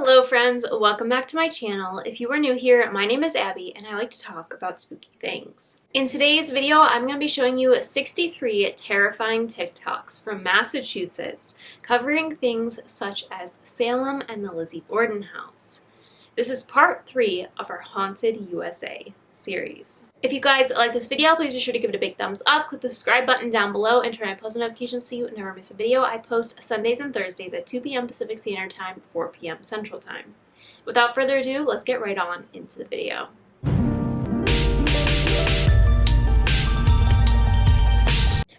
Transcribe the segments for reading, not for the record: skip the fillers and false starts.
Hello friends, welcome back to my channel. If you are new here, my name is Abby and I like to talk about spooky things. In today's video, I'm going to be showing you 63 terrifying TikToks from Massachusetts covering things such as Salem and the Lizzie Borden house. This is part 3 of our Haunted USA series. If you guys like this video, please be sure to give it a big thumbs up, click the subscribe button down below, and turn on post notifications so you never miss a video. I post Sundays and Thursdays at 2 p.m. Pacific Standard Time, 4 p.m. Central Time. Without further ado, let's get right on into the video.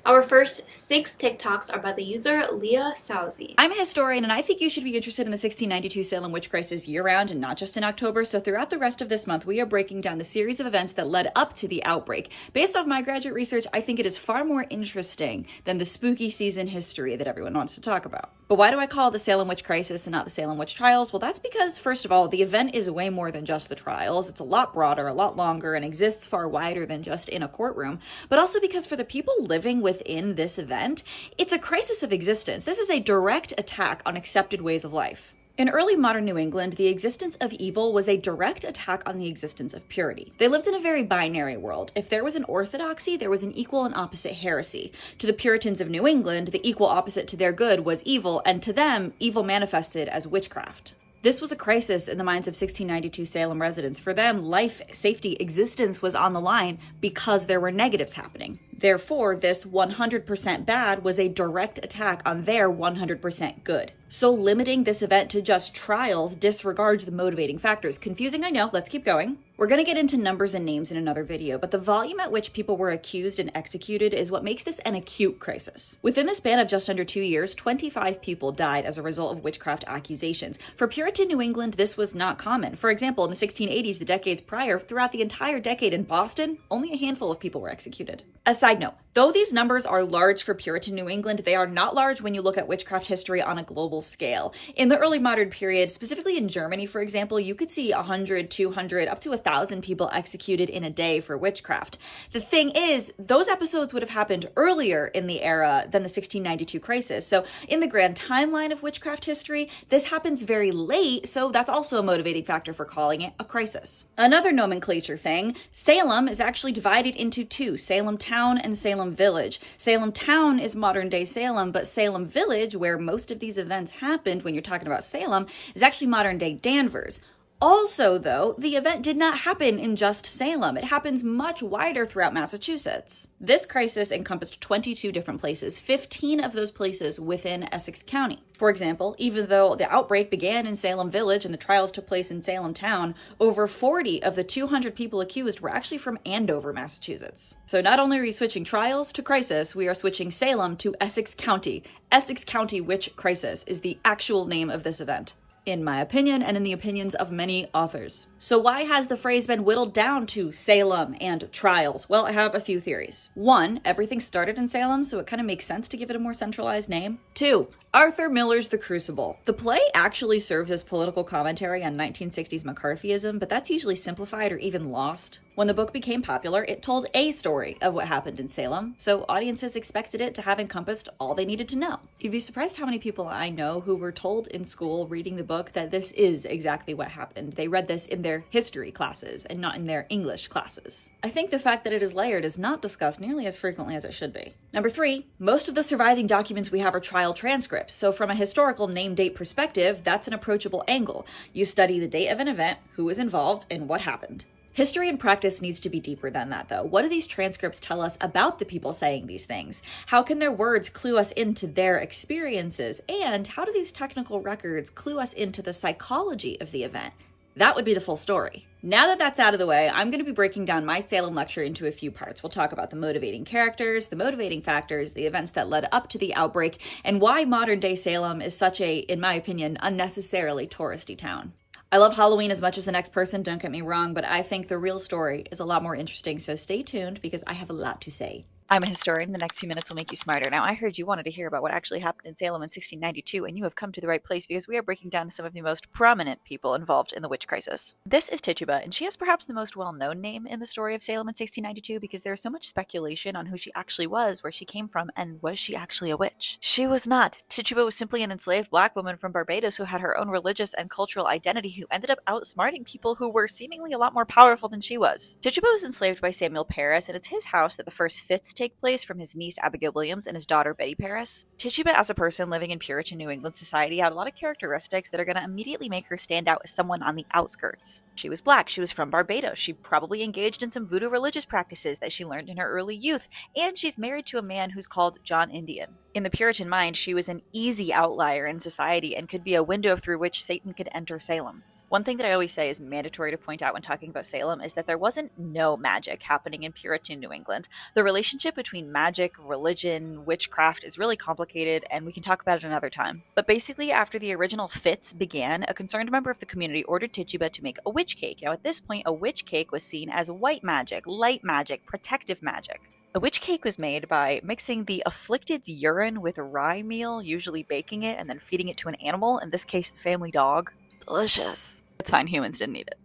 Our first 6 TikToks are by the user leahsause. I'm a historian and I think you should be interested in the 1692 Salem witch crisis year-round and not just in October, so throughout the rest of this month we are breaking down the series of events that led up to the outbreak. Based off my graduate research, I think it is far more interesting than the spooky season history that everyone wants to talk about. But why do I call it the Salem witch crisis and not the Salem witch trials? Well, that's because, first of all, the event is way more than just the trials. It's a lot broader, a lot longer, and exists far wider than just in a courtroom. But also because for the people living within this event, it's a crisis of existence. This is a direct attack on accepted ways of life. In early modern New England, the existence of evil was a direct attack on the existence of purity. They lived in a very binary world. If there was an orthodoxy, there was an equal and opposite heresy. To the Puritans of New England, the equal opposite to their good was evil, and to them, evil manifested as witchcraft. This was a crisis in the minds of 1692 Salem residents. For them, life, safety, existence was on the line because there were negatives happening. Therefore, this 100% bad was a direct attack on their 100% good. So limiting this event to just trials disregards the motivating factors. Confusing, I know. Let's keep going. We're going to get into numbers and names in another video, but the volume at which people were accused and executed is what makes this an acute crisis. Within the span of just under 2 years, 25 people died as a result of witchcraft accusations. For Puritan New England, this was not common. For example, in the 1680s, the decades prior, throughout the entire decade in Boston, only a handful of people were executed. A side note, though these numbers are large for Puritan New England, they are not large when you look at witchcraft history on a global scale. In the early modern period, specifically in Germany, for example, you could see 100, 200, up to 1,000 people executed in a day for witchcraft. The thing is, those episodes would have happened earlier in the era than the 1692 crisis. So in the grand timeline of witchcraft history, this happens very late, so that's also a motivating factor for calling it a crisis. Another nomenclature thing, Salem is actually divided into 2, Salem Town and Salem Village. Salem Town is modern day Salem, but Salem Village, where most of these events happened when you're talking about Salem, is actually modern day Danvers. Also, though, the event did not happen in just Salem. It happens much wider throughout Massachusetts. This crisis encompassed 22 different places, 15 of those places within Essex County. For example, even though the outbreak began in Salem Village and the trials took place in Salem Town, over 40 of the 200 people accused were actually from Andover, Massachusetts. So not only are we switching trials to crisis, we are switching Salem to Essex County. Essex County Witch Crisis is the actual name of this event, in my opinion, and in the opinions of many authors. So why has the phrase been whittled down to Salem and trials? Well, I have a few theories. 1, everything started in Salem, so it kind of makes sense to give it a more centralized name. 2, Arthur Miller's The Crucible. The play actually serves as political commentary on 1960s McCarthyism, but that's usually simplified or even lost. When the book became popular, it told a story of what happened in Salem, so audiences expected it to have encompassed all they needed to know. You'd be surprised how many people I know who were told in school reading the book that this is exactly what happened. They read this in their history classes and not in their English classes. I think the fact that it is layered is not discussed nearly as frequently as it should be. Number 3, most of the surviving documents we have are trial transcripts, so from a historical name-date perspective, that's an approachable angle. You study the date of an event, who was involved, and what happened. History and practice needs to be deeper than that, though. What do these transcripts tell us about the people saying these things? How can their words clue us into their experiences? And how do these technical records clue us into the psychology of the event? That would be the full story. Now that that's out of the way, I'm going to be breaking down my Salem lecture into a few parts. We'll talk about the motivating characters, the motivating factors, the events that led up to the outbreak, and why modern day Salem is such a, in my opinion, unnecessarily touristy town. I love Halloween as much as the next person, don't get me wrong, but I think the real story is a lot more interesting, so stay tuned because I have a lot to say. I'm a historian. The next few minutes will make you smarter. Now, I heard you wanted to hear about what actually happened in Salem in 1692, and you have come to the right place because we are breaking down some of the most prominent people involved in the witch crisis. This is Tituba, and she has perhaps the most well-known name in the story of Salem in 1692 because there is so much speculation on who she actually was, where she came from, and was she actually a witch? She was not. Tituba was simply an enslaved black woman from Barbados who had her own religious and cultural identity who ended up outsmarting people who were seemingly a lot more powerful than she was. Tituba was enslaved by Samuel Parris, and it's his house that the first fits take place from his niece Abigail Williams and his daughter Betty Parris. Tituba, as a person living in Puritan New England society, had a lot of characteristics that are going to immediately make her stand out as someone on the outskirts. She was black, she was from Barbados, she probably engaged in some voodoo religious practices that she learned in her early youth, and she's married to a man who's called John Indian. In the Puritan mind, she was an easy outlier in society and could be a window through which Satan could enter Salem. One thing that I always say is mandatory to point out when talking about Salem is that there wasn't no magic happening in Puritan New England. The relationship between magic, religion, witchcraft is really complicated, and we can talk about it another time. But basically, after the original fits began, a concerned member of the community ordered Tituba to make a witch cake. Now, at this point, a witch cake was seen as white magic, light magic, protective magic. A witch cake was made by mixing the afflicted's urine with rye meal, usually baking it and then feeding it to an animal, in this case the family dog. Delicious. It's fine, humans didn't eat it.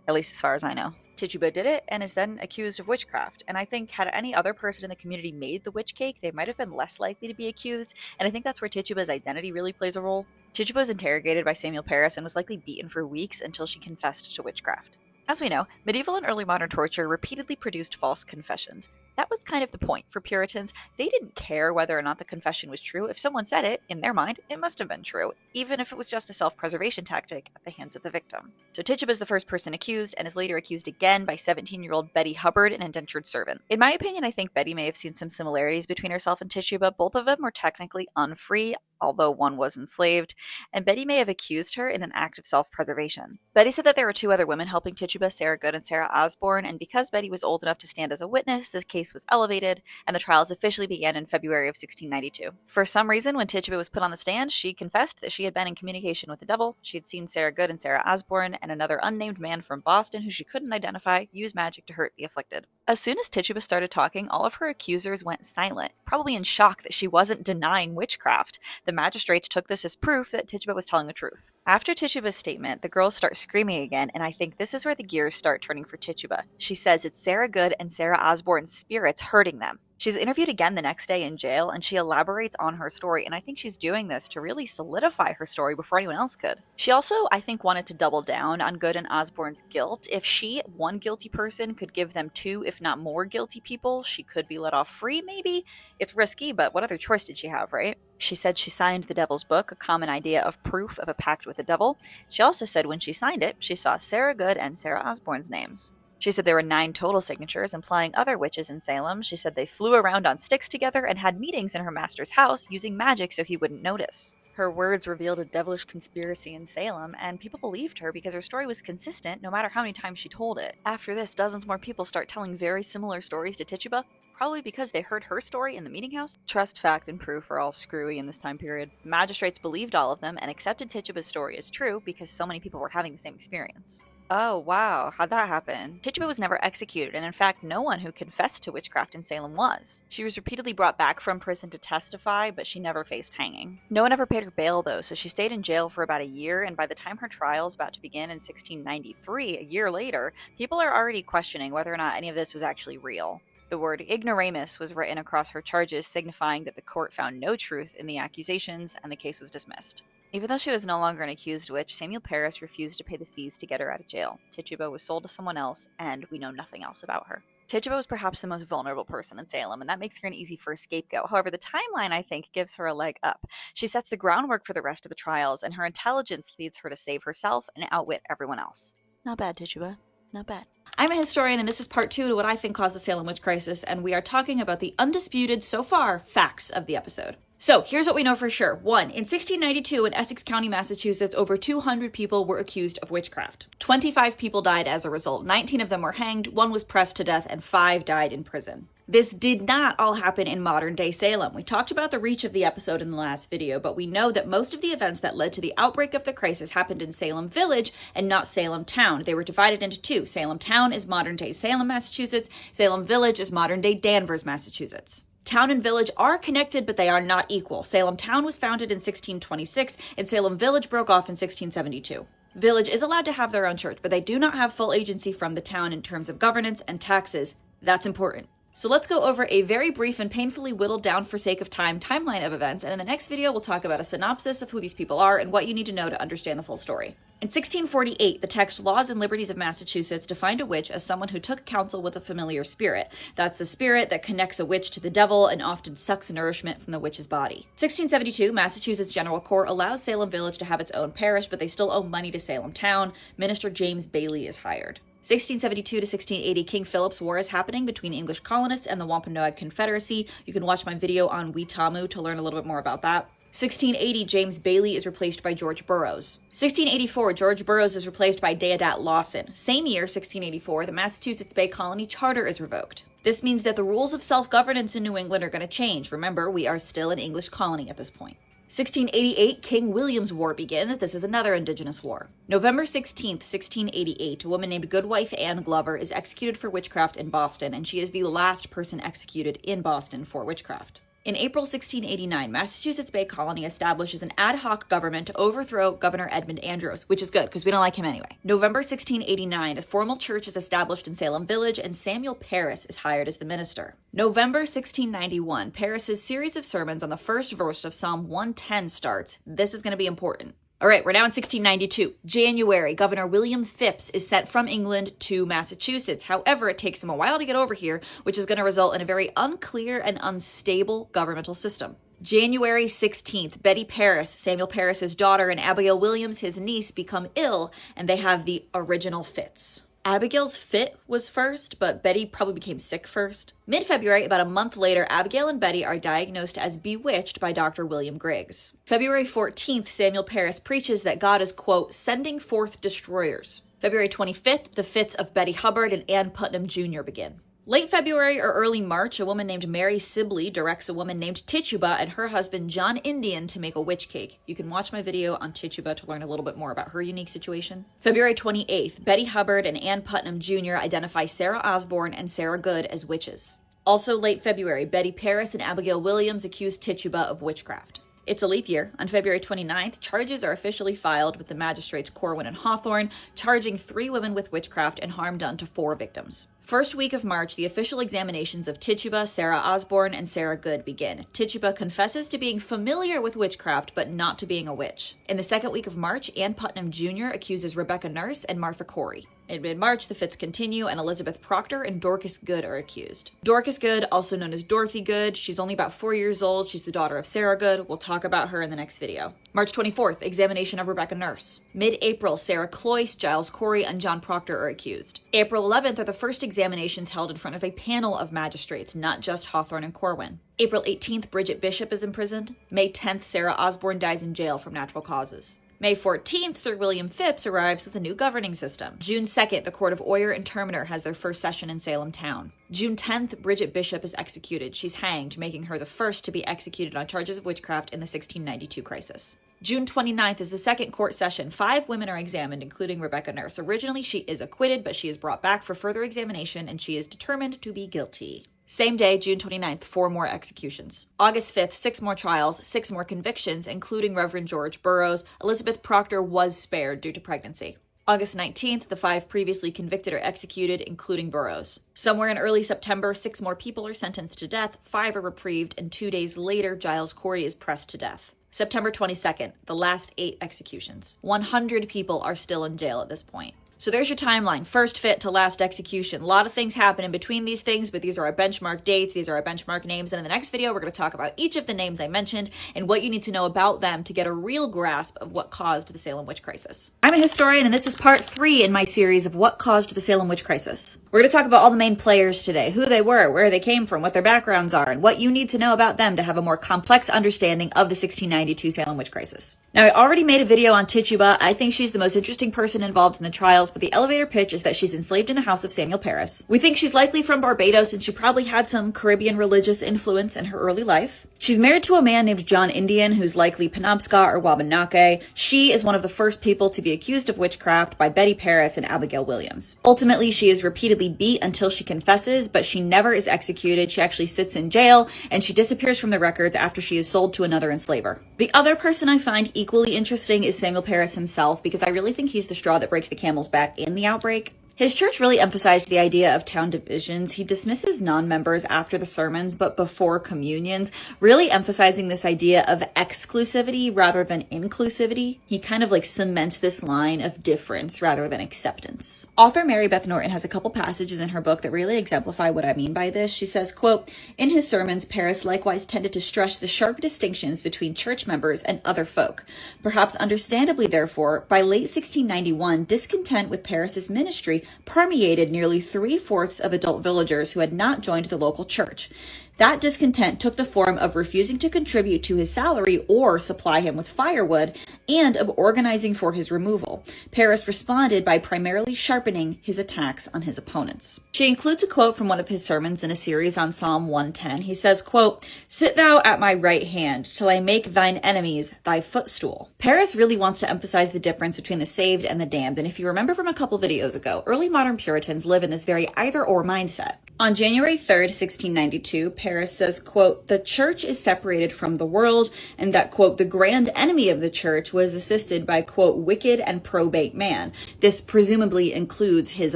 At least as far as I know. Tituba did it and is then accused of witchcraft. And I think had any other person in the community made the witch cake, they might have been less likely to be accused. And I think that's where Tituba's identity really plays a role. Tituba was interrogated by Samuel Parris and was likely beaten for weeks until she confessed to witchcraft. As we know, medieval and early modern torture repeatedly produced false confessions. That was kind of the point for Puritans. They didn't care whether or not the confession was true. If someone said it, in their mind, it must have been true, even if it was just a self-preservation tactic at the hands of the victim. So Tituba is the first person accused, and is later accused again by 17-year-old Betty Hubbard, an indentured servant. In my opinion, I think Betty may have seen some similarities between herself and Tituba. Both of them were technically unfree, although one was enslaved, and Betty may have accused her in an act of self-preservation. Betty said that there were two other women helping Tituba, Sarah Good and Sarah Osborne, and because Betty was old enough to stand as a witness, the case was elevated, and the trials officially began in February of 1692. For some reason, when Tituba was put on the stand, she confessed that she had been in communication with the devil. She had seen Sarah Good and Sarah Osborne and another unnamed man from Boston who she couldn't identify use magic to hurt the afflicted. As soon as Tituba started talking, all of her accusers went silent, probably in shock that she wasn't denying witchcraft. The magistrates took this as proof that Tituba was telling the truth. After Tituba's statement, the girls start screaming again, and I think this is where the gears start turning for Tituba. She says it's Sarah Good and Sarah Osborne's spirits hurting them. She's interviewed again the next day in jail, and she elaborates on her story, and I think she's doing this to really solidify her story before anyone else could. She also, I think, wanted to double down on Good and Osborne's guilt. If she, one guilty person, could give them two, if not more guilty people, she could be let off free, maybe? It's risky, but what other choice did she have, right? She said she signed the Devil's Book, a common idea of proof of a pact with the devil. She also said when she signed it, she saw Sarah Good and Sarah Osborne's names. She said there were 9 total signatures, implying other witches in Salem. She said they flew around on sticks together and had meetings in her master's house using magic so he wouldn't notice. Her words revealed a devilish conspiracy in Salem, and people believed her because her story was consistent no matter how many times she told it. After this, dozens more people start telling very similar stories to Tituba, probably because they heard her story in the meeting house. Trust, fact, and proof are all screwy in this time period. Magistrates believed all of them and accepted Tituba's story as true because so many people were having the same experience. Oh, wow, how'd that happen? Tituba was never executed, and in fact, no one who confessed to witchcraft in Salem was. She was repeatedly brought back from prison to testify, but she never faced hanging. No one ever paid her bail, though, so she stayed in jail for about a year, and by the time her trial is about to begin in 1693, a year later, people are already questioning whether or not any of this was actually real. The word ignoramus was written across her charges, signifying that the court found no truth in the accusations, and the case was dismissed. Even though she was no longer an accused witch, Samuel Parris refused to pay the fees to get her out of jail. Tituba was sold to someone else, and we know nothing else about her. Tituba was perhaps the most vulnerable person in Salem, and that makes her an easy first scapegoat. However, the timeline, I think, gives her a leg up. She sets the groundwork for the rest of the trials, and her intelligence leads her to save herself and outwit everyone else. Not bad, Tituba. Not bad. I'm a historian, and this is part 2 to what I think caused the Salem witch crisis, and we are talking about the undisputed, so far, facts of the episode. So here's what we know for sure. 1. In 1692 in Essex County, Massachusetts, over 200 people were accused of witchcraft. 25 people died as a result. 19 of them were hanged, 1 was pressed to death, and 5 died in prison. This did not all happen in modern-day Salem. We talked about the reach of the episode in the last video, but we know that most of the events that led to the outbreak of the crisis happened in Salem Village and not Salem Town. They were divided into two. Salem Town is modern-day Salem, Massachusetts. Salem Village is modern-day Danvers, Massachusetts. Town and village are connected, but they are not equal. Salem Town was founded in 1626, and Salem Village broke off in 1672. Village is allowed to have their own church, but they do not have full agency from the town in terms of governance and taxes. That's important. So let's go over a very brief and painfully whittled down for sake of time timeline of events, and in the next video we'll talk about a synopsis of who these people are and what you need to know to understand the full story. In 1648, the text Laws and Liberties of Massachusetts defined a witch as someone who took counsel with a familiar spirit. That's a spirit that connects a witch to the devil and often sucks nourishment from the witch's body. 1672, Massachusetts General Court allows Salem Village to have its own parish, but they still owe money to Salem Town. Minister James Bailey is hired. 1672 to 1680, King Philip's War is happening between English colonists and the Wampanoag Confederacy. You can watch my video on Weetamu to learn a little bit more about that. 1680, James Bailey is replaced by George Burroughs. 1684, George Burroughs is replaced by Deodat Lawson. Same year, 1684, the Massachusetts Bay Colony Charter is revoked. This means that the rules of self-governance in New England are going to change. Remember, we are still an English colony at this point. 1688, King William's War begins. This is another Indigenous war. November 16th, 1688, a woman named Goodwife Anne Glover is executed for witchcraft in Boston, and she is the last person executed in Boston for witchcraft. In April 1689, Massachusetts Bay Colony establishes an ad hoc government to overthrow Governor Edmund Andros, which is good because we don't like him anyway. November 1689, a formal church is established in Salem Village and Samuel Parris is hired as the minister. November 1691, Parris's series of sermons on the first verse of Psalm 110 starts. This is going to be important. All right, we're now in 1692. January, Governor William Phips is sent from England to Massachusetts. However, it takes him a while to get over here, which is going to result in a very unclear and unstable governmental system. January 16th, Betty Parris, Samuel Parris's daughter, and Abigail Williams, his niece, become ill, and they have the original fits. Abigail's fit was first, but Betty probably became sick first. Mid-February, about a month later, Abigail and Betty are diagnosed as bewitched by Dr. William Griggs. February 14th, Samuel Parris preaches that God is, quote, sending forth destroyers. February 25th, the fits of Betty Hubbard and Ann Putnam Jr. begin. Late February or early March, a woman named Mary Sibley directs a woman named Tituba and her husband John Indian to make a witch cake. You can watch my video on Tituba to learn a little bit more about her unique situation. February 28th, Betty Hubbard and Ann Putnam Jr. identify Sarah Osborne and Sarah Good as witches. Also late February, Betty Parris and Abigail Williams accuse Tituba of witchcraft. It's a leap year. On February 29th, charges are officially filed with the magistrates Corwin and Hawthorne, charging 3 women with witchcraft and harm done to 4 victims. First week of March, the official examinations of Tituba, Sarah Osborne, and Sarah Good begin. Tituba confesses to being familiar with witchcraft, but not to being a witch. In the second week of March, Ann Putnam Jr. accuses Rebecca Nurse and Martha Corey. In mid-March, the fits continue, and Elizabeth Proctor and Dorcas Good are accused. Dorcas Good, also known as Dorothy Good, she's only about 4 years old. She's the daughter of Sarah Good. We'll talk about her in the next video. March 24th, examination of Rebecca Nurse. Mid-April, Sarah Cloyce, Giles Corey, and John Proctor are accused. April 11th are the first examinations held in front of a panel of magistrates, not just Hawthorne and Corwin. April 18th, Bridget Bishop is imprisoned. May 10th, Sarah Osborne dies in jail from natural causes. May 14th, Sir William Phips arrives with a new governing system. June 2nd, the Court of Oyer and Terminer has their first session in Salem Town. June 10th, Bridget Bishop is executed. She's hanged, making her the first to be executed on charges of witchcraft in the 1692 crisis. June 29th is the second court session. 5 women are examined, including Rebecca Nurse. Originally, she is acquitted, but she is brought back for further examination, and she is determined to be guilty. Same day, June 29th, 4 more executions. August 5th, 6 more trials, 6 more convictions, including Reverend George Burroughs. Elizabeth Proctor was spared due to pregnancy. August 19th, the 5 previously convicted are executed, including Burroughs. Somewhere in early September, 6 more people are sentenced to death, 5 are reprieved, and 2 days later, Giles Corey is pressed to death. September 22nd, the last 8 executions. 100 people are still in jail at this point. So there's your timeline, first fit to last execution. A lot of things happen in between these things, but these are our benchmark dates, these are our benchmark names, and in the next video, we're going to talk about each of the names I mentioned and what you need to know about them to get a real grasp of what caused the Salem Witch Crisis. I'm a historian, and this is part 3 in my series of what caused the Salem Witch Crisis. We're going to talk about all the main players today, who they were, where they came from, what their backgrounds are, and what you need to know about them to have a more complex understanding of the 1692 Salem Witch Crisis. Now, I already made a video on Tituba. I think she's the most interesting person involved in the trials details, but the elevator pitch is that she's enslaved in the house of Samuel Parris. We think she's likely from Barbados, and she probably had some Caribbean religious influence in her early life. She's married to a man named John Indian, who's likely Penobscot or Wabanake. She is one of the first people to be accused of witchcraft by Betty Parris and Abigail Williams. Ultimately, she is repeatedly beat until she confesses, but she never is executed. She actually sits in jail, and she disappears from the records after she is sold to another enslaver. The other person I find equally interesting is Samuel Parris himself, because I really think he's the straw that breaks the camel's back in the outbreak. His church really emphasized the idea of town divisions. He dismisses non-members after the sermons, but before communions, really emphasizing this idea of exclusivity rather than inclusivity. He kind of like cements this line of difference rather than acceptance. Author Mary Beth Norton has a couple passages in her book that really exemplify what I mean by this. She says, quote, "In his sermons, Parris likewise tended to stress the sharp distinctions between church members and other folk. Perhaps understandably, therefore, by late 1691, discontent with Parris's ministry permeated nearly 3/4 of adult villagers who had not joined the local church. That discontent took the form of refusing to contribute to his salary or supply him with firewood, and of organizing for his removal. Parris responded by primarily sharpening his attacks on his opponents." She includes a quote from one of his sermons in a series on Psalm 110. He says, quote, "Sit thou at my right hand till I make thine enemies thy footstool." Parris really wants to emphasize the difference between the saved and the damned, and if you remember from a couple videos ago, early modern Puritans live in this very either-or mindset. On January 3rd, 1692, Parris says, quote, "The church is separated from the world," and that, quote, "the grand enemy of the church was assisted by, quote, wicked and probate man." This presumably includes his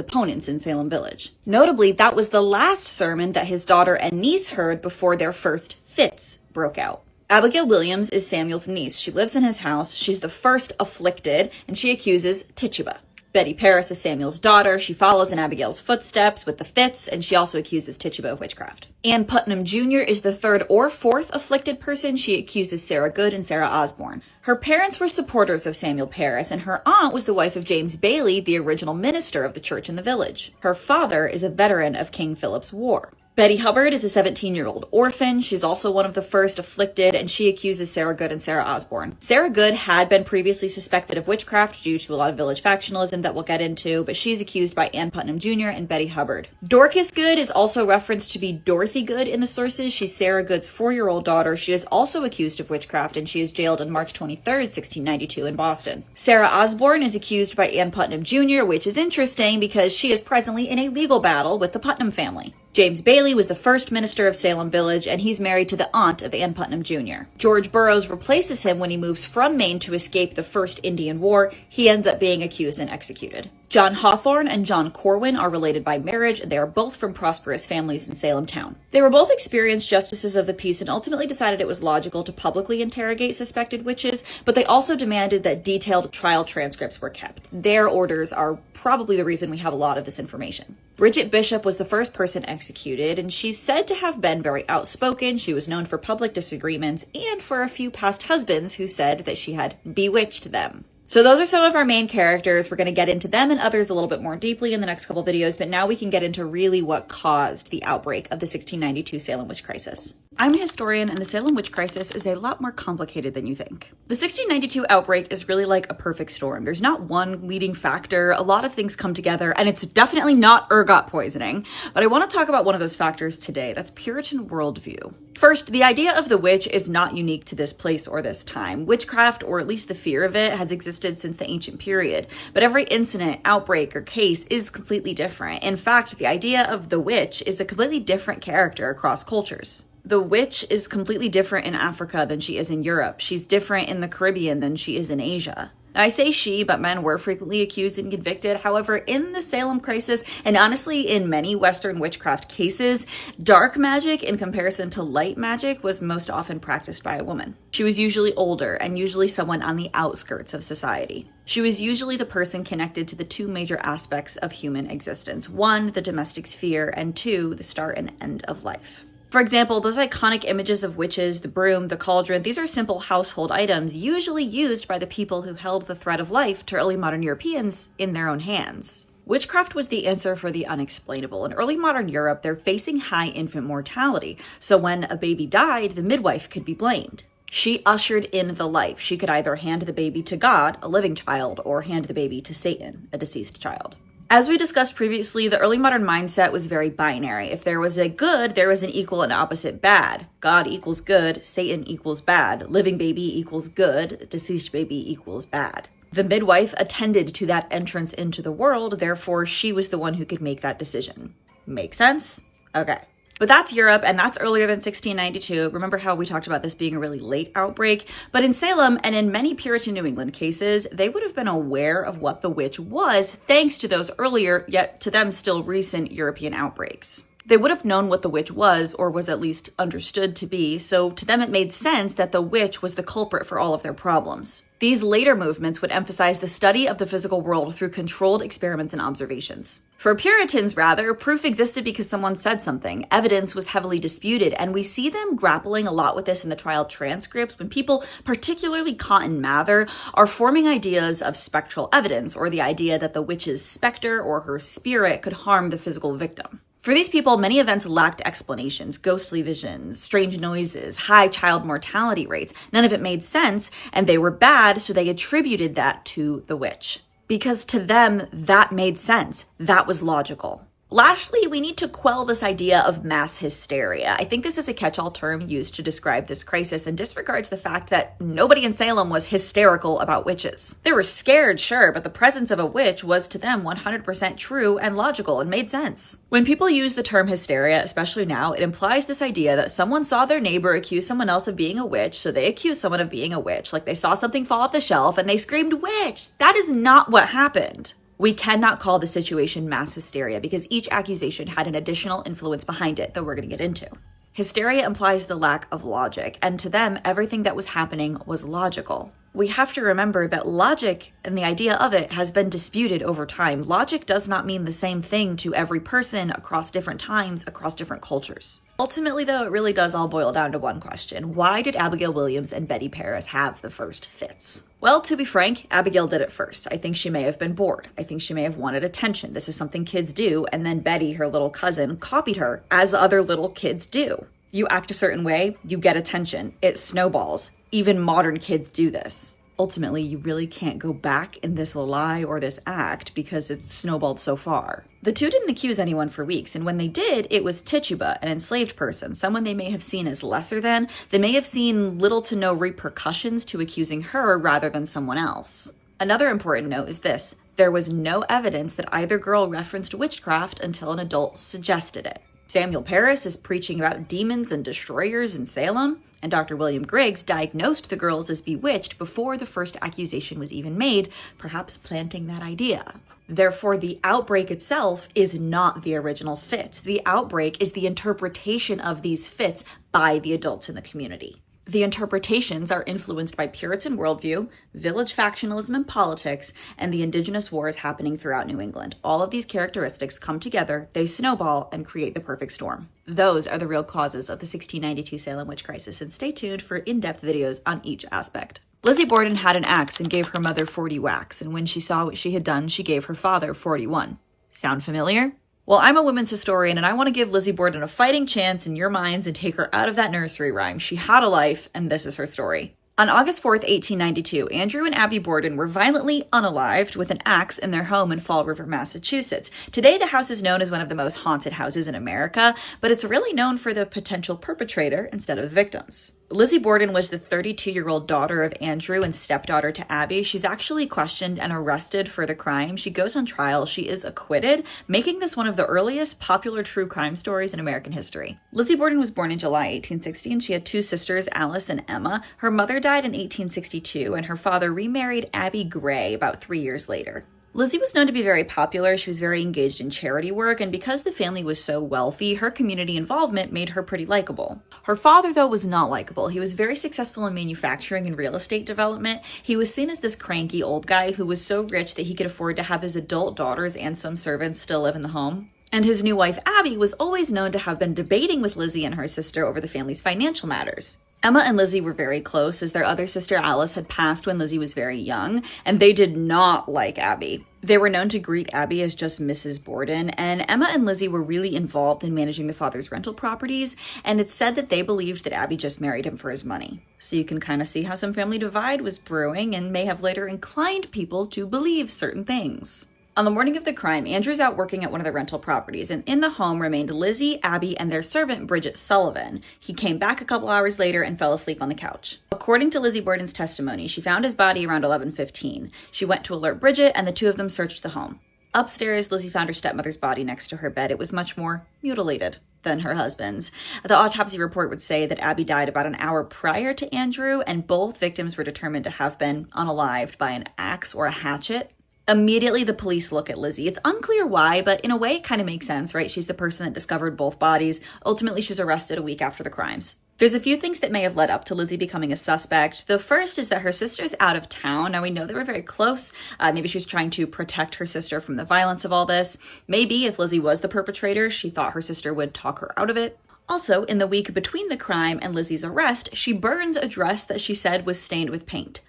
opponents in Salem village. Notably, that was the last sermon that his daughter and niece heard before their first fits broke out. Abigail Williams is Samuel's niece. She lives in his house. She's the first afflicted, and she accuses Tituba. Betty Parris is Samuel's daughter. She follows in Abigail's footsteps with the fits, and she also accuses Tituba of witchcraft. Ann Putnam Jr. is the third or fourth afflicted person. She accuses Sarah Good and Sarah Osborne. Her parents were supporters of Samuel Parris, and her aunt was the wife of James Bailey, the original minister of the church in the village. Her father is a veteran of King Philip's War. Betty Hubbard is a 17-year-old orphan. She's also one of the first afflicted, and she accuses Sarah Good and Sarah Osborne. Sarah Good had been previously suspected of witchcraft due to a lot of village factionalism that we'll get into, but she's accused by Ann Putnam Jr. and Betty Hubbard. Dorcas Good is also referenced to be Dorothy Good in the sources. She's Sarah Good's 4-year-old daughter. She is also accused of witchcraft, and she is jailed on March 23rd, 1692 in Boston. Sarah Osborne is accused by Ann Putnam Jr., which is interesting because she is presently in a legal battle with the Putnam family. James Bailey was the first minister of Salem Village, and he's married to the aunt of Ann Putnam Jr. George Burroughs replaces him when he moves from Maine to escape the First Indian War. He ends up being accused and executed. John Hawthorne and John Corwin are related by marriage, and they are both from prosperous families in Salem town. They were both experienced justices of the peace and ultimately decided it was logical to publicly interrogate suspected witches, but they also demanded that detailed trial transcripts were kept. Their orders are probably the reason we have a lot of this information. Bridget Bishop was the first person executed, and she's said to have been very outspoken. She was known for public disagreements and for a few past husbands who said that she had bewitched them. So those are some of our main characters. We're going to get into them and others a little bit more deeply in the next couple videos, but now we can get into really what caused the outbreak of the 1692 Salem witch crisis. I'm a historian, and the Salem witch crisis is a lot more complicated than you think. The 1692 outbreak is really like a perfect storm. There's not one leading factor. A lot of things come together, and it's definitely not ergot poisoning. But I want to talk about one of those factors today. That's Puritan worldview. First, the idea of the witch is not unique to this place or this time. Witchcraft, or at least the fear of it, has existed since the ancient period. But every incident, outbreak, or case is completely different. In fact, the idea of the witch is a completely different character across cultures. The witch is completely different in Africa than she is in Europe. She's different in the Caribbean than she is in Asia. Now, I say she, but men were frequently accused and convicted. However, in the Salem crisis, and honestly in many Western witchcraft cases, dark magic in comparison to light magic was most often practiced by a woman. She was usually older and usually someone on the outskirts of society. She was usually the person connected to the two major aspects of human existence. One, the domestic sphere, and two, the start and end of life. For example, those iconic images of witches, the broom, the cauldron, these are simple household items usually used by the people who held the thread of life to early modern Europeans in their own hands. Witchcraft was the answer for the unexplainable. In early modern Europe, they're facing high infant mortality, so when a baby died, the midwife could be blamed. She ushered in the life. She could either hand the baby to God, a living child, or hand the baby to Satan, a deceased child. As we discussed previously, the early modern mindset was very binary. If there was a good, there was an equal and opposite bad. God equals good, Satan equals bad. Living baby equals good, deceased baby equals bad. The midwife attended to that entrance into the world, therefore she was the one who could make that decision. Make sense? Okay. But that's Europe, and that's earlier than 1692. Remember how we talked about this being a really late outbreak? But in Salem, and in many Puritan New England cases, they would have been aware of what the witch was, thanks to those earlier, yet to them still recent European outbreaks. They would have known what the witch was, or was at least understood to be, so to them it made sense that the witch was the culprit for all of their problems. These later movements would emphasize the study of the physical world through controlled experiments and observations. For Puritans, rather, proof existed because someone said something. Evidence was heavily disputed, and we see them grappling a lot with this in the trial transcripts when people, particularly Cotton Mather, are forming ideas of spectral evidence, or the idea that the witch's specter or her spirit could harm the physical victim. For these people, many events lacked explanations, ghostly visions, strange noises, high child mortality rates. None of it made sense, and they were bad, so they attributed that to the witch. Because to them, that made sense. That was logical. Lastly, we need to quell this idea of mass hysteria. I think this is a catch-all term used to describe this crisis and disregards the fact that nobody in Salem was hysterical about witches. They were scared, sure, but the presence of a witch was to them 100% true and logical and made sense. When people use the term hysteria, especially now, it implies this idea that someone saw their neighbor accuse someone else of being a witch, so they accuse someone of being a witch, like they saw something fall off the shelf and they screamed, "Witch!" That is not what happened. We cannot call the situation mass hysteria because each accusation had an additional influence behind it that we're going to get into. Hysteria implies the lack of logic, and to them, everything that was happening was logical. We have to remember that logic and the idea of it has been disputed over time. Logic does not mean the same thing to every person across different times, across different cultures. Ultimately, though, it really does all boil down to one question. Why did Abigail Williams and Betty Paris have the first fits? Well, to be frank, Abigail did it first. I think she may have been bored. I think she may have wanted attention. This is something kids do, and then Betty, her little cousin, copied her, as other little kids do. You act a certain way, you get attention. It snowballs. Even modern kids do this. Ultimately, you really can't go back in this lie or this act because it's snowballed so far. The two didn't accuse anyone for weeks, and when they did, it was Tituba, an enslaved person, someone they may have seen as lesser than. They may have seen little to no repercussions to accusing her rather than someone else. Another important note is this: there was no evidence that either girl referenced witchcraft until an adult suggested it. Samuel Parris is preaching about demons and destroyers in Salem, and Dr. William Griggs diagnosed the girls as bewitched before the first accusation was even made, perhaps planting that idea. Therefore, the outbreak itself is not the original fits. The outbreak is the interpretation of these fits by the adults in the community. The interpretations are influenced by Puritan worldview, village factionalism and politics, and the indigenous wars happening throughout New England. All of these characteristics come together, they snowball, and create the perfect storm. Those are the real causes of the 1692 Salem witch crisis, and stay tuned for in-depth videos on each aspect. Lizzie Borden had an axe and gave her mother 40 whacks, and when she saw what she had done, she gave her father 41. Sound familiar? Well, I'm a women's historian, and I want to give Lizzie Borden a fighting chance in your minds and take her out of that nursery rhyme. She had a life, and this is her story. On August 4th, 1892, Andrew and Abby Borden were violently unalived with an axe in their home in Fall River, Massachusetts. Today, the house is known as one of the most haunted houses in America, but it's really known for the potential perpetrator instead of the victims. Lizzie Borden was the 32-year-old daughter of Andrew and stepdaughter to Abby. She's actually questioned and arrested for the crime. She goes on trial. She is acquitted, making this one of the earliest popular true crime stories in American history. Lizzie Borden was born in July 1860, and she had two sisters, Alice and Emma. Her mother died in 1862, and her father remarried Abby Gray about 3 years later. Lizzie was known to be very popular. She was very engaged in charity work, and because the family was so wealthy, her community involvement made her pretty likable. Her father, though, was not likable. He was very successful in manufacturing and real estate development. He was seen as this cranky old guy who was so rich that he could afford to have his adult daughters and some servants still live in the home. And his new wife, Abby, was always known to have been debating with Lizzie and her sister over the family's financial matters. Emma and Lizzie were very close, as their other sister Alice had passed when Lizzie was very young, and they did not like Abby. They were known to greet Abby as just Mrs. Borden, and Emma and Lizzie were really involved in managing the father's rental properties, and it's said that they believed that Abby just married him for his money. So you can kind of see how some family divide was brewing and may have later inclined people to believe certain things. On the morning of the crime, Andrew's out working at one of the rental properties, and in the home remained Lizzie, Abby, and their servant, Bridget Sullivan. He came back a couple hours later and fell asleep on the couch. According to Lizzie Borden's testimony, she found his body around 11:15. She went to alert Bridget, and the two of them searched the home. Upstairs, Lizzie found her stepmother's body next to her bed. It was much more mutilated than her husband's. The autopsy report would say that Abby died about an hour prior to Andrew, and both victims were determined to have been unalived by an axe or a hatchet. Immediately, the police look at Lizzie. It's unclear why, but in a way, it kind of makes sense, right? She's the person that discovered both bodies. Ultimately, she's arrested a week after the crimes. There's a few things that may have led up to Lizzie becoming a suspect. The first is that her sister's out of town. Now, we know they were very close. Maybe she was trying to protect her sister from the violence of all this. Maybe if Lizzie was the perpetrator, she thought her sister would talk her out of it. Also, in the week between the crime and Lizzie's arrest, she burns a dress that she said was stained with paint.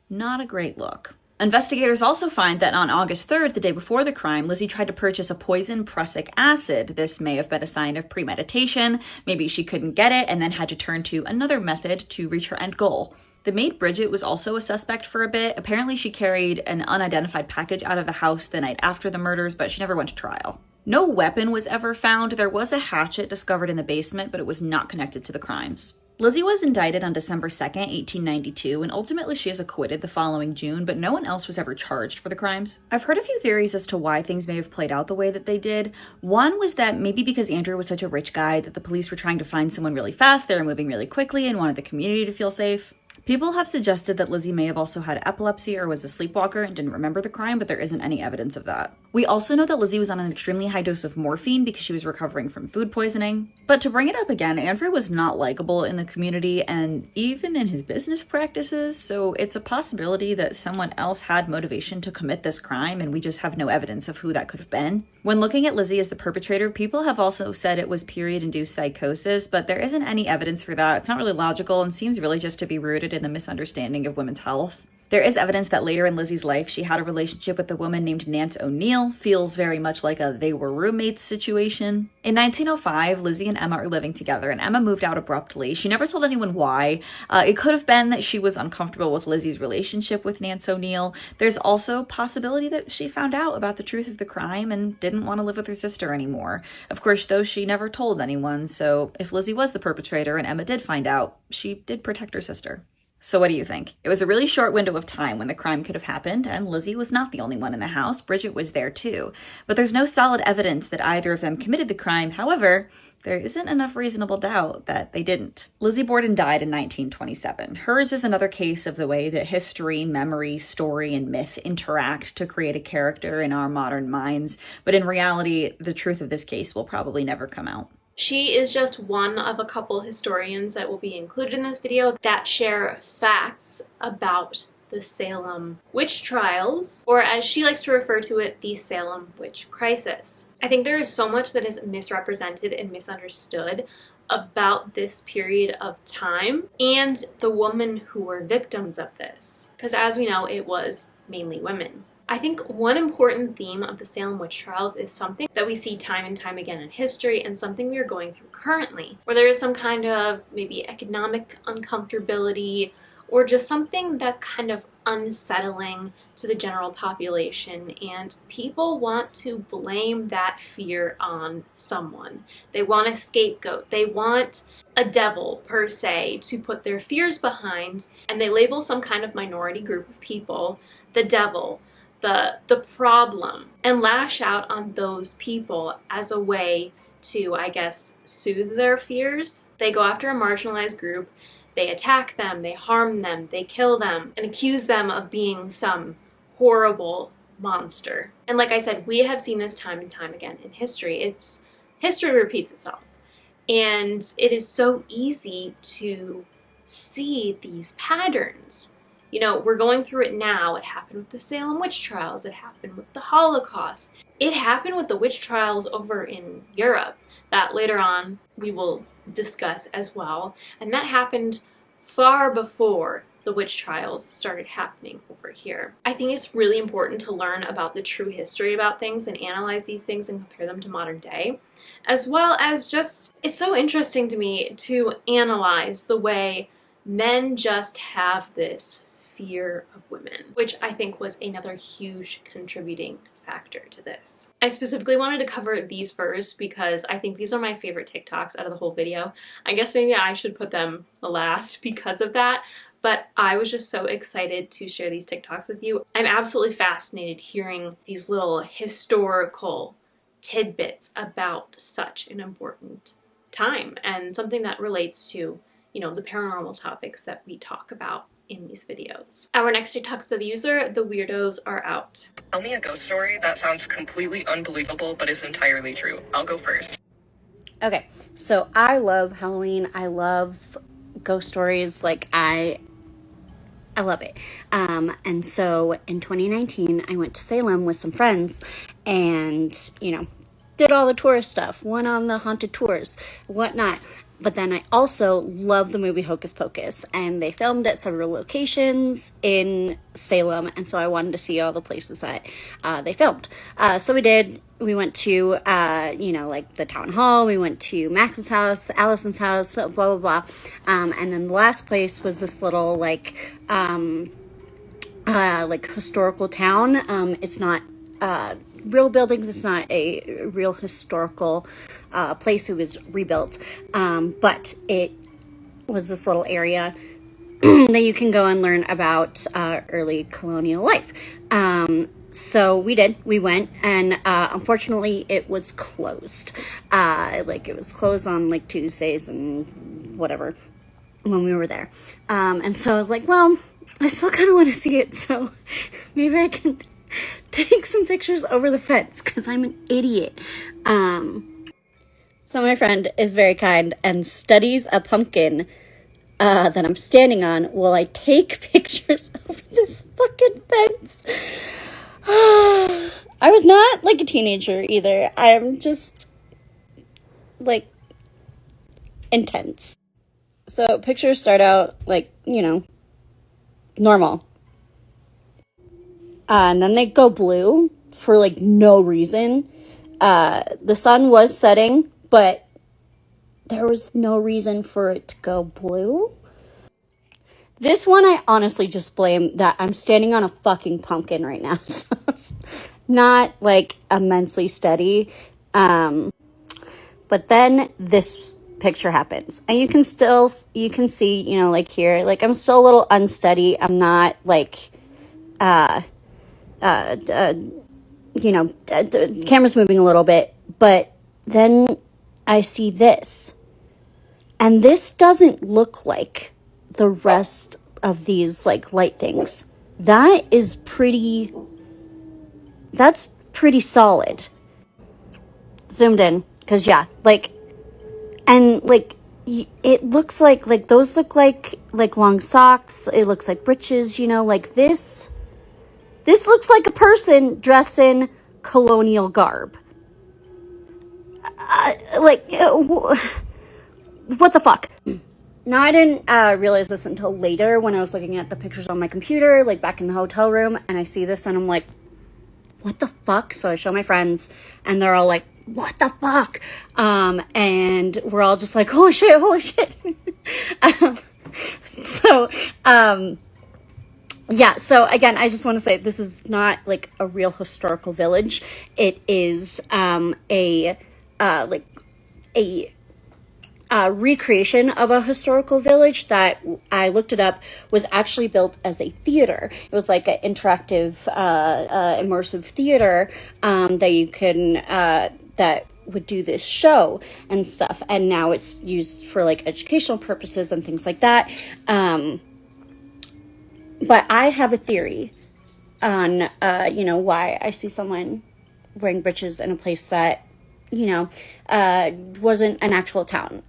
Not a great look. Investigators also find that on August 3rd, the day before the crime, Lizzie tried to purchase a poison prussic acid. This may have been a sign of premeditation. Maybe she couldn't get it and then had to turn to another method to reach her end goal. The maid Bridget was also a suspect for a bit. Apparently, she carried an unidentified package out of the house the night after the murders, but she never went to trial. No weapon was ever found. There was a hatchet discovered in the basement, but it was not connected to the crimes. Lizzie was indicted on December 2nd, 1892, and ultimately she is acquitted the following June, but no one else was ever charged for the crimes. I've heard a few theories as to why things may have played out the way that they did. One was that maybe because Andrew was such a rich guy that the police were trying to find someone really fast, they were moving really quickly and wanted the community to feel safe. People have suggested that Lizzie may have also had epilepsy or was a sleepwalker and didn't remember the crime, but there isn't any evidence of that. We also know that Lizzie was on an extremely high dose of morphine because she was recovering from food poisoning. But to bring it up again, Andrew was not likable in the community and even in his business practices, so it's a possibility that someone else had motivation to commit this crime and we just have no evidence of who that could have been. When looking at Lizzie as the perpetrator, people have also said it was period-induced psychosis, but there isn't any evidence for that. It's not really logical and seems really just to be rooted in the misunderstanding of women's health. There is evidence that later in Lizzie's life, she had a relationship with a woman named Nance O'Neill. Feels very much like a they were roommates situation. In 1905, Lizzie and Emma are living together, and Emma moved out abruptly. She never told anyone why. It could have been that she was uncomfortable with Lizzie's relationship with Nance O'Neill. There's also possibility that she found out about the truth of the crime and didn't want to live with her sister anymore. Of course, though, she never told anyone, so if Lizzie was the perpetrator and Emma did find out, she did protect her sister. So what do you think? It was a really short window of time when the crime could have happened, and Lizzie was not the only one in the house. Bridget was there too. But there's no solid evidence that either of them committed the crime. However, there isn't enough reasonable doubt that they didn't. Lizzie Borden died in 1927. Hers is another case of the way that history, memory, story, and myth interact to create a character in our modern minds. But in reality, the truth of this case will probably never come out. She is just one of a couple historians that will be included in this video that share facts about the Salem witch trials, or as she likes to refer to it, the Salem witch crisis. I think there is so much that is misrepresented and misunderstood about this period of time and the women who were victims of this, because as we know, it was mainly women. I think one important theme of the Salem witch trials is something that we see time and time again in history and something we are going through currently, where there is some kind of maybe economic uncomfortability or just something that's kind of unsettling to the general population, and people want to blame that fear on someone. They want a scapegoat. They want a devil, per se, to put their fears behind, and they label some kind of minority group of people the devil, the problem, and lash out on those people as a way to, I guess, soothe their fears. They go after a marginalized group, they attack them, they harm them, they kill them, and accuse them of being some horrible monster. And like I said, we have seen this time and time again in history. History repeats itself. And it is so easy to see these patterns. You know, we're going through it now. It happened with the Salem witch trials. It happened with the Holocaust. It happened with the witch trials over in Europe that later on we will discuss as well. And that happened far before the witch trials started happening over here. I think it's really important to learn about the true history about things and analyze these things and compare them to modern day, as well as just, it's so interesting to me to analyze the way men just have this fear of women, which I think was another huge contributing factor to this. I specifically wanted to cover these first because I think these are my favorite TikToks out of the whole video. I guess maybe I should put them last because of that, but I was just so excited to share these TikToks with you. I'm absolutely fascinated hearing these little historical tidbits about such an important time and something that relates to, you know, the paranormal topics that we talk about in these videos. Our next TikTok's by the user, The Weirdos Are Out. Tell me a ghost story that sounds completely unbelievable but is entirely true. I'll go first. Okay, so I love Halloween. I love ghost stories. Like, I love it. And so in 2019, I went to Salem with some friends and, you know, did all the tourist stuff, went on the haunted tours, whatnot. But then I also love the movie Hocus Pocus, and they filmed at several locations in Salem, and so I wanted to see all the places that they filmed. So we did. We went to, you know, like the town hall. We went to Max's house, Allison's house, blah, blah, blah. And then the last place was this little, like historical town. It's not real buildings. It's not a real historical place. It was rebuilt, but it was this little area that you can go and learn about early colonial life. So we went, and unfortunately it was closed. It was closed on like Tuesdays and whatever when we were there. And so I was like, well, I still kind of want to see it, so maybe I can take some pictures over the fence because I'm an idiot. So my friend is very kind and studies a pumpkin that I'm standing on while I take pictures over this fucking fence. I was not like a teenager either. I'm just like intense. So pictures start out like, you know, normal. And then they go blue for like no reason. The sun was setting, but there was no reason for it to go blue. This one, I honestly just blame that I'm standing on a fucking pumpkin right now. So it's not like immensely steady. But then this picture happens, and you can see, you know, like here, like I'm still a little unsteady. I'm not like, you know, the camera's moving a little bit, but then I see this, and this doesn't look like the rest of these like light things. That's pretty solid. Zoomed in, because yeah, like, and like it looks like those look like long socks. It looks like breeches, you know, like this looks like a person dressed in colonial garb. What the fuck? Now, I didn't realize this until later when I was looking at the pictures on my computer, like back in the hotel room, and I see this and I'm like, what the fuck? So I show my friends, and they're all like, what the fuck? And we're all just like, holy shit. Yeah, so again, I just want to say this is not like a real historical village. It is a recreation of a historical village that, I looked it up, was actually built as a theater. It was like an interactive, immersive theater that you can that would do this show and stuff. And now it's used for like educational purposes and things like that. But I have a theory on, you know, why I see someone wearing breeches in a place that, you know, wasn't an actual town.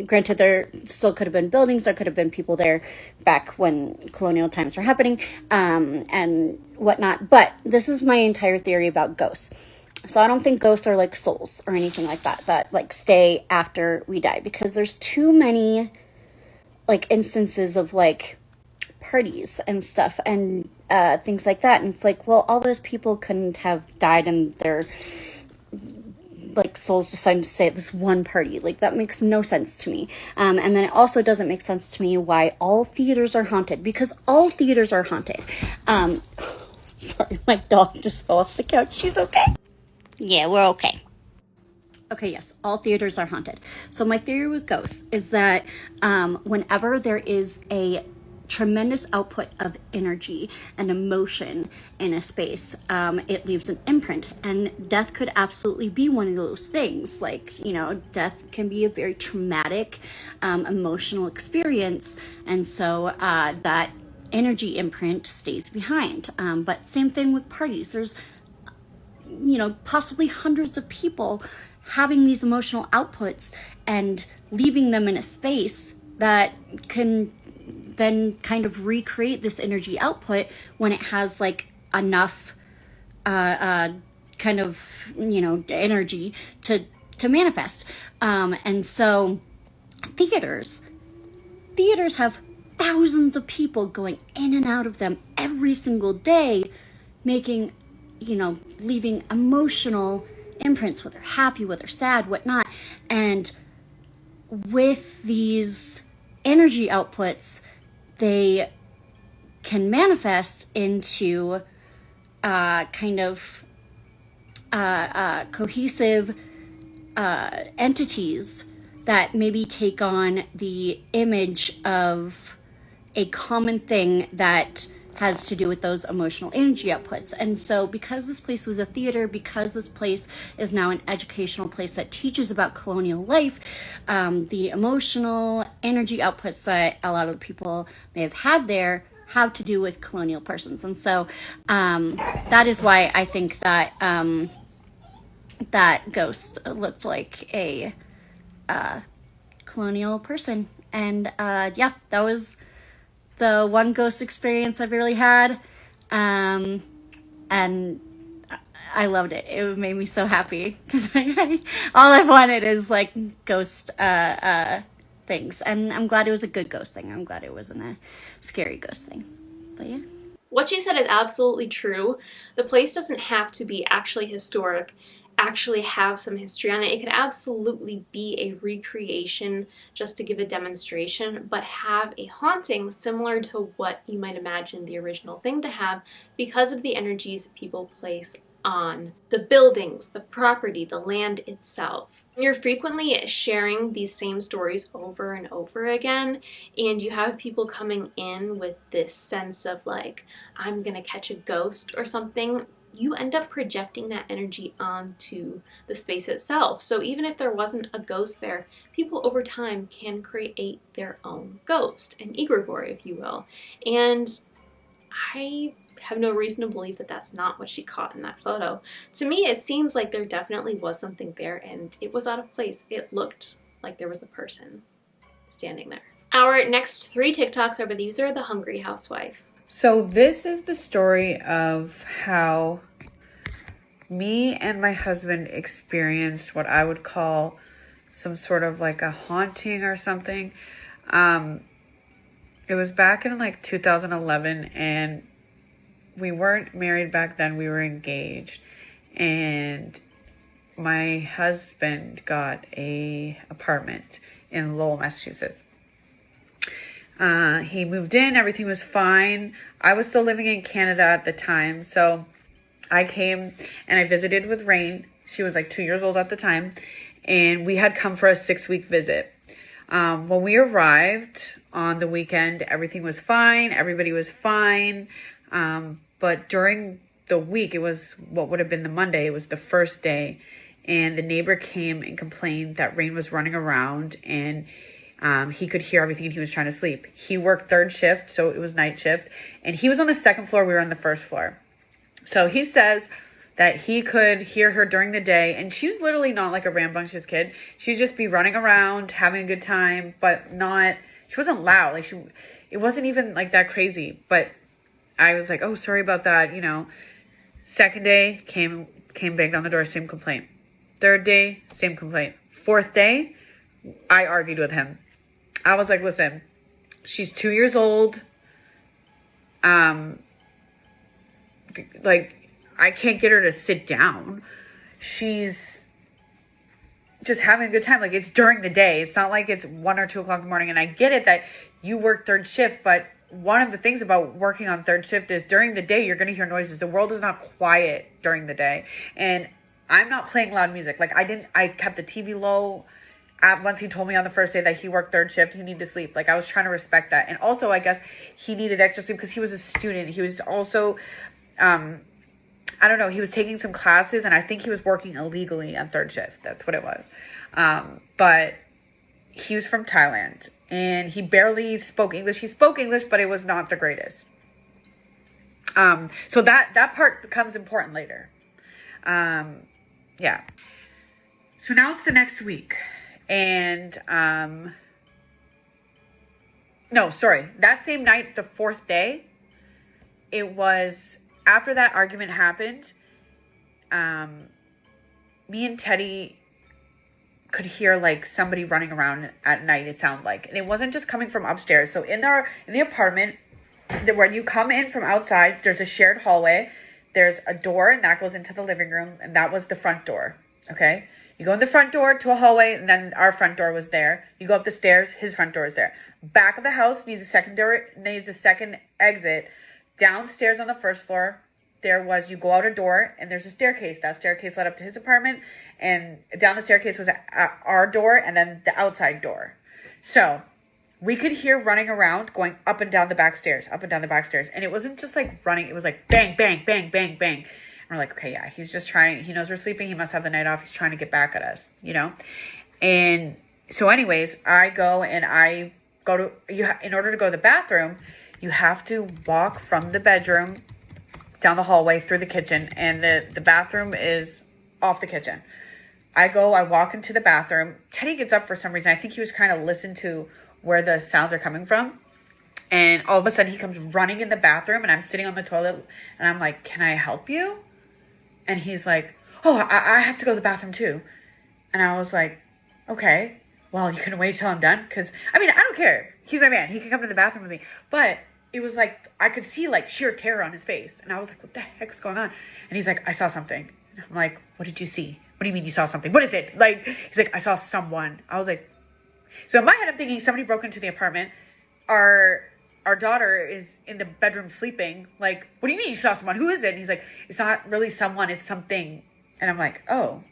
Granted, there still could have been buildings, there could have been people there back when colonial times were happening, and whatnot. But this is my entire theory about ghosts. So I don't think ghosts are like souls or anything like that like stay after we die, because there's too many like instances of like parties and stuff and things like that. And it's like, well, all those people couldn't have died and their like souls decided to stay at this one party. Like, that makes no sense to me. And then it also doesn't make sense to me why all theaters are haunted, because all theaters are haunted. Sorry, my dog just fell off the couch. She's okay. Yeah, we're okay. Okay, yes, all theaters are haunted. So my theory with ghosts is that whenever there is a tremendous output of energy and emotion in a space, it leaves an imprint, and death could absolutely be one of those things. Like, you know, death can be a very traumatic emotional experience, and so that energy imprint stays behind. But same thing with parties. There's, you know, possibly hundreds of people having these emotional outputs and leaving them in a space that can then kind of recreate this energy output when it has like enough kind of, you know, energy to manifest. And so theaters have thousands of people going in and out of them every single day, making, you know, leaving emotional imprints, whether happy, whether sad, whatnot. And with these energy outputs, they can manifest into kind of cohesive entities that maybe take on the image of a common thing that has to do with those emotional energy outputs. And so because this place was a theater, because this place is now an educational place that teaches about colonial life, the emotional energy outputs that a lot of the people may have had there have to do with colonial persons. And so that is why I think that that ghost looked like a colonial person. And yeah, that was the one ghost experience I've really had, and I loved it. It made me so happy because all I've wanted is like ghost things, and I'm glad it was a good ghost thing. I'm glad it wasn't a scary ghost thing. But yeah. What she said is absolutely true. The place doesn't have to be actually historic, actually have some history on it. It could absolutely be a recreation just to give a demonstration, but have a haunting similar to what you might imagine the original thing to have because of the energies people place on the buildings, the property, the land itself. You're frequently sharing these same stories over and over again, and you have people coming in with this sense of like, I'm gonna catch a ghost or something. You end up projecting that energy onto the space itself. So even if there wasn't a ghost there, people over time can create their own ghost, an egregore, if you will. And I have no reason to believe that that's not what she caught in that photo. To me, it seems like there definitely was something there, and it was out of place. It looked like there was a person standing there. Our next 3 TikToks are by the user The Hungry Housewife. So this is the story of how me and my husband experienced what I would call some sort of like a haunting or something. It was back in like 2011, and we weren't married back then. We were engaged, and my husband got a apartment in Lowell, Massachusetts. He moved in, everything was fine. I was still living in Canada at the time, so I came and I visited with Rain. She was like 2 years old at the time, and we had come for a 6-week visit. When we arrived on the weekend, everything was fine. Everybody was fine. But during the week, it was what would have been the Monday. It was the first day, and the neighbor came and complained that Rain was running around, and he could hear everything and he was trying to sleep. He worked 3rd shift, so it was night shift, and he was on the 2nd floor. We were on the 1st floor. So he says that he could hear her during the day, and she was literally not like a rambunctious kid. She'd just be running around, having a good time, but she wasn't loud. Like it wasn't even like that crazy. But I was like, oh, sorry about that. You know, 2nd day came banged on the door, same complaint. 3rd day, same complaint. 4th day, I argued with him. I was like, listen, She's 2 years old. Like, I can't get her to sit down. She's just having a good time. Like, it's during the day. It's not like it's 1 or 2 o'clock in the morning. And I get it that you work third shift, but one of the things about working on third shift is during the day, you're going to hear noises. The world is not quiet during the day. And I'm not playing loud music. Like, I kept the TV low. Once he told me on the first day that he worked third shift, he needed to sleep. Like, I was trying to respect that. And also, I guess he needed extra sleep because he was a student. He was also, I don't know, he was taking some classes, and I think he was working illegally on third shift. That's what it was. But he was from Thailand, and he barely spoke English. He spoke English, but it was not the greatest. So that part becomes important later. Yeah. So now it's the next week. And, no, sorry. That same night, the 4th day, it was after that argument happened, me and Teddy could hear like somebody running around at night, it sounded like. And it wasn't just coming from upstairs. So in the apartment, when you come in from outside, there's a shared hallway. There's a door, and that goes into the living room, and that was the front door. Okay? You go in the front door to a hallway, and then our front door was there. You go up the stairs, his front door is there. Back of the house needs a second exit. Downstairs on the first floor, you go out a door, and there's a staircase. That staircase led up to his apartment, and down the staircase was our door, and then the outside door. So we could hear running around, going up and down the back stairs. And it wasn't just like running. It was like bang, bang, bang, bang, bang. And we're like, okay, yeah, he's just trying. He knows we're sleeping. He must have the night off. He's trying to get back at us, you know? And so anyways, I go and in order to go to the bathroom, you have to walk from the bedroom down the hallway through the kitchen. And the bathroom is off the kitchen. I walk into the bathroom. Teddy gets up for some reason. I think he was trying to listen to where the sounds are coming from. And all of a sudden he comes running in the bathroom, and I'm sitting on the toilet, and I'm like, can I help you? And he's like, oh, I have to go to the bathroom too. And I was like, okay, well, you can wait till I'm done. Cause I mean, I don't care. He's my man. He can come to the bathroom with me. But it was like, I could see like sheer terror on his face. And I was like, what the heck's going on? And he's like, I saw something. And I'm like, what did you see? What do you mean you saw something? What is it? Like, he's like, I saw someone. I was like, so in my head, I'm thinking somebody broke into the apartment. Our daughter is in the bedroom sleeping. Like, what do you mean you saw someone? Who is it? And he's like, it's not really someone, it's something. And I'm like, oh.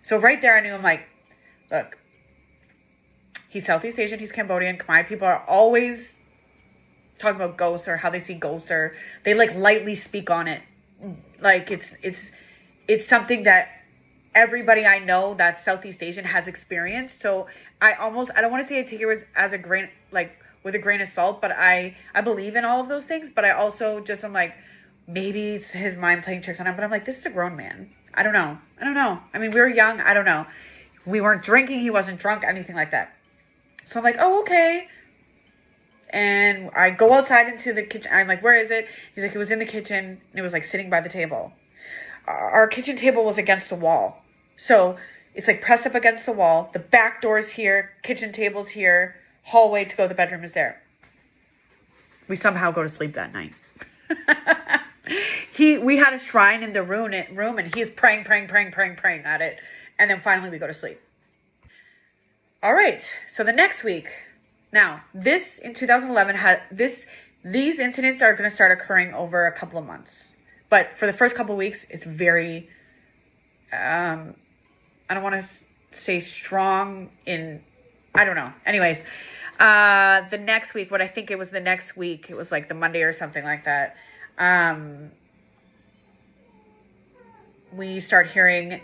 So right there, I knew. I'm like, look, he's Southeast Asian, he's Cambodian. Khmer people are always talking about ghosts or how they see ghosts, or they like lightly speak on it. Like it's something that everybody I know that's Southeast Asian has experienced. So I don't want to say I take it as a grain, like with a grain of salt, but I believe in all of those things. But I also I'm like, maybe it's his mind playing tricks on him. But I'm like, this is a grown man. I don't know. I mean, we were young. I don't know. We weren't drinking. He wasn't drunk, anything like that. So I'm like, oh, okay. And I go outside into the kitchen. I'm like, where is it? He's like, it was in the kitchen. And it was like sitting by the table. Our kitchen table was against the wall. So it's like pressed up against the wall. The back door's here. Kitchen table's here. Hallway to go to the bedroom is there. We somehow go to sleep that night. We had a shrine in the room, and he is praying at it. And then finally we go to sleep. All right. So the next week, now this in 2011 these incidents are going to start occurring over a couple of months. But for the first couple of weeks, it's very, I don't want to say strong in, I don't know. Anyways, the next week, what I think it was the next week, it was like the Monday or something like that. We start hearing,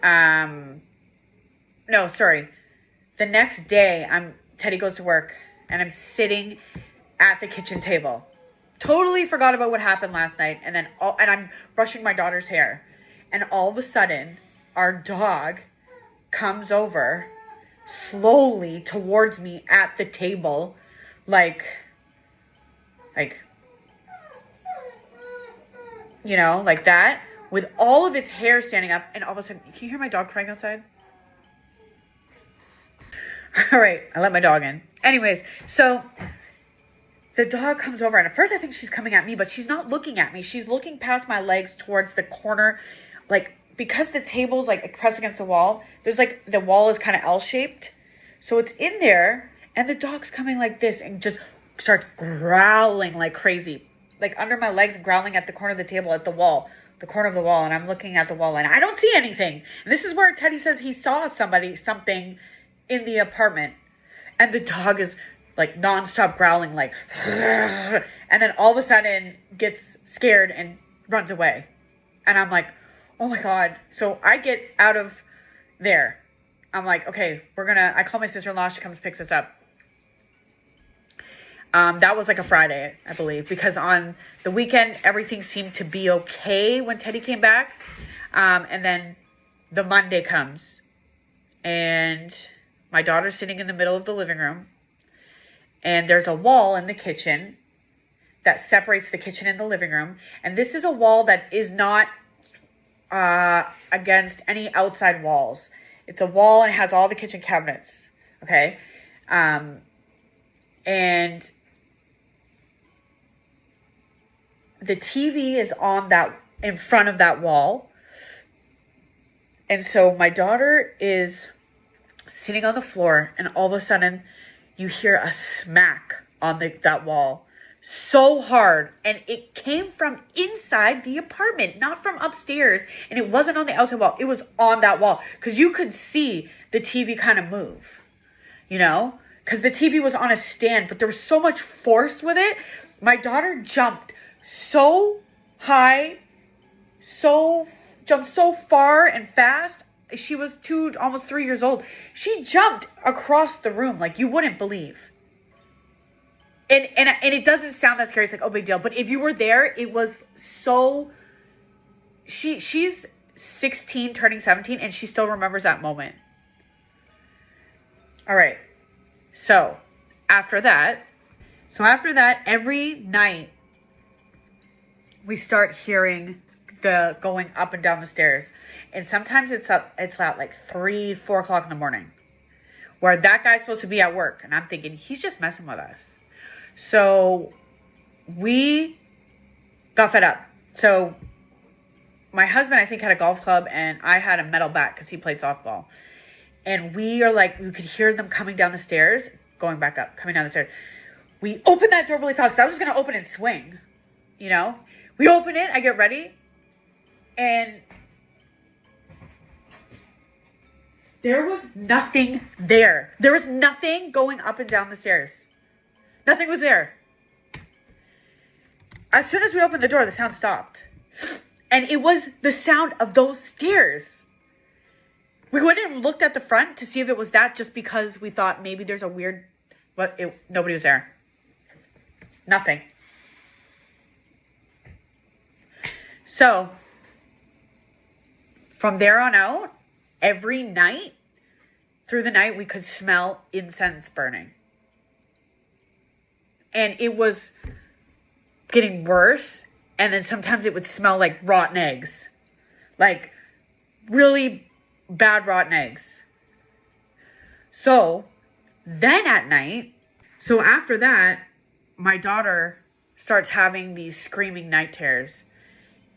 the next day, Teddy goes to work, and I'm sitting at the kitchen table. Totally forgot about what happened last night, and I'm brushing my daughter's hair, and all of a sudden, our dog comes over slowly towards me at the table, like, you know, like that, with all of its hair standing up, and all of a sudden, can you hear my dog crying outside? All right, I let my dog in. Anyways, so the dog comes over, and at first I think she's coming at me, but she's not looking at me. She's looking past my legs towards the corner, like, because the table's like pressed against the wall, there's like, the wall is kind of L-shaped. So it's in there, and the dog's coming like this and just starts growling like crazy, like under my legs, growling at the corner of the table, at the wall, the corner of the wall. And I'm looking at the wall and I don't see anything. And this is where Teddy says he saw something in the apartment, and the dog is like nonstop growling, like, and then all of a sudden gets scared and runs away. And I'm like, oh my God. So I get out of there. I'm like, okay, I call my sister-in-law. She comes, picks us up. That was like a Friday, I believe, because on the weekend, everything seemed to be okay when Teddy came back. And then the Monday comes, and my daughter's sitting in the middle of the living room, and there's a wall in the kitchen that separates the kitchen and the living room. And this is a wall that is not against any outside walls. It's a wall and it has all the kitchen cabinets. Okay. And the TV is on that, in front of that wall. And so my daughter is sitting on the floor, and all of a sudden you hear a smack on that wall so hard, and it came from inside the apartment, not from upstairs, and it wasn't on the outside wall. It was on that wall, because you could see the TV kind of move, you know, because the TV was on a stand, but there was so much force with it. My daughter jumped so high, jumped so far and fast. She was almost 3 years old. She jumped across the room like you wouldn't believe. And it doesn't sound that scary. It's like, oh, big deal. But if you were there, it was so... She's 16, turning 17, and she still remembers that moment. All right. So after that, every night, we start hearing the going up and down the stairs. And sometimes it's at like 3, 4 o'clock in the morning, where that guy's supposed to be at work. And I'm thinking, he's just messing with us. So we got fed up. So my husband, I think, had a golf club, and I had a metal bat because he played softball. And we could hear them coming down the stairs, going back up, coming down the stairs. We opened that door really fast because I was just going to open and swing, you know. We open it, I get ready, and there was nothing there. There was nothing going up and down the stairs. Nothing was there. As soon as we opened the door, the sound stopped. And it was the sound of those stairs. We went and looked at the front to see if it was that, just because we thought maybe there's a weird... But nobody was there. Nothing. So, from there on out, every night, through the night, we could smell incense burning. And it was getting worse. And then sometimes it would smell like rotten eggs. Like really bad rotten eggs. So then at night, so after that, my daughter starts having these screaming night terrors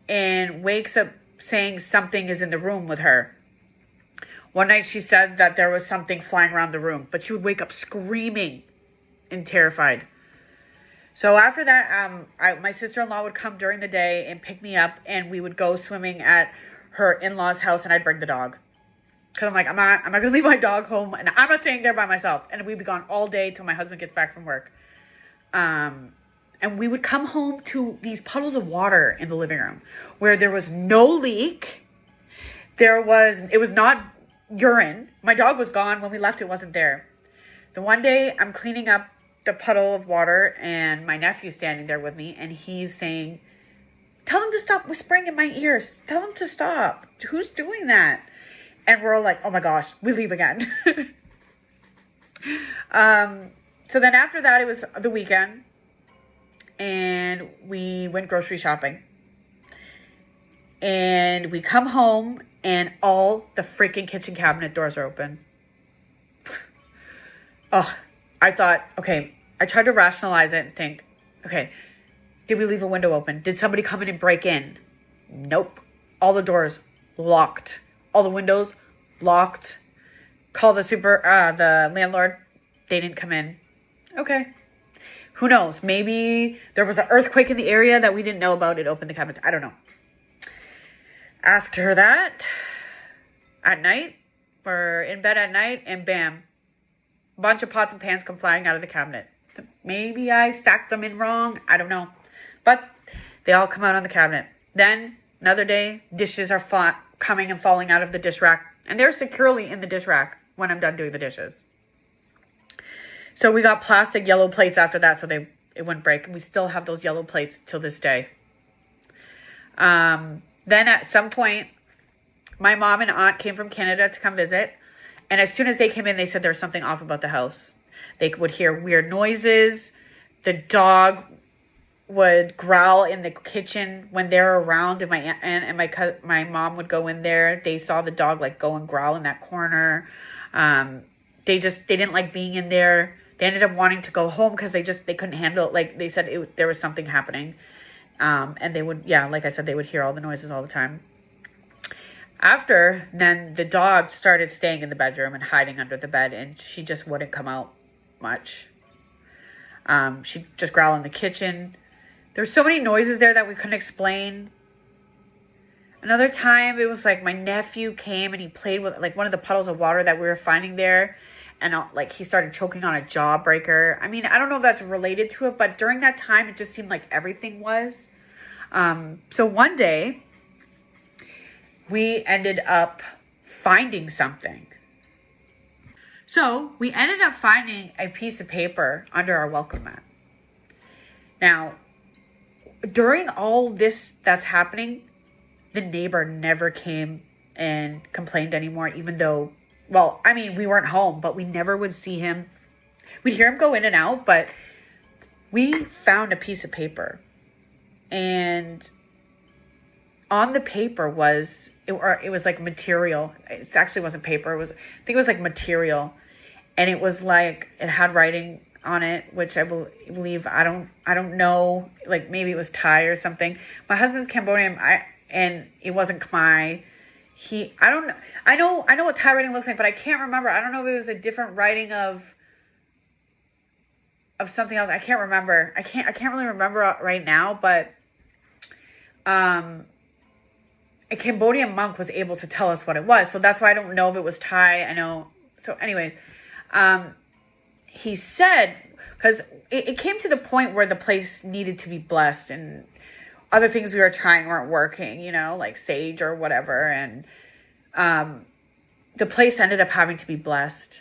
and wakes up saying something is in the room with her. One night she said that there was something flying around the room, but she would wake up screaming and terrified. So after that, my sister-in-law would come during the day and pick me up, and we would go swimming at her in-laws' house, and I'd bring the dog. Because I'm like, I'm not going to leave my dog home, and I'm not staying there by myself. And we'd be gone all day till my husband gets back from work. And we would come home to these puddles of water in the living room where there was no leak. It was not urine. My dog was gone. When we left, it wasn't there. The one day I'm cleaning up the puddle of water, and my nephew's standing there with me, and he's saying, tell him to stop whispering in my ears. Tell him to stop. Who's doing that? And we're all like, oh my gosh, we leave again. So then after that, it was the weekend, and we went grocery shopping. And we come home, and all the freaking kitchen cabinet doors are open. Oh, I thought, okay, I tried to rationalize it and think, okay, did we leave a window open? Did somebody come in and break in? Nope. All the doors locked. All the windows locked. Call the landlord. They didn't come in. Okay. Who knows? Maybe there was an earthquake in the area that we didn't know about. It opened the cabinets. I don't know. After that, at night, we're in bed at night, and bam, a bunch of pots and pans come flying out of the cabinet. Maybe I stacked them in wrong. I don't know. But they all come out on the cabinet. Then, another day, dishes are coming and falling out of the dish rack. And they're securely in the dish rack when I'm done doing the dishes. So we got plastic yellow plates after that so it wouldn't break. And we still have those yellow plates till this day. Then at some point, my mom and aunt came from Canada to come visit. And as soon as they came in, they said there was something off about the house. They would hear weird noises. The dog would growl in the kitchen when they're around, and my aunt and my mom would go in there. They saw the dog like go and growl in that corner. They didn't like being in there. They ended up wanting to go home because they couldn't handle it. Like they said, there was something happening. And they would, like I said, they would hear all the noises all the time. After, then the dog started staying in the bedroom and hiding under the bed, and she just wouldn't come out much. She'd just growl in the kitchen. There's so many noises there that we couldn't explain. Another time, it was like my nephew came and he played with like one of the puddles of water that we were finding there. And like he started choking on a jawbreaker. I mean, I don't know if that's related to it, but during that time, it just seemed like everything was. So one day, we ended up finding something. So we ended up finding a piece of paper under our welcome mat. Now, during all this that's happening, the neighbor never came and complained anymore, even though, well, I mean, we weren't home, but we never would see him. We'd hear him go in and out, but we found a piece of paper. And on the paper it was like material. It actually wasn't paper. I think it was like material. And it was like, it had writing on it, which I believe, I don't know, like maybe it was Thai or something. My husband's Cambodian, and it wasn't Khmer. I don't know. I know what Thai writing looks like, but I can't remember. I don't know if it was a different writing of something else. I can't remember. I can't really remember right now, but a Cambodian monk was able to tell us what it was. So that's why I don't know if it was Thai. I know. So anyways, he said, because it came to the point where the place needed to be blessed and other things we were trying weren't working, like sage or whatever. And the place ended up having to be blessed.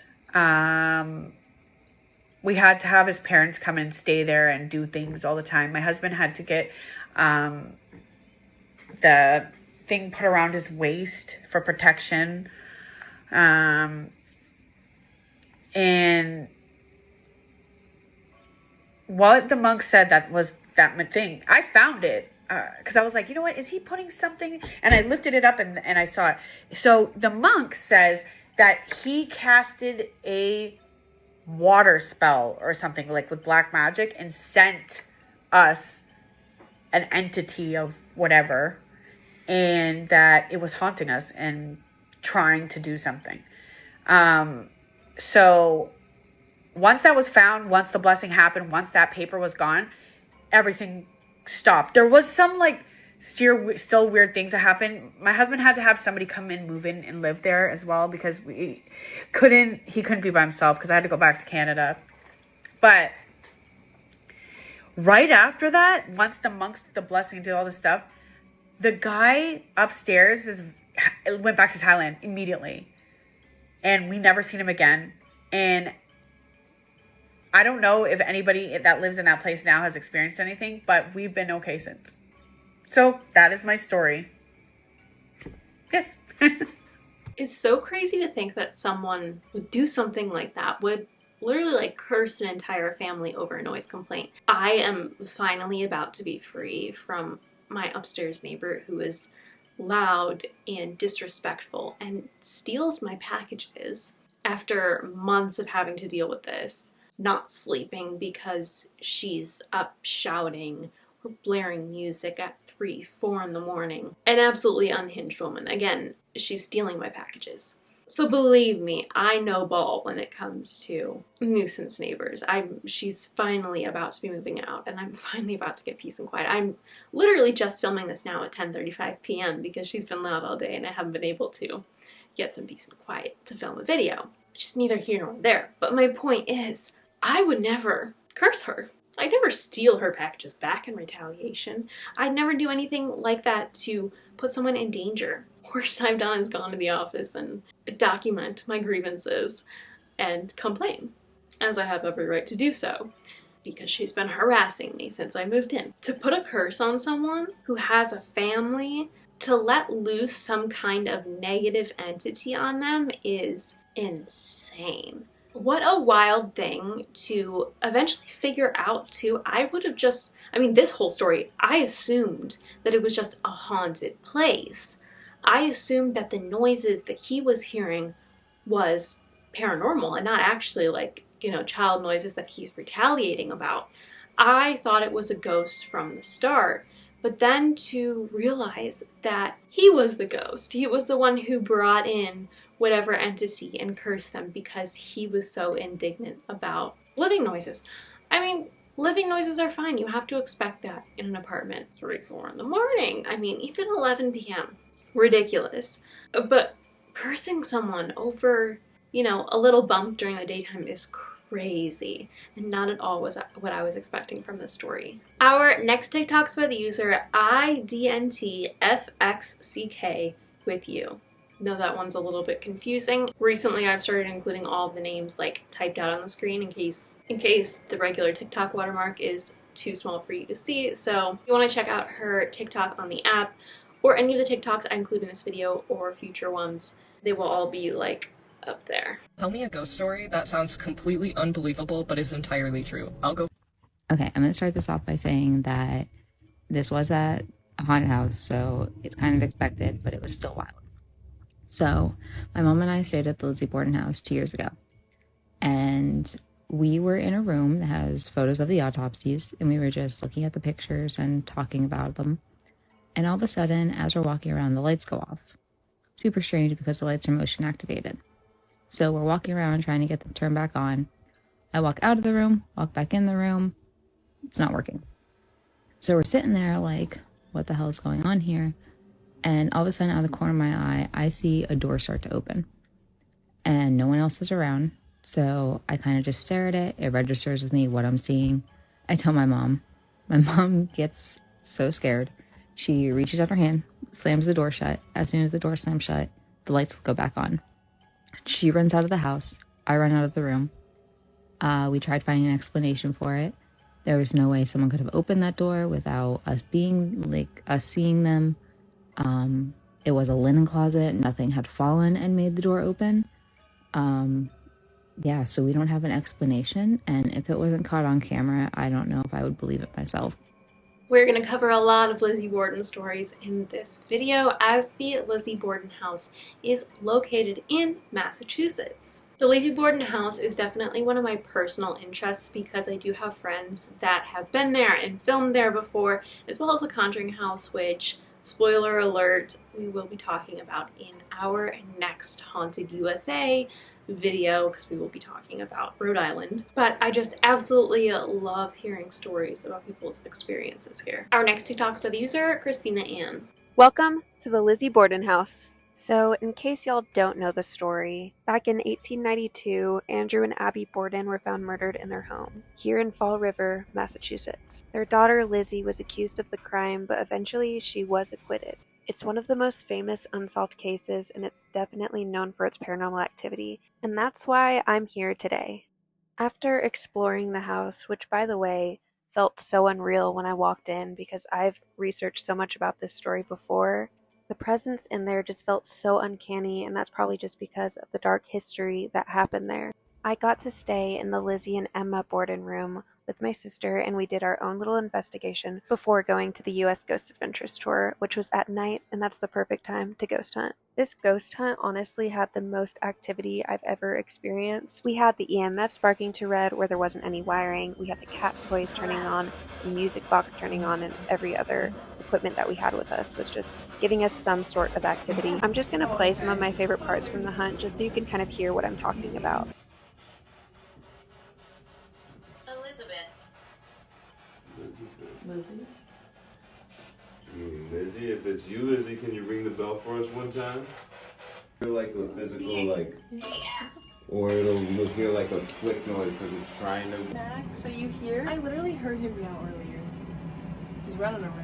We had to have his parents come and stay there and do things all the time. My husband had to get the thing put around his waist for protection. And what the monk said that was that thing, I found it because I was like, you know what, is he putting something? And I lifted it up and I saw it. So the monk says that he casted a water spell or something like with black magic and sent us an entity of whatever, and that it was haunting us and trying to do something. So once that was found, once the blessing happened, once that paper was gone, everything stopped. There was some like still weird things that happened. My husband had to have somebody come in, move in and live there as well, because he couldn't be by himself because I had to go back to Canada. But right after that, once the monks, the blessing, did all this stuff, the guy upstairs went back to Thailand immediately. And we never seen him again. And I don't know if anybody that lives in that place now has experienced anything, but we've been okay since. So that is my story. Yes. It's so crazy to think that someone would do something like that, would literally like curse an entire family over a noise complaint. I am finally about to be free from my upstairs neighbor who is loud and disrespectful and steals my packages. After months of having to deal with this, not sleeping because she's up shouting or blaring music at 3, 4 in the morning. An absolutely unhinged woman. Again, she's stealing my packages. So believe me, I know ball when it comes to nuisance neighbors. She's finally about to be moving out, and I'm finally about to get peace and quiet. I'm literally just filming this now at 10:35 p.m. because she's been loud all day and I haven't been able to get some peace and quiet to film a video. Which is neither here nor there. But my point is, I would never curse her. I'd never steal her packages back in retaliation. I'd never do anything like that to put someone in danger. Worst I've done is gone to the office and document my grievances and complain, as I have every right to do so, because she's been harassing me since I moved in. To put a curse on someone who has a family, to let loose some kind of negative entity on them is insane. What a wild thing to eventually figure out too. This whole story, I assumed that it was just a haunted place. I assumed that the noises that he was hearing was paranormal and not actually child noises that he's retaliating about. I thought it was a ghost from the start, but then to realize that he was the ghost. He was the one who brought in whatever entity and cursed them because he was so indignant about living noises. Living noises are fine. You have to expect that in an apartment 3, 4 in the morning. Even 11 p.m. Ridiculous. But cursing someone over, a little bump during the daytime is crazy, and not at all was what I was expecting from this story. Our next TikTok's by the user idntfxckwithyou. No, that one's a little bit confusing. Recently, I've started including all of the names typed out on the screen in case the regular TikTok watermark is too small for you to see. So if you want to check out her TikTok on the app, or any of the TikToks I include in this video or future ones, they will all be up there. Tell me a ghost story that sounds completely unbelievable but is entirely true. I'll go. Okay, I'm going to start this off by saying that this was at a haunted house, so it's kind of expected, but it was still wild. So, my mom and I stayed at the Lizzie Borden house 2 years ago, and we were in a room that has photos of the autopsies, and we were just looking at the pictures and talking about them. And all of a sudden, as we're walking around, the lights go off. Super strange because the lights are motion activated. So we're walking around trying to get them turned back on. I walk out of the room, walk back in the room. It's not working. So we're sitting there what the hell is going on here? And all of a sudden, out of the corner of my eye, I see a door start to open. And no one else is around. So I kind of just stare at it. It registers with me what I'm seeing. I tell my mom. My mom gets so scared. She reaches out her hand, slams the door shut. As soon as the door slams shut, the lights go back on. She runs out of the house. I run out of the room. We tried finding an explanation for it. There was no way someone could have opened that door without us seeing them. It was a linen closet. Nothing had fallen and made the door open. So we don't have an explanation. And if it wasn't caught on camera, I don't know if I would believe it myself. We're going to cover a lot of Lizzie Borden stories in this video, as the Lizzie Borden house is located in Massachusetts. The Lizzie Borden house is definitely one of my personal interests because I do have friends that have been there and filmed there before, as well as the Conjuring house, which, spoiler alert, we will be talking about in our next Haunted USA video, because we will be talking about Rhode Island. But I just absolutely love hearing stories about people's experiences here. Our next TikTok's by the user Christina Ann. Welcome to the Lizzie Borden house. So, in case y'all don't know the story, back in 1892, Andrew and Abby Borden were found murdered in their home, here in Fall River, Massachusetts. Their daughter Lizzie was accused of the crime, but eventually she was acquitted. It's one of the most famous unsolved cases, and it's definitely known for its paranormal activity, and that's why I'm here today. After exploring the house, which by the way, felt so unreal when I walked in because I've researched so much about this story before, the presence in there just felt so uncanny, and that's probably just because of the dark history that happened there. I got to stay in the Lizzie and Emma Borden room with my sister, and we did our own little investigation before going to the U.S. Ghost Adventures tour, which was at night, and that's the perfect time to ghost hunt. This ghost hunt honestly had the most activity I've ever experienced. We had the EMF sparking to red where there wasn't any wiring, we had the cat toys turning on, the music box turning on, and every other equipment that we had with us was just giving us some sort of activity. I'm just going to play some of my favorite parts from the hunt just so you can kind of hear what I'm talking about. Lizzie? Lizzie, if it's you, Lizzie, can you ring the bell for us one time? Feel like a physical, like, or it'll look here like a click noise because it's trying to. Max, are you here? I literally heard him meow earlier. He's running around.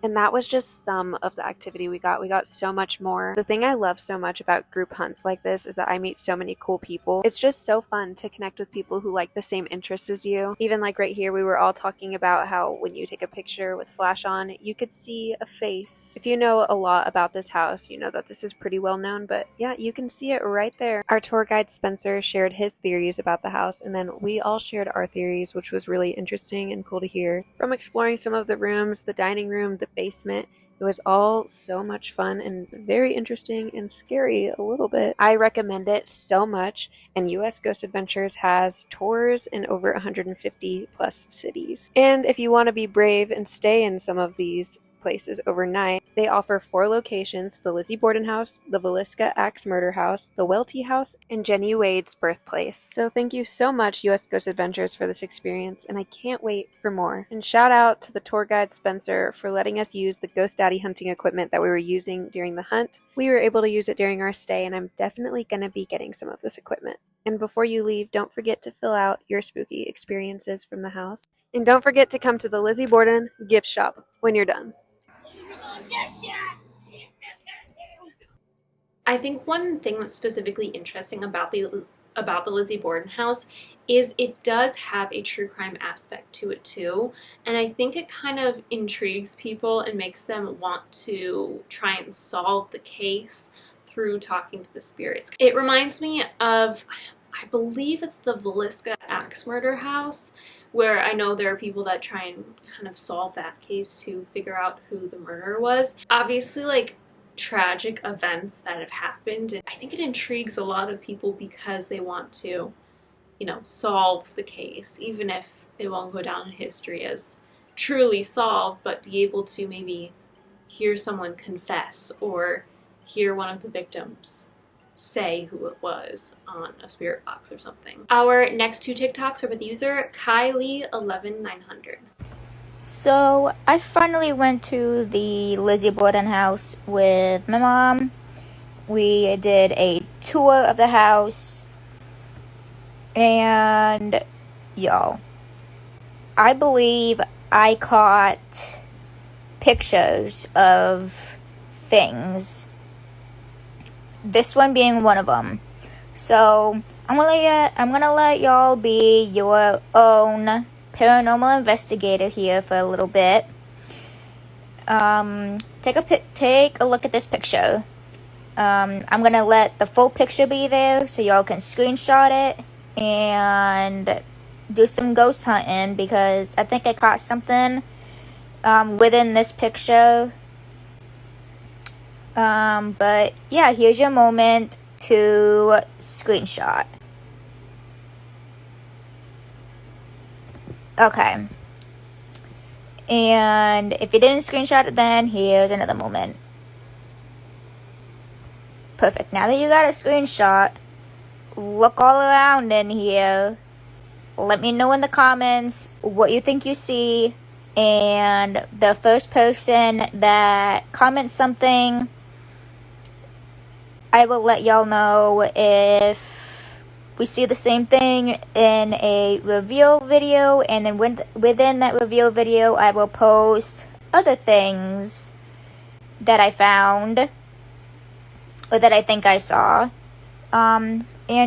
And that was just some of the activity we got. We got so much more. The thing I love so much about group hunts like this is that I meet so many cool people. It's just so fun to connect with people who like the same interests as you. Even like right here, we were all talking about how when you take a picture with flash on, you could see a face. If you know a lot about this house, you know that this is pretty well known, but yeah, you can see it right there. Our tour guide Spencer shared his theories about the house, and then we all shared our theories, which was really interesting and cool to hear. From exploring some of the rooms, the dining room, the basement, it was all so much fun and very interesting and scary a little bit. I recommend it so much, and US Ghost Adventures has tours in over 150 plus cities. And if you want to be brave and stay in some of these places overnight, they offer 4 locations: the Lizzie Borden house, the Villisca Axe murder house, the Welty house, and Jenny Wade's birthplace. So thank you so much US Ghost Adventures for this experience, and I can't wait for more. And shout out to the tour guide Spencer for letting us use the Ghost Daddy hunting equipment that we were using during the hunt. We were able to use it during our stay, and I'm definitely going to be getting some of this equipment. And before you leave, don't forget to fill out your spooky experiences from the house. And don't forget to come to the Lizzie Borden gift shop when you're done. I think one thing that's specifically interesting about the Lizzie Borden house is it does have a true crime aspect to it too, and I think it kind of intrigues people and makes them want to try and solve the case through talking to the spirits. It reminds me of, I believe it's the Villisca Axe murder house, where I know there are people that try and kind of solve that case to figure out who the murderer was. Obviously, like, tragic events that have happened, and I think it intrigues a lot of people because they want to, you know, solve the case, even if it won't go down in history as truly solved, but be able to maybe hear someone confess or hear one of the victims say who it was on a spirit box or something. Our next 2 TikToks are with user Kylie11900. So I finally went to the Lizzie Borden house with my mom. We did a tour of the house, and y'all, I believe I caught pictures of things, this one being one of them. So I'm gonna let y'all be your own paranormal investigator here for a little bit. Take a look at this picture. I'm gonna let the full picture be there so y'all can screenshot it and do some ghost hunting, because I think I caught something within this picture. But yeah, here's your moment to screenshot. Okay. And if you didn't screenshot it, then here's another moment. Perfect. Now that you got a screenshot, look all around in here. Let me know in the comments what you think you see. And the first person that comments something, I will let y'all know if we see the same thing in a reveal video, and then within that reveal video, I will post other things that I found or that I think I saw, and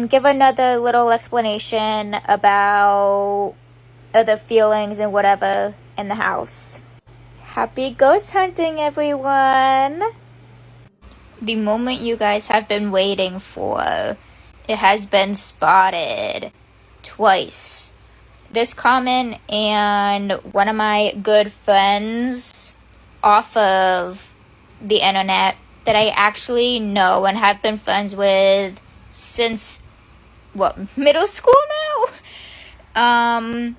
give another little explanation about other feelings and whatever in the house. Happy ghost hunting, everyone! The moment you guys have been waiting for. it has been spotted twice. This common and one of my good friends off of the internet that I actually know and have been friends with since, middle school now?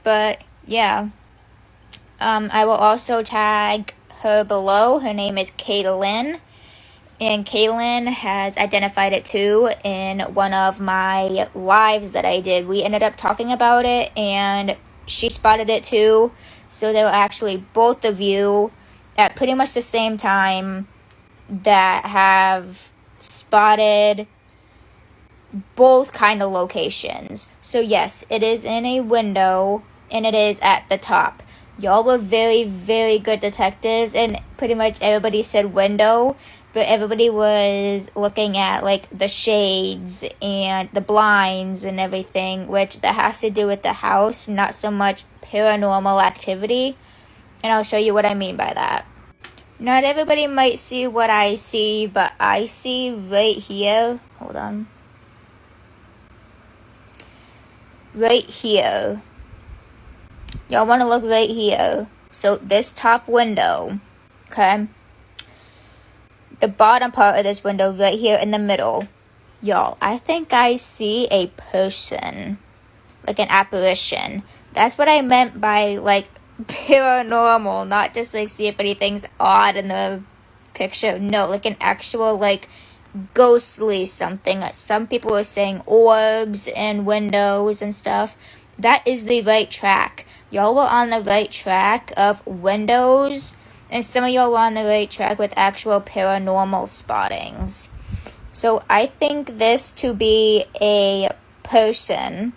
But yeah. I will also tag her below. Her name is Caitlin. And Caitlin has identified it too in one of my lives that I did. We ended up talking about it and she spotted it too. So there were actually both of you at pretty much the same time that have spotted both kind of locations. So yes, it is in a window and it is at the top. Y'all were very, very good detectives and pretty much everybody said window. But everybody was looking at, like, the shades and the blinds and everything, which that has to do with the house, not so much paranormal activity. And I'll show you what I mean by that. Not everybody might see what I see, but I see right here. Hold on. Right here. Y'all want to look right here. So this top window, okay? The bottom part of this window right here in the middle, y'all, I think I see a person, like an apparition. That's what I meant by, like, paranormal, not just, like, see if anything's odd in the picture. No, like an actual, like, ghostly something. Some people are saying orbs and windows and stuff. That is the right track. Y'all were on the right track of windows. And some of y'all were on the right track with actual paranormal spottings. So I think this to be a person.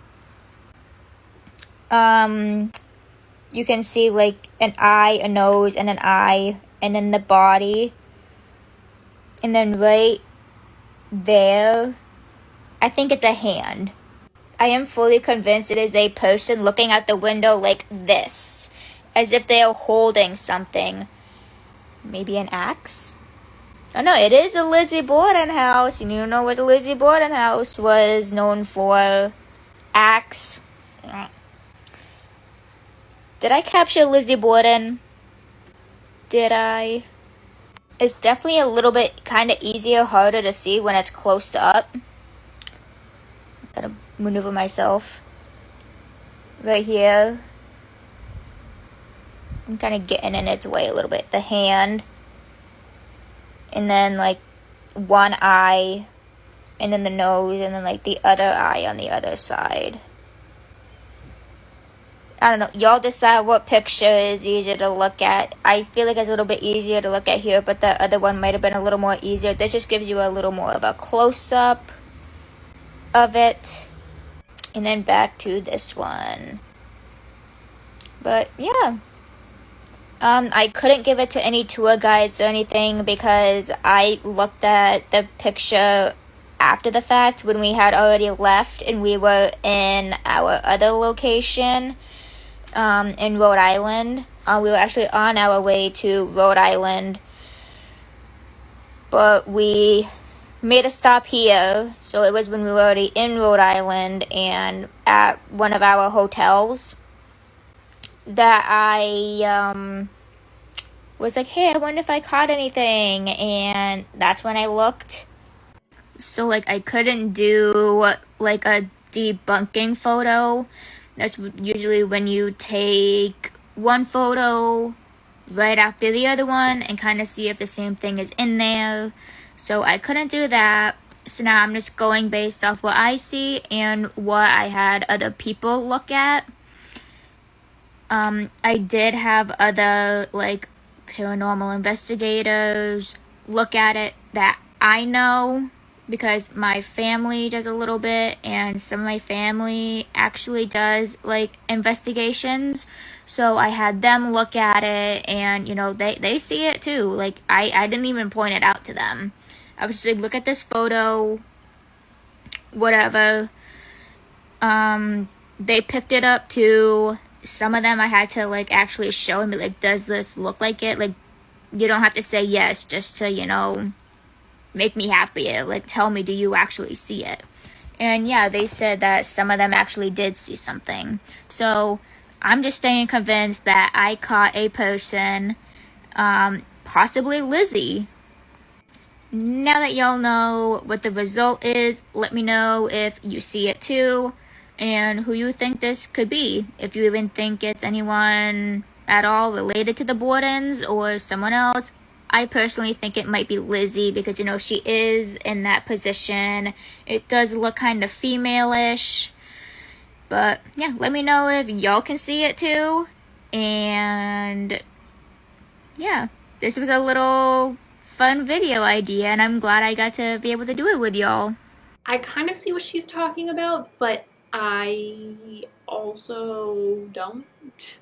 You can see like an eye, a nose, and an eye. And then the body. And then right there, I think it's a hand. I am fully convinced it is a person looking out the window like this. As if they are holding something. Maybe an axe? Oh no, it is the Lizzie Borden house. And you know what the Lizzie Borden house was known for? Axe. Did I capture Lizzie Borden? Did I? It's definitely a little bit kind of easier, harder to see when it's close up. Gotta maneuver myself. Right here. I'm kind of getting in its way a little bit. The hand. And then, like, one eye. And then the nose. And then, like, the other eye on the other side. I don't know. Y'all decide what picture is easier to look at. I feel like it's a little bit easier to look at here. But the other one might have been a little more easier. This just gives you a little more of a close-up of it. And then back to this one. But, yeah. I couldn't give it to any tour guides or anything because I looked at the picture after the fact when we had already left and we were in our other location in Rhode Island. We were actually on our way to Rhode Island, but we made a stop here. So it was when we were already in Rhode Island and at one of our hotels that I was like, hey, I wonder if I caught anything. And that's when I looked. So, like, I couldn't do, like, a debunking photo. That's usually when you take one photo right after the other one and kind of see if the same thing is in there. So I couldn't do that. So now I'm just going based off what I see and what I had other people look at. I did have other, like, paranormal investigators look at it that I know because my family does a little bit and some of my family actually does, like, investigations. So I had them look at it and, you know, they see it too. Like, I didn't even point it out to them. I was just like, look at this photo, whatever. They picked it up too. Some of them I had to, like, actually show and be like, does this look like it? Like, you don't have to say yes just to, you know, make me happier. Like, tell me, do you actually see it? And yeah, they said that some of them actually did see something. So I'm just staying convinced that I caught a person, possibly Lizzie. Now that y'all know what the result is, let me know if you see it too, and who you think this could be. If you even think it's anyone at all related to the Bordens or someone else. I personally think it might be Lizzie because, you know, she is in that position. It does look kind of female-ish. But, yeah, let me know if y'all can see it too. And, yeah, this was a little fun video idea, and I'm glad I got to be able to do it with y'all. I kind of see what she's talking about, but I also don't.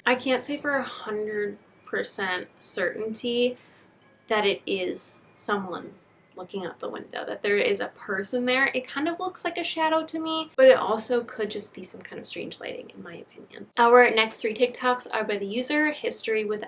I can't say for 100% certainty that it is someone looking out the window, that there is a person there. It kind of looks like a shadow to me, but it also could just be some kind of strange lighting, in my opinion. Our next 3 TikToks are by the user history.with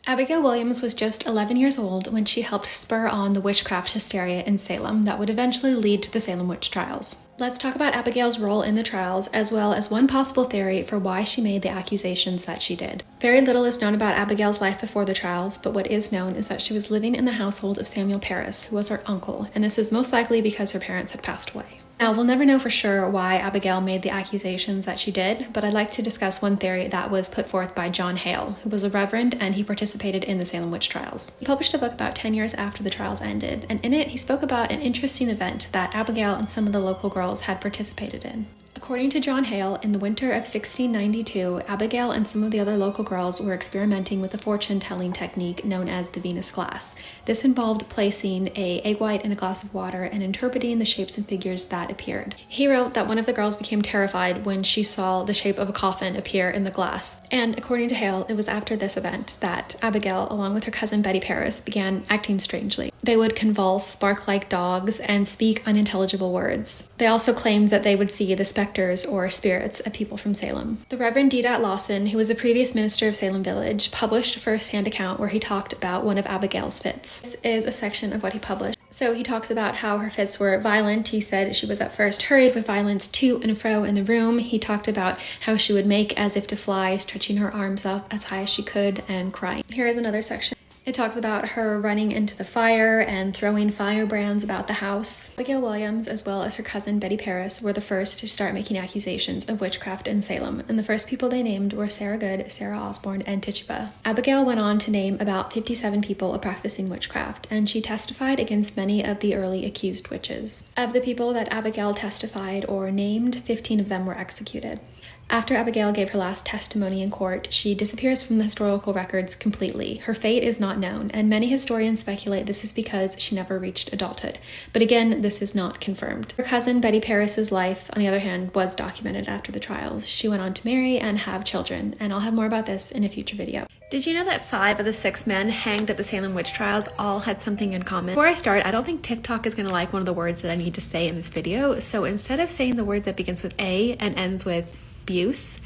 Abigail Williams was just 11 years old when she helped spur on the witchcraft hysteria in Salem that would eventually lead to the Salem witch trials. Let's talk about Abigail's role in the trials, as well as one possible theory for why she made the accusations that she did. Very little is known about Abigail's life before the trials, but what is known is that she was living in the household of Samuel Parris, who was her uncle, and this is most likely because her parents had passed away. Now, we'll never know for sure why Abigail made the accusations that she did, but I'd like to discuss one theory that was put forth by John Hale, who was a reverend and he participated in the Salem witch trials. He published a book about 10 years after the trials ended, and in it he spoke about an interesting event that Abigail and some of the local girls had participated in. According to John Hale, in the winter of 1692, Abigail and some of the other local girls were experimenting with a fortune-telling technique known as the Venus glass. This involved placing an egg white in a glass of water and interpreting the shapes and figures that appeared. He wrote that one of the girls became terrified when she saw the shape of a coffin appear in the glass. And according to Hale, it was after this event that Abigail, along with her cousin Betty Parris, began acting strangely. They would convulse, bark like dogs, and speak unintelligible words. They also claimed that they would see the specters or spirits of people from Salem. The Reverend D. Lawson, who was a previous minister of Salem Village, published a first-hand account where he talked about one of Abigail's fits. This is a section of what he published. So he talks about how her fits were violent. He said she was at first hurried with violence to and fro in the room. He talked about how she would make as if to fly, stretching her arms up as high as she could and crying. Here is another section. It talks about her running into the fire and throwing firebrands about the house. Abigail Williams, as well as her cousin Betty Parris, were the first to start making accusations of witchcraft in Salem, and the first people they named were Sarah Good, Sarah Osborne, and Tituba. Abigail went on to name about 57 people practicing witchcraft, and she testified against many of the early accused witches. Of the people that Abigail testified or named, 15 of them were executed. After Abigail gave her last testimony in court, she disappears from the historical records completely. Her fate is not known, and many historians speculate this is because she never reached adulthood. But again, this is not confirmed. Her cousin Betty Parris's life, on the other hand, was documented after the trials. She went on to marry and have children, and I'll have more about this in a future video. Did you know that 5 of the 6 men hanged at the Salem witch trials all had something in common? Before I start, I don't think TikTok is going to like one of the words that I need to say in this video, so instead of saying the word that begins with A and ends with abuse,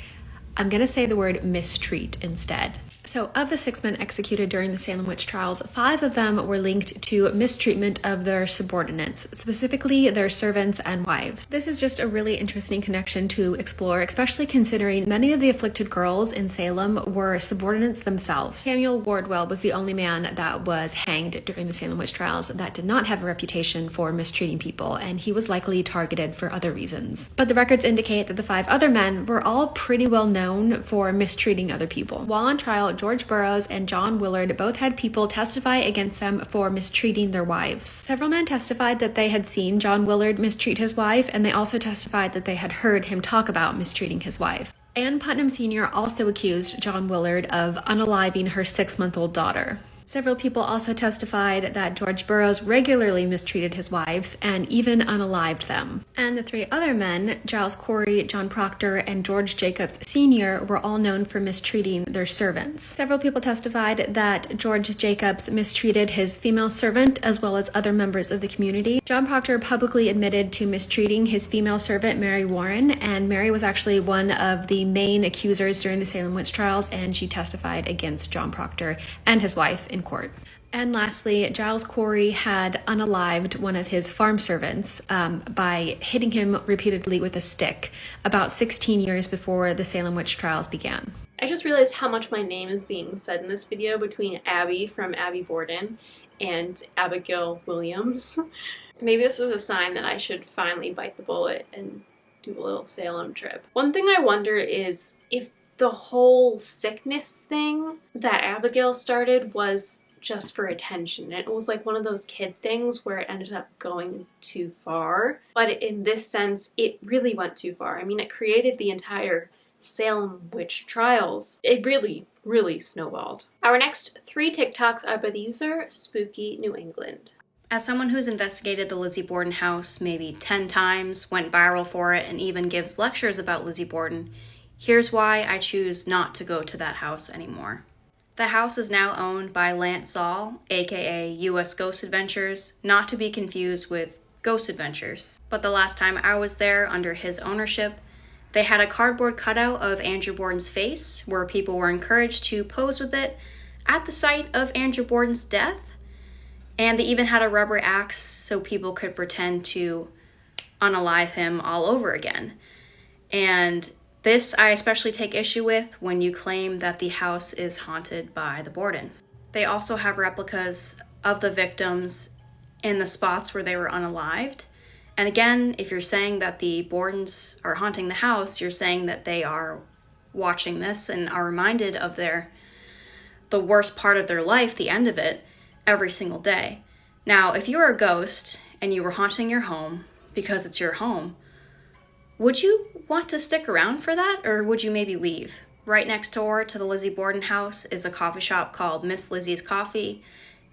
I'm gonna say the word mistreat instead. So of the 6 men executed during the Salem witch trials, 5 of them were linked to mistreatment of their subordinates, specifically their servants and wives. This is just a really interesting connection to explore, especially considering many of the afflicted girls in Salem were subordinates themselves. Samuel Wardwell was the only man that was hanged during the Salem witch trials that did not have a reputation for mistreating people, and he was likely targeted for other reasons. But the records indicate that the 5 other men were all pretty well known for mistreating other people. While on trial, George Burroughs and John Willard both had people testify against them for mistreating their wives. Several men testified that they had seen John Willard mistreat his wife, and they also testified that they had heard him talk about mistreating his wife. Ann Putnam Sr. also accused John Willard of unaliving her 6-month-old daughter. Several people also testified that George Burroughs regularly mistreated his wives and even unalived them. And the 3 other men, Giles Corey, John Proctor, and George Jacobs Sr., were all known for mistreating their servants. Several people testified that George Jacobs mistreated his female servant as well as other members of the community. John Proctor publicly admitted to mistreating his female servant, Mary Warren, and Mary was actually one of the main accusers during the Salem witch trials, and she testified against John Proctor and his wife in court. And lastly, Giles Corey had unalived one of his farm servants by hitting him repeatedly with a stick about 16 years before the Salem witch trials began. I just realized how much my name is being said in this video between Abby from Abby Borden and Abigail Williams. Maybe this is a sign that I should finally bite the bullet and do a little Salem trip. One thing I wonder is if the whole sickness thing that Abigail started was just for attention. It was like one of those kid things where it ended up going too far. But in this sense, it really went too far. I mean, it created the entire Salem witch trials. It really, really snowballed. Our next 3 TikToks are by the user Spooky New England. As someone who's investigated the Lizzie Borden house maybe 10 times, went viral for it, and even gives lectures about Lizzie Borden, here's why I choose not to go to that house anymore. The house is now owned by Lance Saul, aka US Ghost Adventures, not to be confused with Ghost Adventures. But the last time I was there under his ownership, they had a cardboard cutout of Andrew Borden's face where people were encouraged to pose with it at the site of Andrew Borden's death. And they even had a rubber axe so people could pretend to unalive him all over again. And this I especially take issue with when you claim that the house is haunted by the Bordens. They also have replicas of the victims in the spots where they were unalived. And again, if you're saying that the Bordens are haunting the house, you're saying that they are watching this and are reminded of the worst part of their life, the end of it, every single day. Now, if you were a ghost and you were haunting your home because it's your home, would you want to stick around for that, or would you maybe leave? Right next door to the Lizzie Borden house is a coffee shop called Miss Lizzie's Coffee,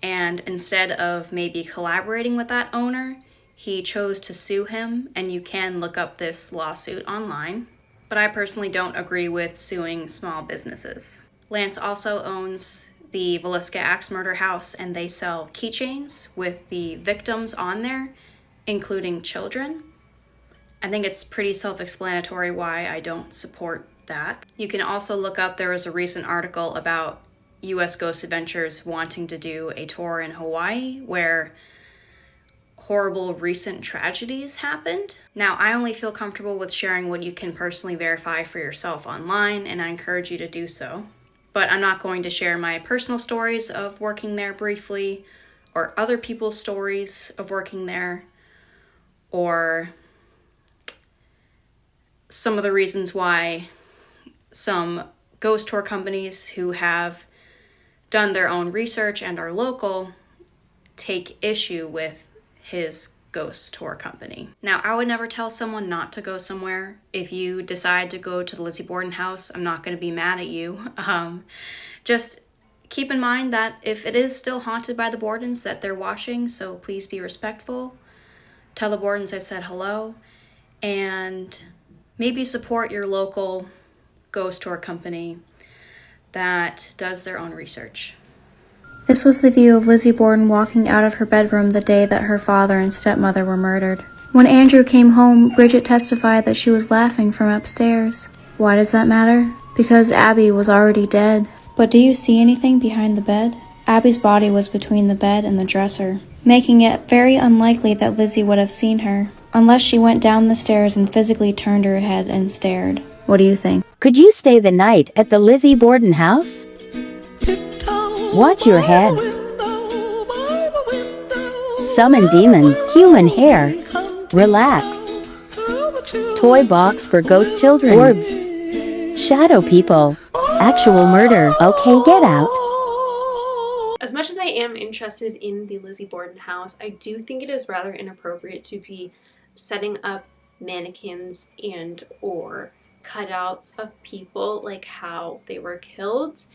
and instead of maybe collaborating with that owner, he chose to sue him, and you can look up this lawsuit online. But I personally don't agree with suing small businesses. Lance also owns the Villisca Axe Murder House, and they sell keychains with the victims on there, including children. I think it's pretty self-explanatory why I don't support that. You can also look up, there was a recent article about US Ghost Adventures wanting to do a tour in Hawaii where horrible recent tragedies happened. Now, I only feel comfortable with sharing what you can personally verify for yourself online, and I encourage you to do so. But I'm not going to share my personal stories of working there briefly, or other people's stories of working there, or some of the reasons why some ghost tour companies who have done their own research and are local take issue with his ghost tour company. Now, I would never tell someone not to go somewhere. If you decide to go to the Lizzie Borden house, I'm not going to be mad at you. Just keep in mind that if it is still haunted by the Bordens, that they're watching, so please be respectful. Tell the Bordens I said hello, and maybe support your local ghost tour company that does their own research. This was the view of Lizzie Borden walking out of her bedroom the day that her father and stepmother were murdered. When Andrew came home, Bridget testified that she was laughing from upstairs. Why does that matter? Because Abby was already dead. But do you see anything behind the bed? Abby's body was between the bed and the dresser, making it very unlikely that Lizzie would have seen her, unless she went down the stairs and physically turned her head and stared. What do you think? Could you stay the night at the Lizzie Borden house? Watch your head. Summon demons, human hair. Relax. Toy box for ghost children. Orbs. Shadow people. Actual murder. Okay, get out. As much as I am interested in the Lizzie Borden house, I do think it is rather inappropriate to be setting up mannequins and or cutouts of people like how they were killed.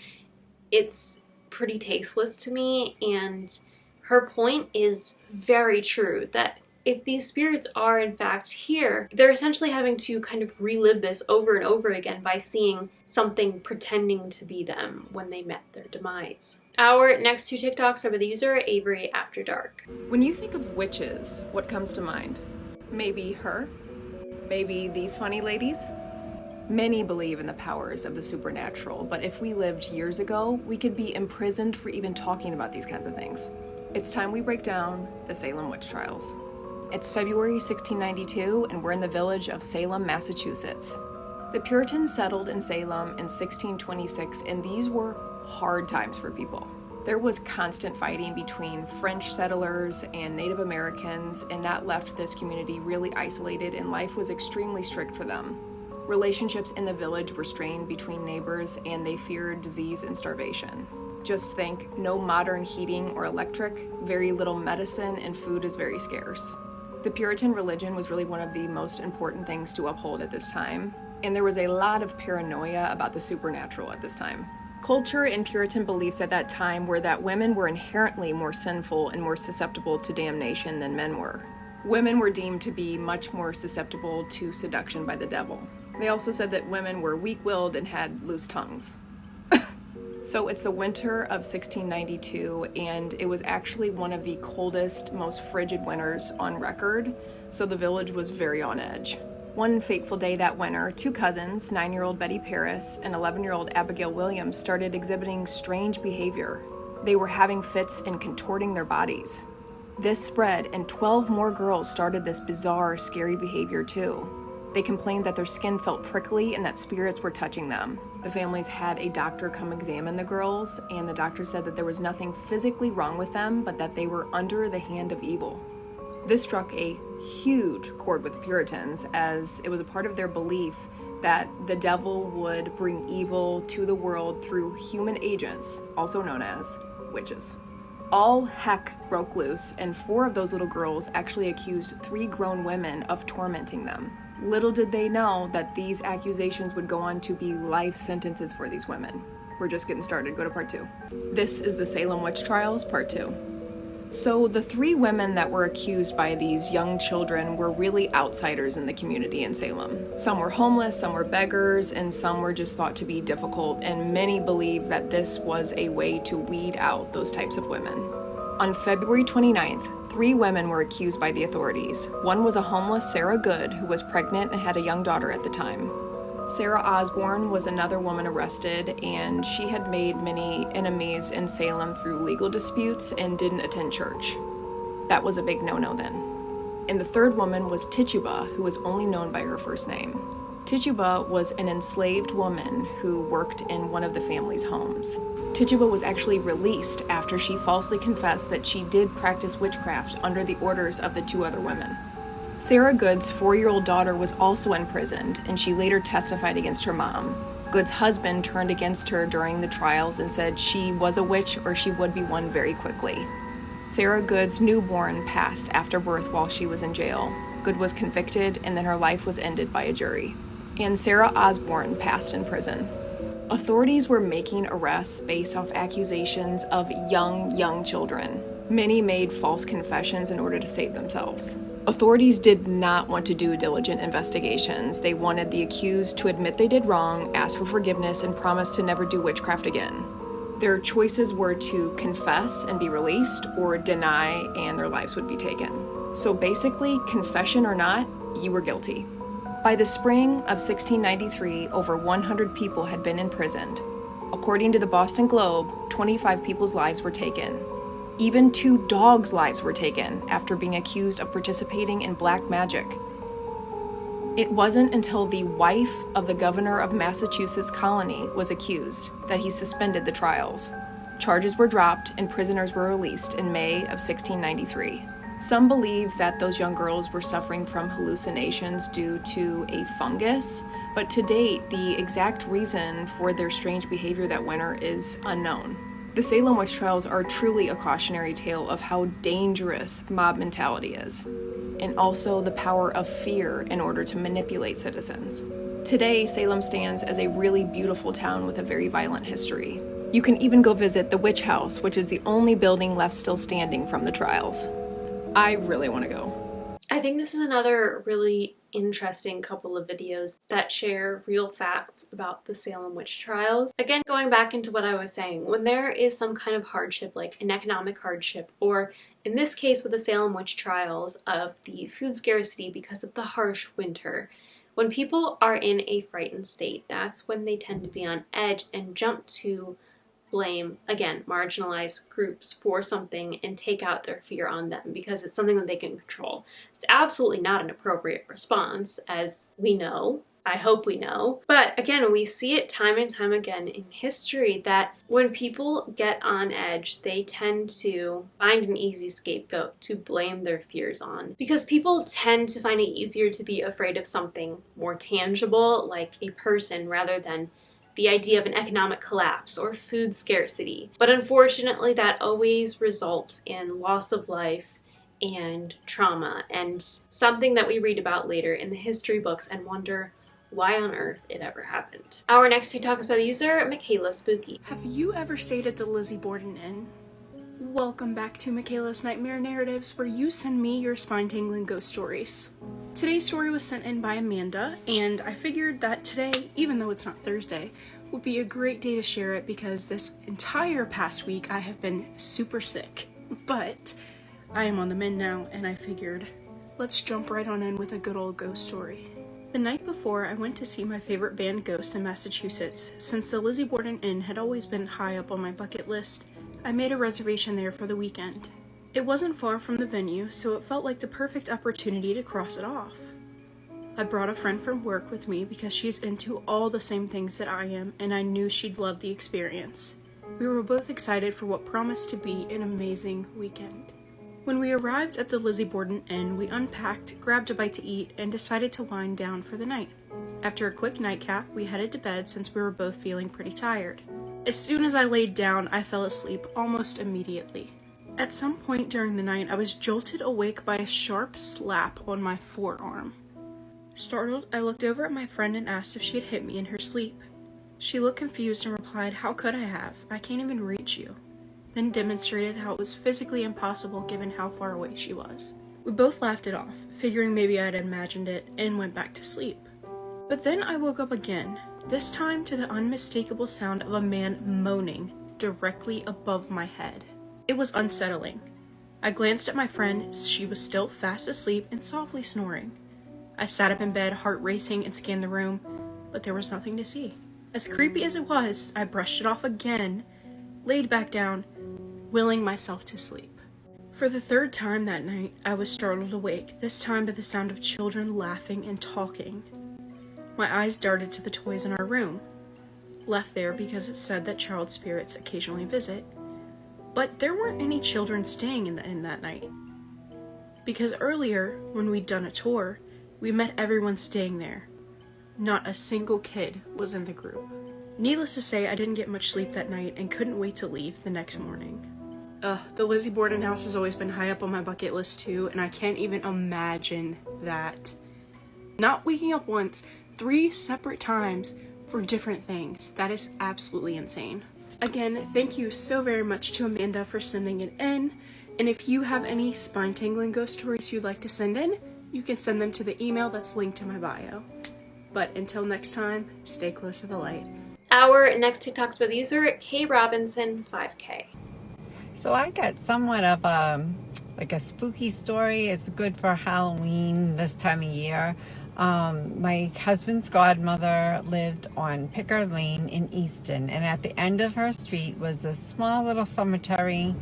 It's pretty tasteless to me, and her point is very true that if these spirits are in fact here, they're essentially having to kind of relive this over and over again by seeing something pretending to be them when they met their demise. Our next 2 TikToks are by the user avery.afterdark. When you think of witches, what comes to mind? Maybe her? Maybe these funny ladies? Many believe in the powers of the supernatural, but if we lived years ago, we could be imprisoned for even talking about these kinds of things. It's time we break down the Salem witch trials. It's February 1692, and we're in the village of Salem, Massachusetts. The Puritans settled in Salem in 1626, and these were hard times for people. There was constant fighting between French settlers and Native Americans, and that left this community really isolated, and life was extremely strict for them. Relationships in the village were strained between neighbors, and they feared disease and starvation. Just think, no modern heating or electric, very little medicine, and food is very scarce. The Puritan religion was really one of the most important things to uphold at this time, and there was a lot of paranoia about the supernatural at this time. Culture and Puritan beliefs at that time were that women were inherently more sinful and more susceptible to damnation than men were. Women were deemed to be much more susceptible to seduction by the devil. They also said that women were weak-willed and had loose tongues. So it's the winter of 1692, and it was actually one of the coldest, most frigid winters on record, so the village was very on edge. One fateful day that winter, two cousins, 9-year-old Betty Paris and 11-year-old Abigail Williams, started exhibiting strange behavior. They were having fits and contorting their bodies. This spread, and 12 more girls started this bizarre, scary behavior too. They complained that their skin felt prickly and that spirits were touching them. The families had a doctor come examine the girls, and the doctor said that there was nothing physically wrong with them, but that they were under the hand of evil. This struck a huge chord with the Puritans, as it was a part of their belief that the devil would bring evil to the world through human agents, also known as witches. All heck broke loose, and 4 of those little girls actually accused 3 grown women of tormenting them. Little did they know that these accusations would go on to be life sentences for these women. We're just getting started. Go to part 2. This is the Salem witch trials, part 2. So the 3 women that were accused by these young children were really outsiders in the community in Salem. Some were homeless, some were beggars, and some were just thought to be difficult, and many believe that this was a way to weed out those types of women. On February 29th, 3 women were accused by the authorities. One was a homeless Sarah Good, who was pregnant and had a young daughter at the time. Sarah Osborne was another woman arrested, and she had made many enemies in Salem through legal disputes and didn't attend church. That was a big no-no then. And the 3rd woman was Tituba, who was only known by her first name. Tituba was an enslaved woman who worked in one of the family's homes. Tituba was actually released after she falsely confessed that she did practice witchcraft under the orders of the 2 other women. Sarah Good's 4-year-old daughter was also imprisoned, and she later testified against her mom. Good's husband turned against her during the trials and said she was a witch or she would be one very quickly. Sarah Good's newborn passed after birth while she was in jail. Good was convicted, and then her life was ended by a jury. And Sarah Osborne passed in prison. Authorities were making arrests based off accusations of young children. Many made false confessions in order to save themselves. Authorities did not want to do diligent investigations. They wanted the accused to admit they did wrong, ask for forgiveness, and promise to never do witchcraft again. Their choices were to confess and be released, or deny and their lives would be taken. So basically, confession or not, you were guilty. By the spring of 1693, over 100 people had been imprisoned. According to the Boston Globe, 25 people's lives were taken. Even 2 dogs' lives were taken after being accused of participating in black magic. It wasn't until the wife of the governor of Massachusetts colony was accused that he suspended the trials. Charges were dropped and prisoners were released in May of 1693. Some believe that those young girls were suffering from hallucinations due to a fungus, but to date, the exact reason for their strange behavior that winter is unknown. The Salem witch trials are truly a cautionary tale of how dangerous mob mentality is, and also the power of fear in order to manipulate citizens. Today, Salem stands as a really beautiful town with a very violent history. You can even go visit the Witch House, which is the only building left still standing from the trials. I really want to go. I think this is another really interesting couple of videos that share real facts about the Salem witch trials. Again, going back into what I was saying, when there is some kind of hardship, like an economic hardship, or in this case with the Salem witch trials of the food scarcity because of the harsh winter, When people are in a frightened state, that's when they tend to be on edge and jump to blame, again, marginalized groups for something and take out their fear on them because it's something that they can control. It's absolutely not an appropriate response, as we know. I hope we know. But again, we see it time and time again in history that when people get on edge, they tend to find an easy scapegoat to blame their fears on. Because people tend to find it easier to be afraid of something more tangible, like a person, rather than the idea of an economic collapse or food scarcity. But unfortunately, that always results in loss of life and trauma, and something that we read about later in the history books and wonder why on earth it ever happened. Our next TikTok is by the user makalaspooky. Have you ever stayed at the Lizzie Borden Inn? Welcome back to Michaela's Nightmare Narratives, where you send me your spine-tingling ghost stories. Today's story was sent in by Amanda, and I figured that today, even though it's not Thursday, would be a great day to share it because this entire past week I have been super sick. But I am on the mend now, and I figured, let's jump right on in with a good old ghost story. The night before, I went to see my favorite band Ghost in Massachusetts. Since the Lizzie Borden Inn had always been high up on my bucket list, I made a reservation there for the weekend. It wasn't far from the venue, so it felt like the perfect opportunity to cross it off. I brought a friend from work with me because she's into all the same things that I am, and I knew she'd love the experience. We were both excited for what promised to be an amazing weekend. When we arrived at the Lizzie Borden Inn, we unpacked, grabbed a bite to eat, and decided to wind down for the night. After a quick nightcap, we headed to bed since we were both feeling pretty tired. As soon as I laid down, I fell asleep almost immediately. At some point during the night, I was jolted awake by a sharp slap on my forearm. Startled, I looked over at my friend and asked if she had hit me in her sleep. She looked confused and replied, "How could I have? I can't even reach you." Then demonstrated how it was physically impossible given how far away she was. We both laughed it off, figuring maybe I had imagined it, and went back to sleep. But then I woke up again, this time to the unmistakable sound of a man moaning directly above my head. It was unsettling. I glanced at my friend. She was still fast asleep and softly snoring. I sat up in bed, heart racing, and scanned the room, but there was nothing to see. As creepy as it was, I brushed it off again, laid back down, willing myself to sleep. For the third time that night, I was startled awake, this time to the sound of children laughing and talking. My eyes darted to the toys in our room, left there because it said that child spirits occasionally visit, but there weren't any children staying in the inn that night. Because earlier, when we'd done a tour, we met everyone staying there. Not a single kid was in the group. Needless to say, I didn't get much sleep that night and couldn't wait to leave the next morning. The Lizzie Borden house has always been high up on my bucket list too, and I can't even imagine that. Not waking up once, 3 separate times for different things. That is absolutely insane. Again, thank you so very much to Amanda for sending it in, and if you have any spine-tingling ghost stories you'd like to send in, you can send them to the email that's linked in my bio. But until next time, stay close to the light. Our next TikTok's by the user KRobinson5K. So I got somewhat of like a spooky story. It's good for Halloween this time of year. My husband's godmother lived on Pickard Lane in Easton, and at the end of her street was a small little cemetery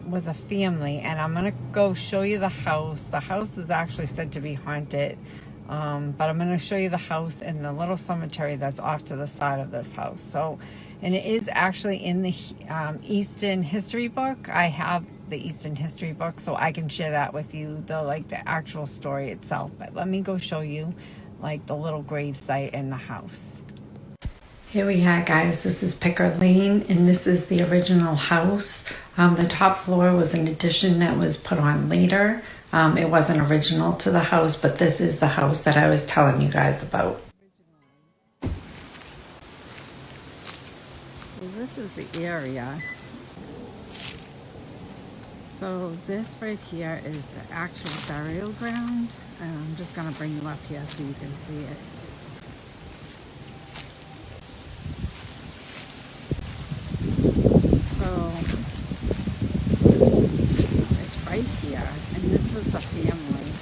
with a family, and I'm gonna go show you the house. The house is actually said to be haunted, but I'm gonna show you the house and the little cemetery that's off to the side of this house. So, and it is actually in the Easton history book. I have the Easton history book, so I can share that with you, the actual story itself. But let me go show you like the little grave site in the house. Here we are, guys. This is Pickard Lane, and this is the original house. The top floor was an addition that was put on later. It wasn't original to the house, but this is the house that I was telling you guys about. So this is the area. So this right here is the actual burial ground. I'm just going to bring you up here so you can see it. So it's right here, and this was the family.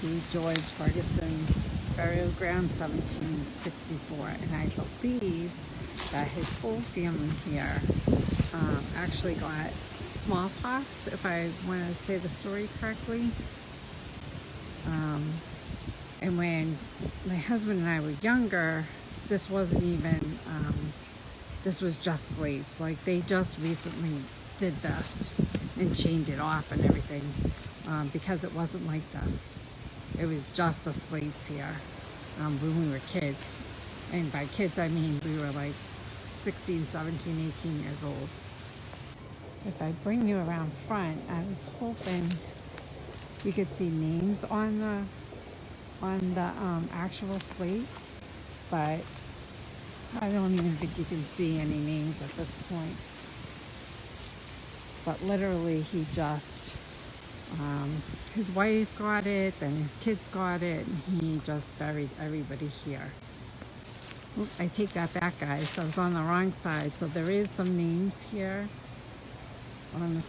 to George Ferguson's burial ground, 1764, and I believe that his whole family here actually got smallpox, if I want to say the story correctly. And when my husband and I were younger, this wasn't even, this was just slates. Like, they just recently did this and changed it off and everything, because it wasn't like this. It was just the slates here when we were kids. And by kids, I mean we were like 16, 17, 18 years old. If I bring you around front, I was hoping we could see names on the actual slates, but I don't even think you can see any names at this point. But literally, he just, his wife got it, then his kids got it, and he just buried everybody here. Oop, I take that back, guys. I was on the wrong side. So there is some names here on the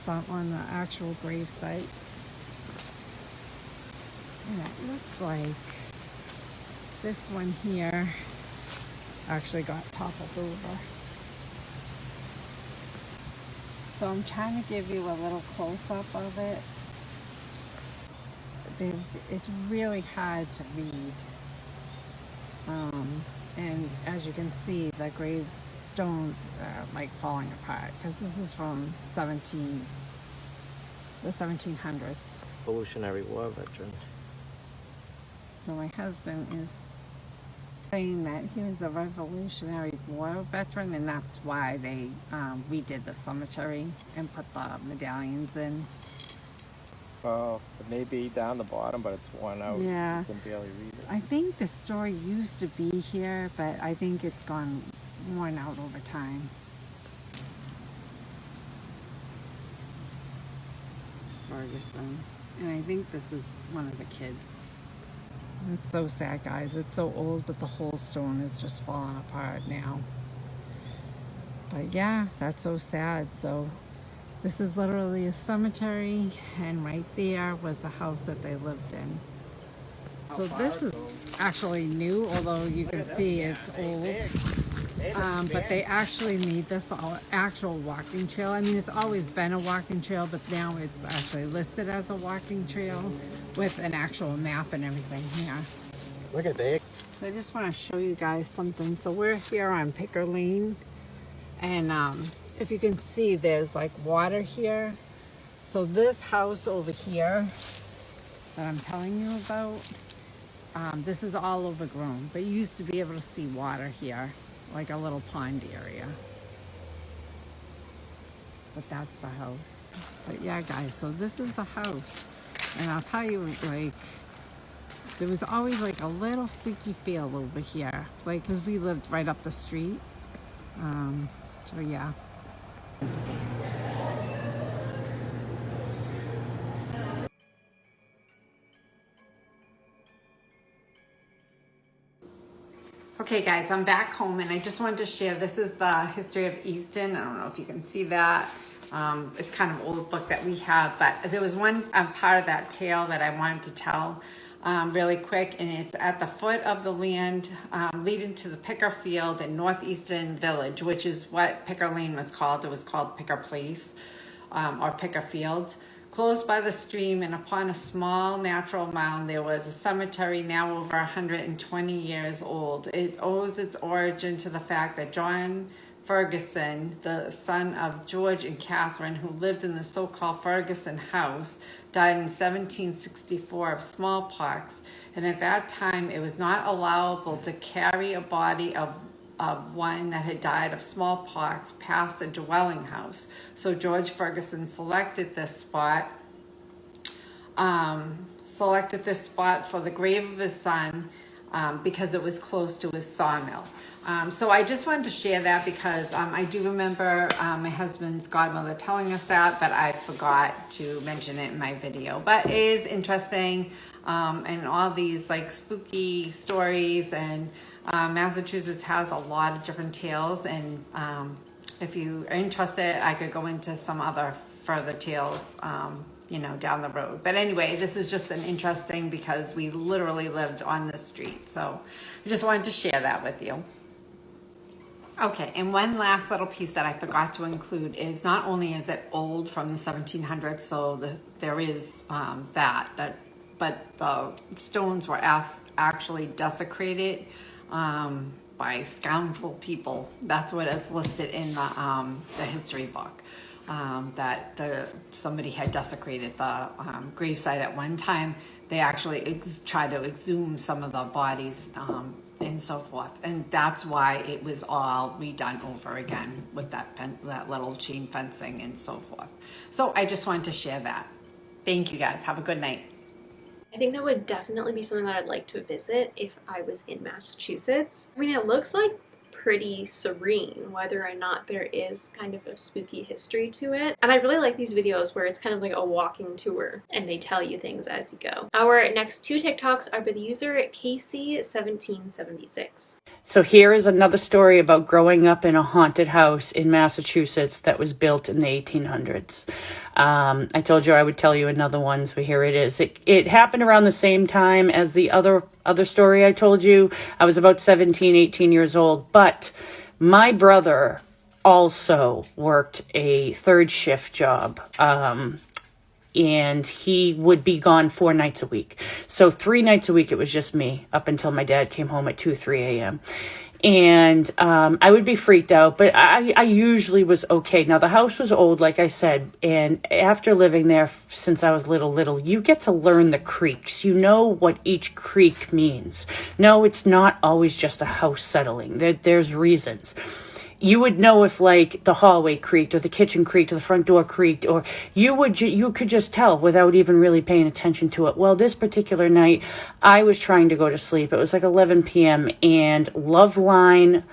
actual grave sites. And it looks like this one here actually got toppled over. So I'm trying to give you a little close-up of it. It's really hard to read. And as you can see, the gravestones are like falling apart because this is from the 1700s. Revolutionary War veteran. So my husband is saying that he was a Revolutionary War veteran, and that's why they redid the cemetery and put the medallions in. Oh, it may be down the bottom, but it's worn out. Yeah. You can barely read it. I think the story used to be here, but I think it's gone worn out over time. Ferguson. And I think this is one of the kids. It's so sad, guys. It's so old, but the whole stone is just falling apart now. But yeah, that's so sad. So this is literally a cemetery, and right there was the house that they lived in. So this is actually new, although you can see it's old. But they actually made this an actual walking trail. I mean, it's always been a walking trail, but now it's actually listed as a walking trail with an actual map and everything here. Look at that. So I just want to show you guys something. So we're here on Picker Lane, and if you can see, there's like water here. So this house over here that I'm telling you about, this is all overgrown, but you used to be able to see water here, like a little pond area. But that's the house. But yeah, guys, so this is the house. And I'll tell you, like, there was always like a little freaky feel over here, like, because we lived right up the street. So yeah. Okay guys, I'm back home, and I just wanted to share, this is the history of Easton. I don't know if you can see that. It's kind of an old book that we have, but there was one part of that tale that I wanted to tell really quick, and it's at the foot of the land leading to the Picker Field in Northeastern Village, which is what Picker Lane was called. It was called Picker Place or Picker Field. Close by the stream and upon a small natural mound, there was a cemetery now over 120 years old. It owes its origin to the fact that John Ferguson, the son of George and Catherine, who lived in the so-called Ferguson house, died in 1764 of smallpox. And at that time, it was not allowable to carry a body of one that had died of smallpox past a dwelling house. So George Ferguson selected this spot for the grave of his son because it was close to his sawmill. So I just wanted to share that because I do remember my husband's godmother telling us that, but I forgot to mention it in my video. But it is interesting, and all these like spooky stories, and Massachusetts has a lot of different tales, and if you are interested, I could go into some other further tales you know, down the road. But anyway, this is just an interesting because we literally lived on the street. So I just wanted to share that with you. Okay, and one last little piece that I forgot to include is not only is it old from the 1700s, so there is that, but the stones were actually desecrated by scoundrel people. That's what it's listed in the history book. That somebody had desecrated the gravesite at one time. They actually tried to exhume some of the bodies and so forth, and that's why it was all redone over again with that little chain fencing and so forth. So I just wanted to share that. Thank you guys. Have a good night. I think that would definitely be something that I'd like to visit if I was in Massachusetts. I mean, it looks like pretty serene, whether or not there is kind of a spooky history to it. And I really like these videos where it's kind of like a walking tour and they tell you things as you go. Our next two TikToks are by the user Casey1776. So here is another story about growing up in a haunted house in Massachusetts that was built in the 1800s. I told you I would tell you another one, so here it is. It happened around the same time as the other story I told you. I was about 17, 18 years old, but my brother also worked a third shift job. And he would be gone 4 nights a week. So 3 nights a week, it was just me up until my dad came home at 2, 3 a.m. And I would be freaked out, but I usually was okay. Now, the house was old, like I said, and after living there since I was little, you get to learn the creaks. You know what each creak means. No, it's not always just a house settling. There's reasons. You would know if, like, the hallway creaked or the kitchen creaked or the front door creaked, or you could just tell without even really paying attention to it. Well, this particular night, I was trying to go to sleep. It was like 11 p.m. and Loveline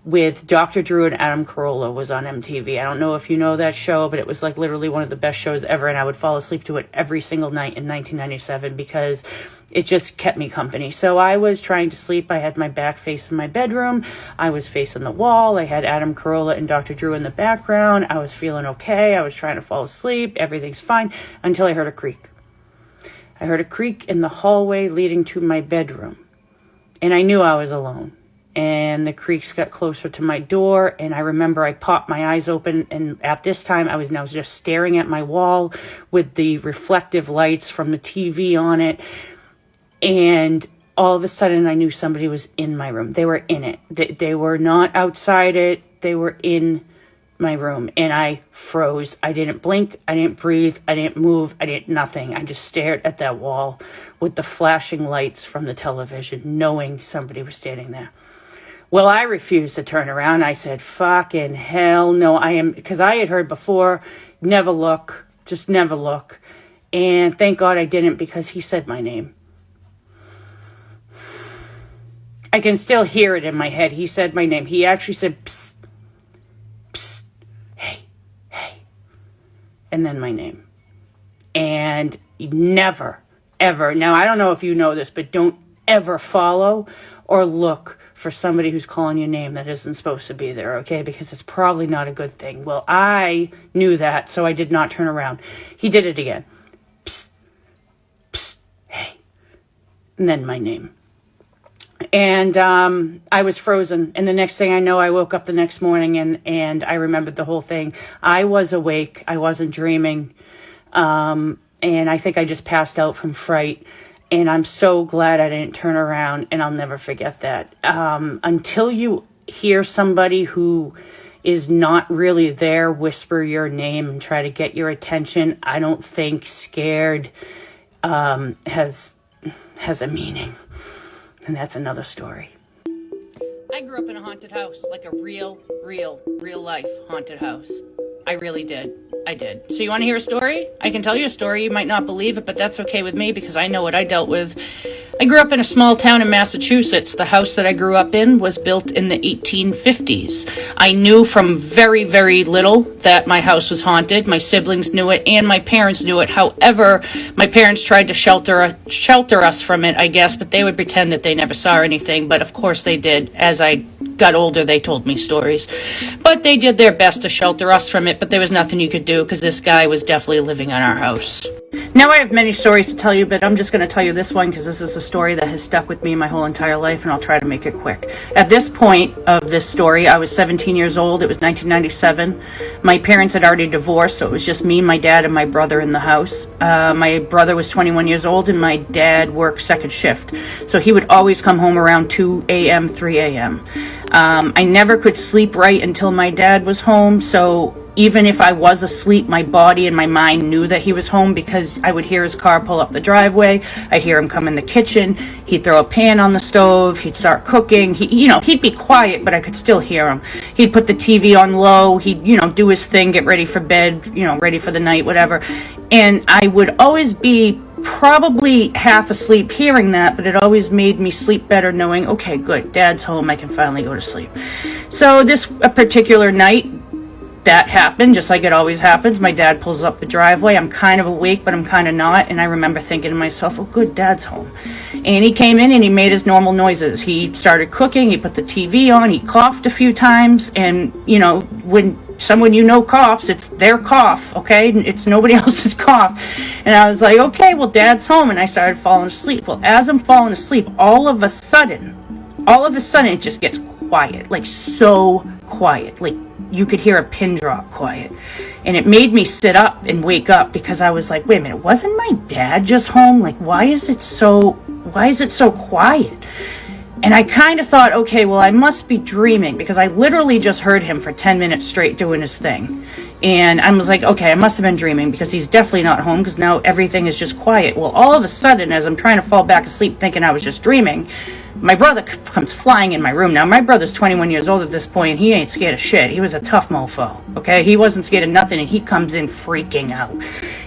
with Dr. Drew and Adam Carolla was on MTV. I don't know if you know that show, but it was like literally one of the best shows ever, and I would fall asleep to it every single night in 1997 because it just kept me company. So I was trying to sleep. I had my back facing my bedroom. I was facing the wall. I had Adam Carolla and Dr. Drew in the background. I was feeling okay. I was trying to fall asleep. Everything's fine until I heard a creak. I heard a creak in the hallway leading to my bedroom, and I knew I was alone. And the creaks got closer to my door, and I remember I popped my eyes open, and at this time I was now just staring at my wall with the reflective lights from the TV on it, and all of a sudden I knew somebody was in my room. They were in it. They were not outside it. They were in my room, and I froze. I didn't blink. I didn't breathe. I didn't move. I didn't nothing. I just stared at that wall with the flashing lights from the television, knowing somebody was standing there. Well, I refused to turn around. I said, fucking hell no. Because I had heard before, never look, just never look. And thank God I didn't, because he said my name. I can still hear it in my head. He said my name. He actually said, psst, psst, hey, hey. And then my name. And never, ever. Now, I don't know if you know this, but don't ever follow or look for somebody who's calling your name that isn't supposed to be there, okay? Because it's probably not a good thing. Well, I knew that, so I did not turn around. He did it again. Psst, psst, hey. And then my name. And I was frozen. And the next thing I know, I woke up the next morning and I remembered the whole thing. I was awake. I wasn't dreaming. And I think I just passed out from fright. And I'm so glad I didn't turn around, and I'll never forget that. Until you hear somebody who is not really there whisper your name and try to get your attention, I don't think scared has a meaning. And that's another story. I grew up in a haunted house, like a real life haunted house. I really did. I did. So you want to hear a story? I can tell you a story. You might not believe it, but that's okay with me because I know what I dealt with I grew up in a small town in Massachusetts. The house that I grew up in was built in the 1850s. I knew from very, very little that my house was haunted. My siblings knew it and my parents knew it. However, my parents tried to shelter us from it, I guess, but they would pretend that they never saw anything. But of course they did. As I got older, they told me stories. But they did their best to shelter us from it, but there was nothing you could do because this guy was definitely living in our house. Now I have many stories to tell you, but I'm just going to tell you this one because this is a story that has stuck with me my whole entire life, and I'll try to make it quick. At this point of this story, I was 17 years old. It was 1997. My parents had already divorced, so it was just me, my dad, and my brother in the house. My brother was 21 years old, and my dad worked second shift, so he would always come home around 2 a.m., 3 a.m. I never could sleep right until my dad was home, so even if I was asleep, my body and my mind knew that he was home because I would hear his car pull up the driveway. I'd hear him come in the kitchen. He'd throw a pan on the stove. He'd start cooking. He'd be quiet, but I could still hear him. He'd put the TV on low. He'd, do his thing, get ready for bed, ready for the night, whatever. And I would always be probably half asleep hearing that, but it always made me sleep better knowing, okay, good, Dad's home. I can finally go to sleep. So this particular night, that happened, just like it always happens. My dad pulls up the driveway. I'm kind of awake, but I'm kind of not. And I remember thinking to myself, oh, good, Dad's home. And he came in and he made his normal noises. He started cooking. He put the TV on. He coughed a few times. And, when someone coughs, it's their cough, okay? It's nobody else's cough. And I was like, okay, well, Dad's home. And I started falling asleep. Well, as I'm falling asleep, all of a sudden, it just gets quiet, like so quiet, like you could hear a pin drop quiet. And it made me sit up and wake up because I was like, wait a minute, wasn't my dad just home? Like, why is it so quiet? And I kind of thought, okay, well, I must be dreaming because I literally just heard him for 10 minutes straight doing his thing. And I was like, okay, I must have been dreaming because he's definitely not home because now everything is just quiet. Well, all of a sudden, as I'm trying to fall back asleep thinking I was just dreaming, my brother comes flying in my room. Now, my brother's 21 years old at this point. He ain't scared of shit. He was a tough mofo, okay? He wasn't scared of nothing, and he comes in freaking out.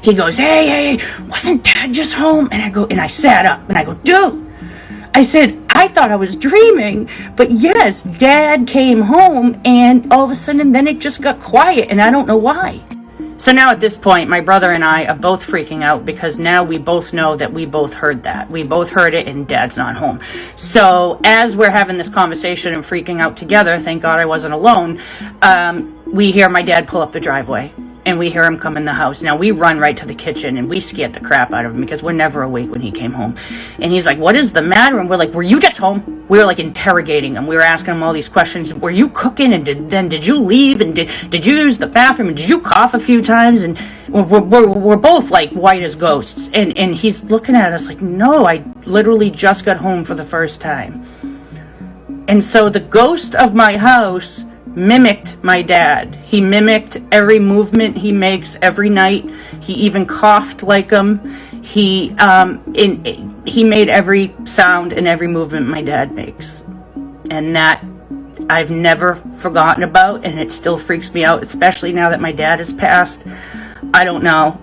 He goes, hey, wasn't Dad just home? And I sat up, and I go, dude. I said, I thought I was dreaming, but yes, Dad came home, and all of a sudden, then it just got quiet, and I don't know why. So now at this point, my brother and I are both freaking out because now we both know that we both heard that. We both heard it and Dad's not home. So as we're having this conversation and freaking out together, thank God I wasn't alone, we hear my dad pull up the driveway and we hear him come in the house. Now we run right to the kitchen and we scared the crap out of him because we're never awake when he came home. And he's like, what is the matter? And we're like, were you just home? We were like interrogating him. We were asking him all these questions. Were you cooking? And did you leave? And did you use the bathroom? And did you cough a few times? And we're both like white as ghosts. And he's looking at us like, no, I literally just got home for the first time. And so the ghost of my house mimicked my dad. He mimicked every movement he makes every night. He even coughed like him. He made every sound and every movement my dad makes. And that I've never forgotten about, and it still freaks me out, especially now that my dad has passed. I don't know.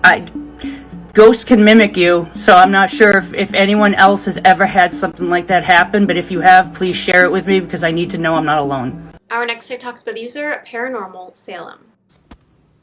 Ghosts can mimic you, so I'm not sure if anyone else has ever had something like that happen, but if you have, please share it with me because I need to know I'm not alone. Our next TikTok's by the user, Paranormal Salem.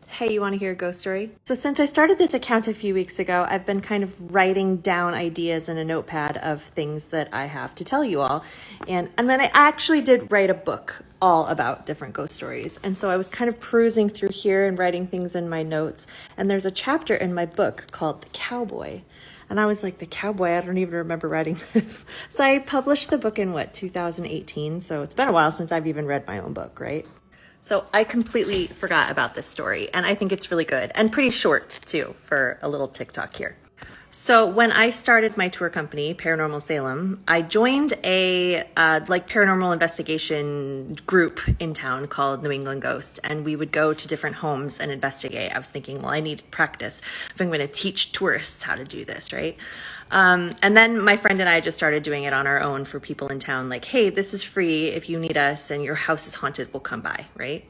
Hey, you want to hear a ghost story? So since I started this account a few weeks ago, I've been kind of writing down ideas in a notepad of things that I have to tell you all. And then I actually did write a book all about different ghost stories. And so I was kind of perusing through here and writing things in my notes. And there's a chapter in my book called The Cowboy. And I was like, the cowboy, I don't even remember writing this. So I published the book in 2018. So it's been a while since I've even read my own book, right? So I completely forgot about this story and I think it's really good and pretty short too for a little TikTok here. So when I started my tour company, Paranormal Salem, I joined a paranormal investigation group in town called New England Ghost, and we would go to different homes and investigate. I was thinking, well, I need practice if I'm going to teach tourists how to do this, right? And then my friend and I just started doing it on our own for people in town, like, hey, this is free. If you need us and your house is haunted, we'll come by, right?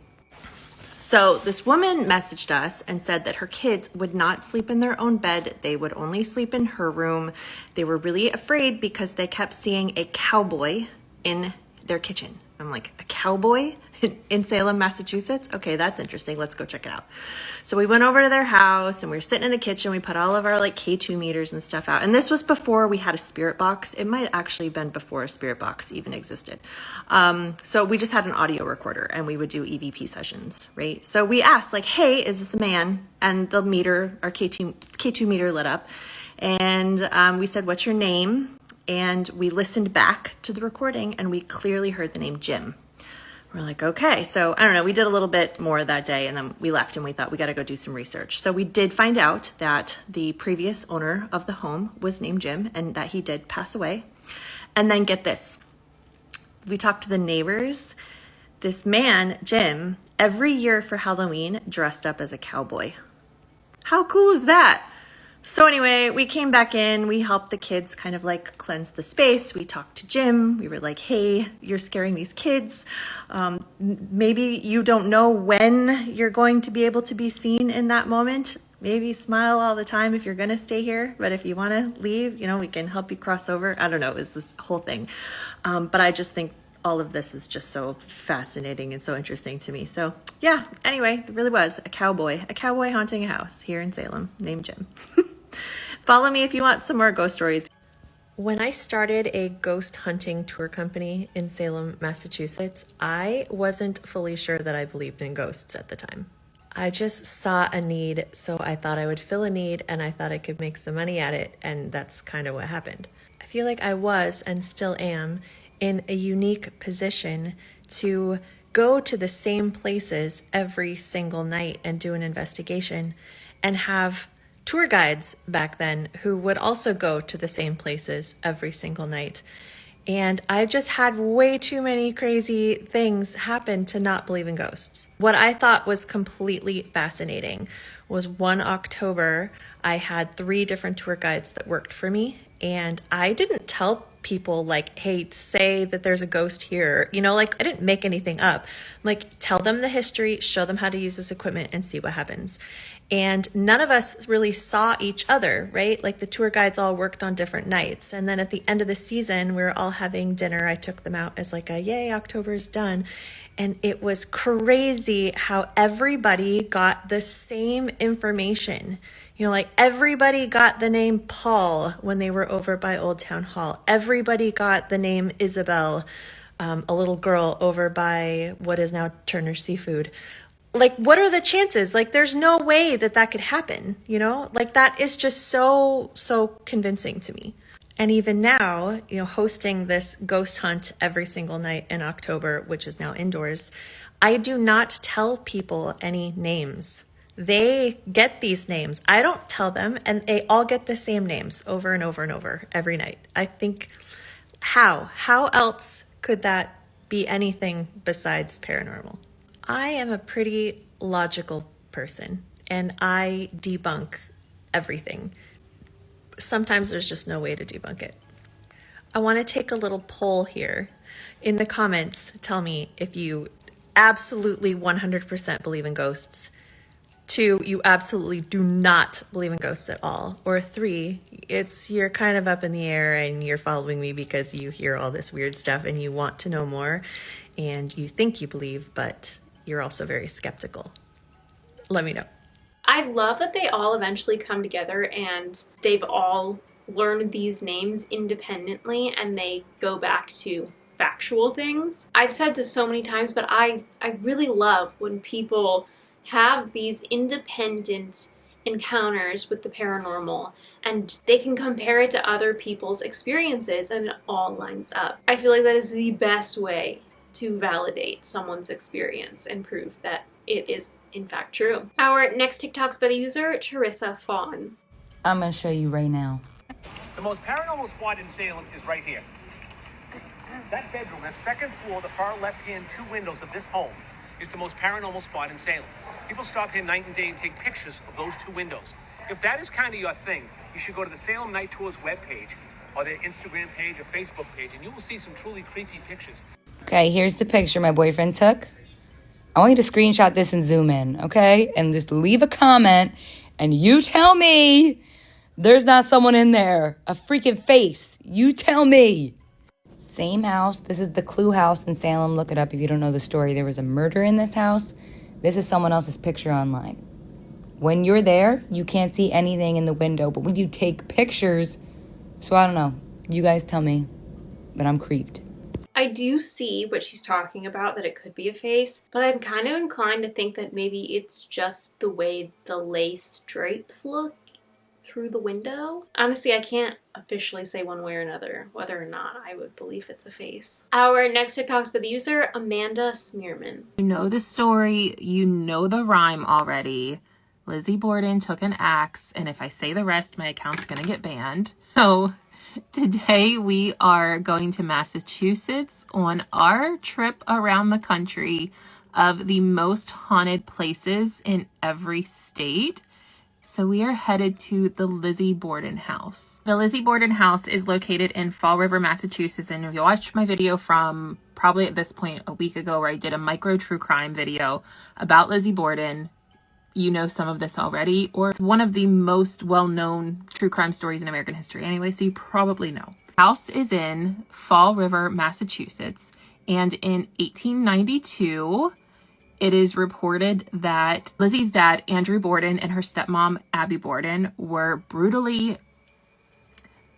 So this woman messaged us and said that her kids would not sleep in their own bed. They would only sleep in her room. They were really afraid because they kept seeing a cowboy in their kitchen. I'm like, a cowboy in Salem, Massachusetts? Okay, that's interesting. Let's go check it out. So we went over to their house and we were sitting in the kitchen. We put all of our like K2 meters and stuff out. And this was before we had a spirit box. It might actually have been before a spirit box even existed. So we just had an audio recorder and we would do EVP sessions, right? So we asked like, hey, is this a man? And the meter, our K2 meter lit up. And we said, what's your name? And we listened back to the recording and we clearly heard the name Jim. We're like, okay. So I don't know. We did a little bit more that day and then we left and we thought we got to go do some research. So we did find out that the previous owner of the home was named Jim and that he did pass away. And then get this. We talked to the neighbors. This man, Jim, every year for Halloween dressed up as a cowboy. How cool is that? So anyway, we came back in, we helped the kids kind of like cleanse the space. We talked to Jim. We were like, hey, you're scaring these kids. Maybe you don't know when you're going to be able to be seen in that moment. Maybe smile all the time if you're going to stay here. But if you want to leave, you know, we can help you cross over. I don't know, it's this whole thing. But I just think all of this is just so fascinating and so interesting to me. So yeah, anyway, it really was a cowboy haunting a house here in Salem named Jim. Follow me if you want some more ghost stories. When I started a ghost hunting tour company in Salem, Massachusetts, I wasn't fully sure that I believed in ghosts at the time. I just saw a need, so I thought I would fill a need and I thought I could make some money at it, and that's kind of what happened. I feel like I was and still am in a unique position to go to the same places every single night and do an investigation and have tour guides back then who would also go to the same places every single night. And I just had way too many crazy things happen to not believe in ghosts. What I thought was completely fascinating was one October, I had 3 different tour guides that worked for me. And I didn't tell people like, hey, say that there's a ghost here. You know, like I didn't make anything up. Like tell them the history, show them how to use this equipment and see what happens. And none of us really saw each other, right? Like the tour guides all worked on different nights. And then at the end of the season, we were all having dinner. I took them out as like a, yay, October's done. And it was crazy how everybody got the same information. You know, like everybody got the name Paul when they were over by Old Town Hall. Everybody got the name Isabel, a little girl over by what is now Turner Seafood. Like, what are the chances? Like, there's no way that that could happen, you know? Like, that is just so convincing to me. And even now, you know, hosting this ghost hunt every single night in October, which is now indoors, I do not tell people any names. They get these names. I don't tell them, and they all get the same names over and over and over every night. I think, how else could that be anything besides paranormal? I am a pretty logical person, and I debunk everything. Sometimes there's just no way to debunk it. I want to take a little poll here. In the comments, tell me if you absolutely 100% believe in ghosts. 2, you absolutely do not believe in ghosts at all. Or 3, you're kind of up in the air and you're following me because you hear all this weird stuff and you want to know more and you think you believe, but you're also very skeptical. Let me know. I love that they all eventually come together and they've all learned these names independently and they go back to factual things. I've said this so many times, but I really love when people have these independent encounters with the paranormal and they can compare it to other people's experiences and it all lines up. I feel like that is the best way to validate someone's experience and prove that it is in fact true. Our next TikTok's by the user charissafawn. I'm gonna show you right now. The most paranormal spot in Salem is right here. That bedroom, the second floor, the far left-hand 2 windows of this home, is the most paranormal spot in Salem. People stop here night and day and take pictures of those 2 windows. If that is kind of your thing, you should go to the Salem Night Tours webpage or their Instagram page or Facebook page, and you will see some truly creepy pictures. Okay, here's the picture my boyfriend took. I want you to screenshot this and zoom in, okay? And just leave a comment and you tell me there's not someone in there. A freaking face. You tell me. Same house. This is the Clue house in Salem. Look it up if you don't know the story. There was a murder in this house. This is someone else's picture online. When you're there, you can't see anything in the window. But when you take pictures, so I don't know. You guys tell me. But I'm creeped. I do see what she's talking about, that it could be a face, but I'm kind of inclined to think that maybe it's just the way the lace drapes look through the window. Honestly, I can't officially say one way or another whether or not I would believe it's a face. Our next TikTok's by the user amandasmearman. You know the story, you know the rhyme already. Lizzie Borden took an axe, and if I say the rest, my account's gonna get banned. So today we are going to Massachusetts on our trip around the country of the most haunted places in every state. So we are headed to the Lizzie Borden house. The Lizzie Borden house is located in Fall River, Massachusetts. And if you watched my video from probably at this point a week ago where I did a micro true crime video about Lizzie Borden, you know some of this already, or it's one of the most well-known true crime stories in American history anyway, so you probably know. The house is in Fall River, Massachusetts, and in 1892, it is reported that Lizzie's dad, Andrew Borden, and her stepmom, Abby Borden, were brutally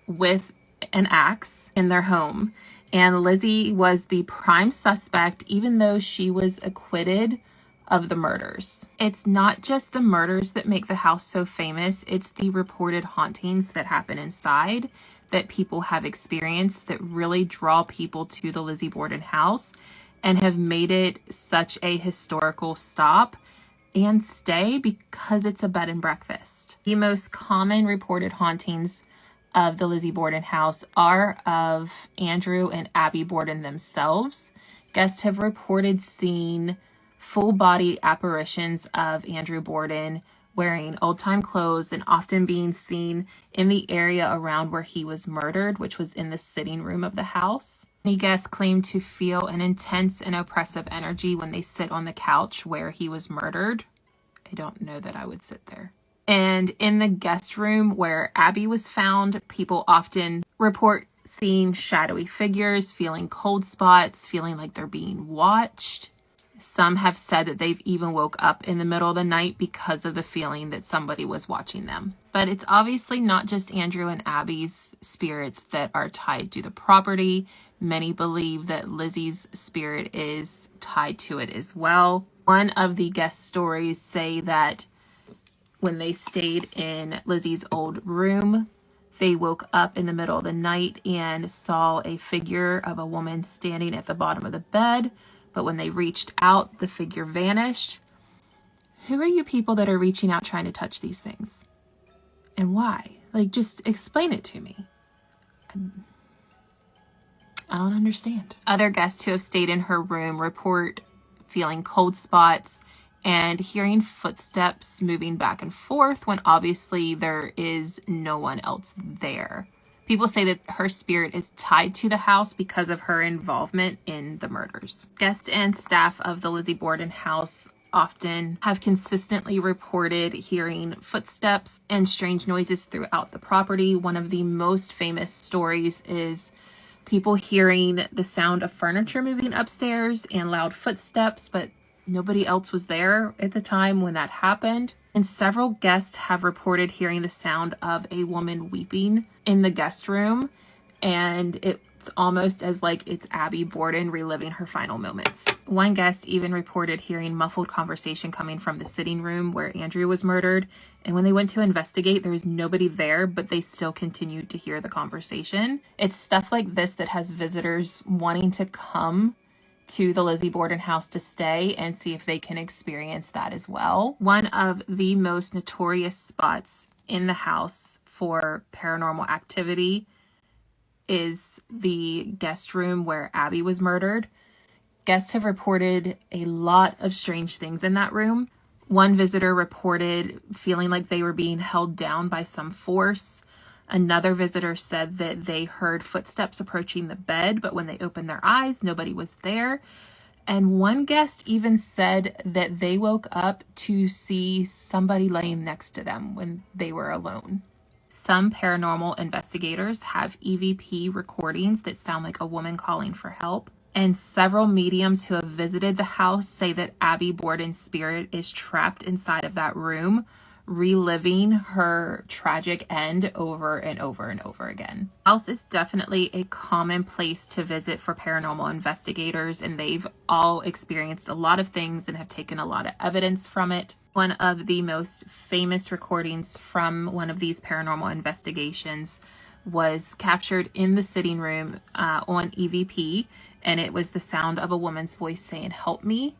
with an axe in their home, and Lizzie was the prime suspect, even though she was acquitted of the murders. It's not just the murders that make the house so famous, it's the reported hauntings that happen inside that people have experienced that really draw people to the Lizzie Borden house and have made it such a historical stop and stay because it's a bed and breakfast. The most common reported hauntings of the Lizzie Borden house are of Andrew and Abby Borden themselves. Guests have reported seeing full-body apparitions of Andrew Borden wearing old-time clothes and often being seen in the area around where he was murdered, which was in the sitting room of the house. Many guests claim to feel an intense and oppressive energy when they sit on the couch where he was murdered. I don't know that I would sit there. And in the guest room where Abby was found, people often report seeing shadowy figures, feeling cold spots, feeling like they're being watched. Some have said that they've even woke up in the middle of the night because of the feeling that somebody was watching them. But it's obviously not just Andrew and Abby's spirits that are tied to the property. Many believe that Lizzie's spirit is tied to it as well. One of the guest stories say that when they stayed in Lizzie's old room, they woke up in the middle of the night and saw a figure of a woman standing at the bottom of the bed. But when they reached out, the figure vanished. Who are you people that are reaching out trying to touch these things? And why? Like, just explain it to me. I don't understand. Other guests who have stayed in her room report feeling cold spots and hearing footsteps moving back and forth when obviously there is no one else there. People say that her spirit is tied to the house because of her involvement in the murders. Guests and staff of the Lizzie Borden house often have consistently reported hearing footsteps and strange noises throughout the property. One of the most famous stories is people hearing the sound of furniture moving upstairs and loud footsteps, but nobody else was there at the time when that happened. And several guests have reported hearing the sound of a woman weeping in the guest room. And it's almost as like it's Abby Borden reliving her final moments. One guest even reported hearing muffled conversation coming from the sitting room where Andrew was murdered. And when they went to investigate, there was nobody there, but they still continued to hear the conversation. It's stuff like this that has visitors wanting to come to the Lizzie Borden house to stay and see if they can experience that as well. One of the most notorious spots in the house for paranormal activity is the guest room where Abby was murdered. Guests have reported a lot of strange things in that room. One visitor reported feeling like they were being held down by some force. Another visitor said that they heard footsteps approaching the bed, but when they opened their eyes, nobody was there. And one guest even said that they woke up to see somebody laying next to them when they were alone. Some paranormal investigators have EVP recordings that sound like a woman calling for help. And several mediums who have visited the house say that Abby Borden's spirit is trapped inside of that room, reliving her tragic end over and over and over again. The house is definitely a common place to visit for paranormal investigators, and they've all experienced a lot of things and have taken a lot of evidence from it. One of the most famous recordings from one of these paranormal investigations was captured in the sitting room on EVP, and it was the sound of a woman's voice saying, "Help me."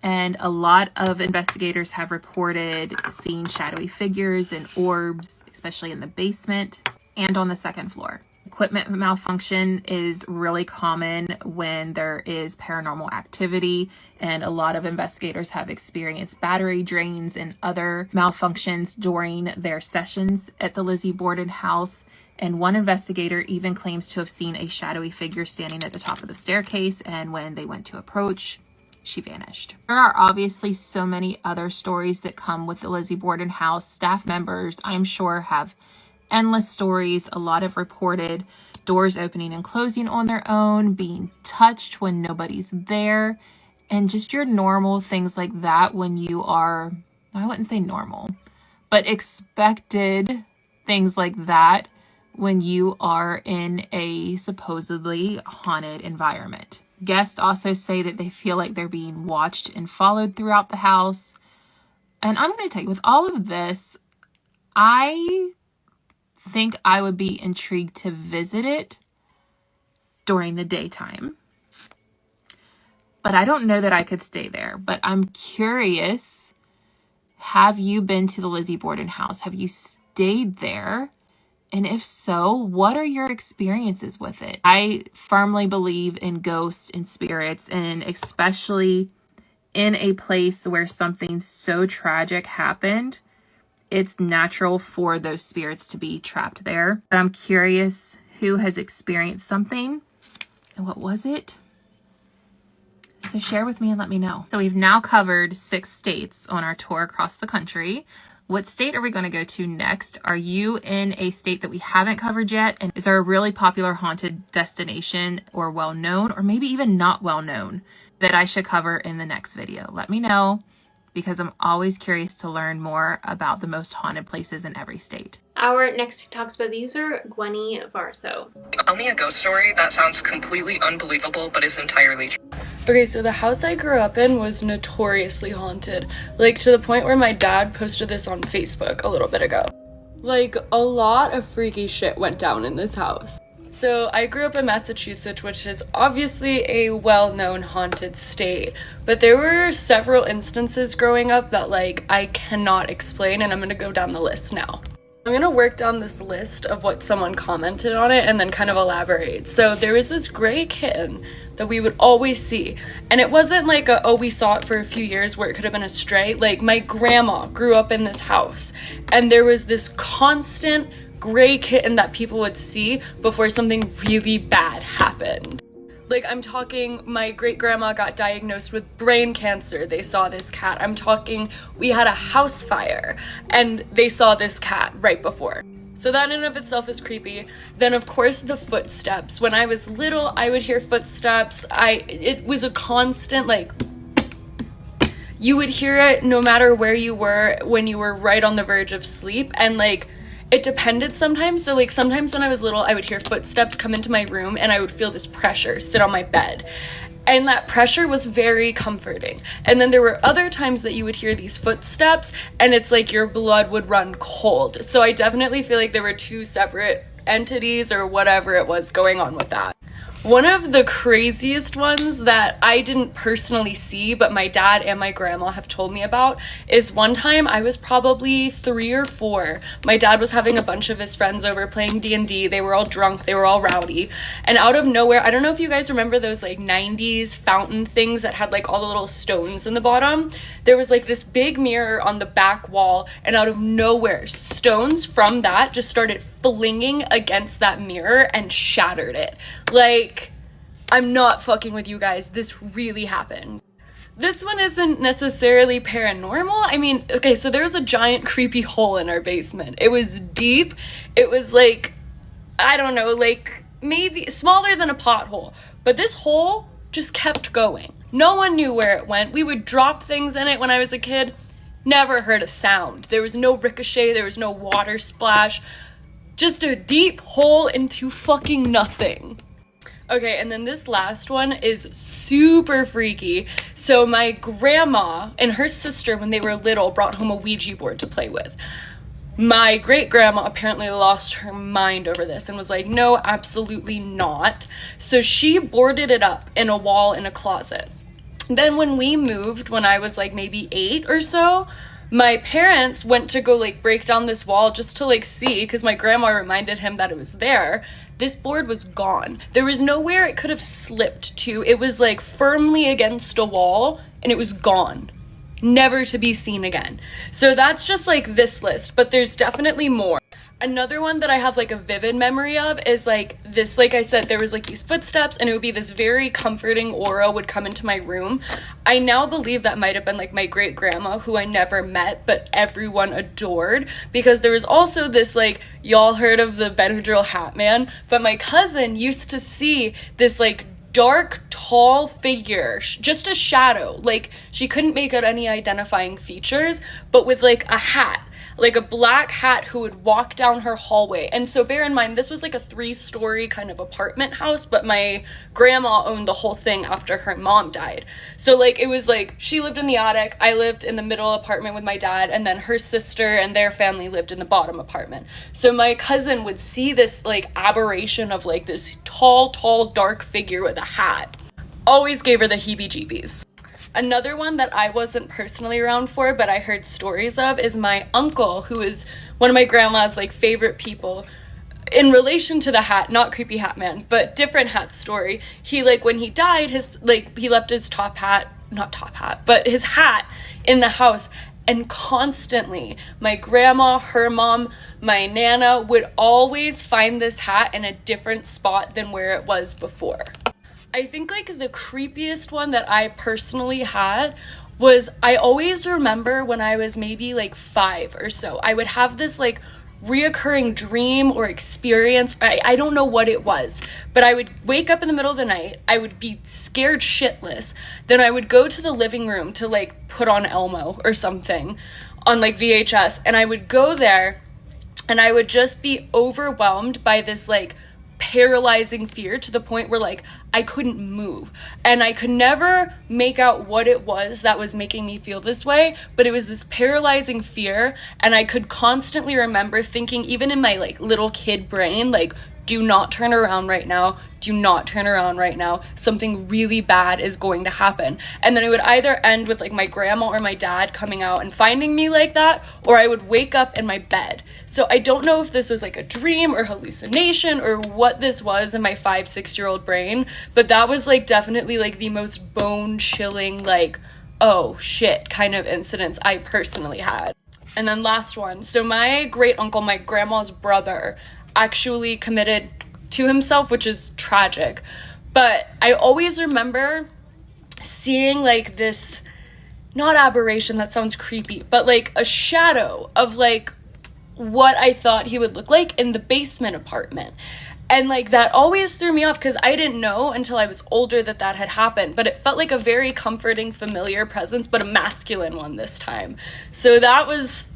And a lot of investigators have reported seeing shadowy figures and orbs, especially in the basement and on the second floor. Equipment malfunction is really common when there is paranormal activity, and a lot of investigators have experienced battery drains and other malfunctions during their sessions at the Lizzie Borden house. And one investigator even claims to have seen a shadowy figure standing at the top of the staircase, and when they went to approach, she vanished. There are obviously so many other stories that come with the Lizzie Borden house. Staff members, I'm sure, have endless stories. A lot have reported doors opening and closing on their own, being touched when nobody's there, and just your normal things like that when you are, I wouldn't say normal, but expected things like that when you are in a supposedly haunted environment. Guests also say that they feel like they're being watched and followed throughout the house. And I'm going to tell you, with all of this, I think I would be intrigued to visit it during the daytime. But I don't know that I could stay there. But I'm curious, have you been to the Lizzie Borden house? Have you stayed there? And if so, what are your experiences with it? I firmly believe in ghosts and spirits, and especially in a place where something so tragic happened, it's natural for those spirits to be trapped there. But I'm curious who has experienced something and what was it? So share with me and let me know. So we've now covered 6 states on our tour across the country. What state are we going to go to next? Are you in a state that we haven't covered yet? And is there a really popular haunted destination or well-known, or maybe even not well-known, that I should cover in the next video? Let me know, because I'm always curious to learn more about the most haunted places in every state. Our next TikTok's by the user, Gwenny Varso. Tell me a ghost story that sounds completely unbelievable but is entirely true. Okay, so the house I grew up in was notoriously haunted, like to the point where my dad posted this on Facebook a little bit ago. Like, a lot of freaky shit went down in this house. So I grew up in Massachusetts, which is obviously a well-known haunted state, but there were several instances growing up that, like, I cannot explain, and I'm gonna go down the list now. I'm gonna work down this list of what someone commented on it and then kind of elaborate. So there was this gray kitten that we would always see, and it wasn't like we saw it for a few years where it could have been a stray. Like, my grandma grew up in this house, and there was this constant gray kitten that people would see before something really bad happened. Like, I'm talking, my great-grandma got diagnosed with brain cancer. They saw this cat. I'm talking, we had a house fire, and they saw this cat right before. So that in and of itself is creepy. Then, of course, the footsteps. When I was little, I would hear footsteps. It was a constant, like, you would hear it no matter where you were when you were right on the verge of sleep, and, like, it depended sometimes. So, like, sometimes when I was little, I would hear footsteps come into my room and I would feel this pressure sit on my bed. And that pressure was very comforting. And then there were other times that you would hear these footsteps and it's like your blood would run cold. So I definitely feel like there were 2 separate entities or whatever it was going on with that. One of the craziest ones that I didn't personally see, but my dad and my grandma have told me about, is one time I was probably 3 or 4. My dad was having a bunch of his friends over playing D&D. They were all drunk. They were all rowdy. And out of nowhere, I don't know if you guys remember those like 90s fountain things that had like all the little stones in the bottom. There was like this big mirror on the back wall, and out of nowhere, stones from that just started flinging against that mirror and shattered it. Like, I'm not fucking with you guys. This really happened. This one isn't necessarily paranormal. I mean, okay, so there was a giant creepy hole in our basement. It was deep. It was like, I don't know, like maybe smaller than a pothole. But this hole just kept going. No one knew where it went. We would drop things in it when I was a kid. Never heard a sound. There was no ricochet. There was no water splash. Just a deep hole into fucking nothing. Okay, and then this last one is super freaky. So my grandma and her sister, when they were little, brought home a Ouija board to play with. My great-grandma apparently lost her mind over this and was like, no, absolutely not. So she boarded it up in a wall in a closet. Then when we moved, when I was like maybe 8 or so, my parents went to go like break down this wall just to like see, because my grandma reminded him that it was there. This board was gone. There was nowhere it could have slipped to. It was like firmly against a wall and it was gone. Never to be seen again. So that's just like this list, but there's definitely more. Another one that I have like a vivid memory of is like this, like I said, there was like these footsteps and it would be this very comforting aura would come into my room. I now believe that might have been like my great grandma, who I never met, but everyone adored, because there was also this like, y'all heard of the Benadryl Hat Man, but my cousin used to see this like dark, tall figure, just a shadow. Like she couldn't make out any identifying features, but with like a hat. Like a black hat, who would walk down her hallway. And so bear in mind, this was like a 3-story kind of apartment house, but my grandma owned the whole thing after her mom died. So like, it was like, she lived in the attic, I lived in the middle apartment with my dad, and then her sister and their family lived in the bottom apartment. So my cousin would see this like aberration of like this tall, dark figure with a hat. Always gave her the heebie-jeebies. Another one that I wasn't personally around for, but I heard stories of, is my uncle, who is one of my grandma's like favorite people. In relation to the hat, not Creepy Hat Man, but different hat story. He like, when he died, his like, he left his but his hat in the house. And constantly, my grandma, her mom, my nana would always find this hat in a different spot than where it was before. I think like the creepiest one that I personally had was, I always remember when I was maybe like 5 or so, I would have this like reoccurring dream or experience. I don't know what it was, but I would wake up in the middle of the night, I would be scared shitless, then I would go to the living room to like put on Elmo or something on like VHS, and I would go there and I would just be overwhelmed by this like paralyzing fear, to the point where like I couldn't move, and I could never make out what it was that was making me feel this way, but it was this paralyzing fear. And I could constantly remember thinking, even in my like little kid brain, like, do not turn around right now, do not turn around right now, something really bad is going to happen. And then it would either end with like my grandma or my dad coming out and finding me like that, or I would wake up in my bed. So I don't know if this was like a dream or hallucination or what this was in my 5-6-year-old brain, but that was like definitely like the most bone chilling, like, oh shit kind of incidents I personally had. And then last one, so my great uncle, my grandma's brother, actually committed to himself, which is tragic. But I always remember seeing like this, not aberration, that sounds creepy, but like a shadow of like what I thought he would look like in the basement apartment. And like that always threw me off, because I didn't know until I was older that that had happened, but it felt like a very comforting, familiar presence, but a masculine one this time. So that was...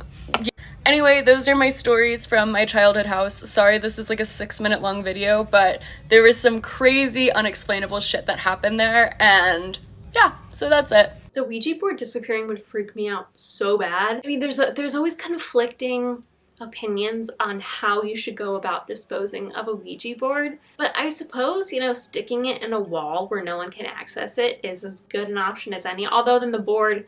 Anyway, those are my stories from my childhood house. Sorry, this is like a 6-minute long video, but there was some crazy, unexplainable shit that happened there, and yeah, so that's it. The Ouija board disappearing would freak me out so bad. I mean, there's always conflicting opinions on how you should go about disposing of a Ouija board, but I suppose, you know, sticking it in a wall where no one can access it is as good an option as any, although then the board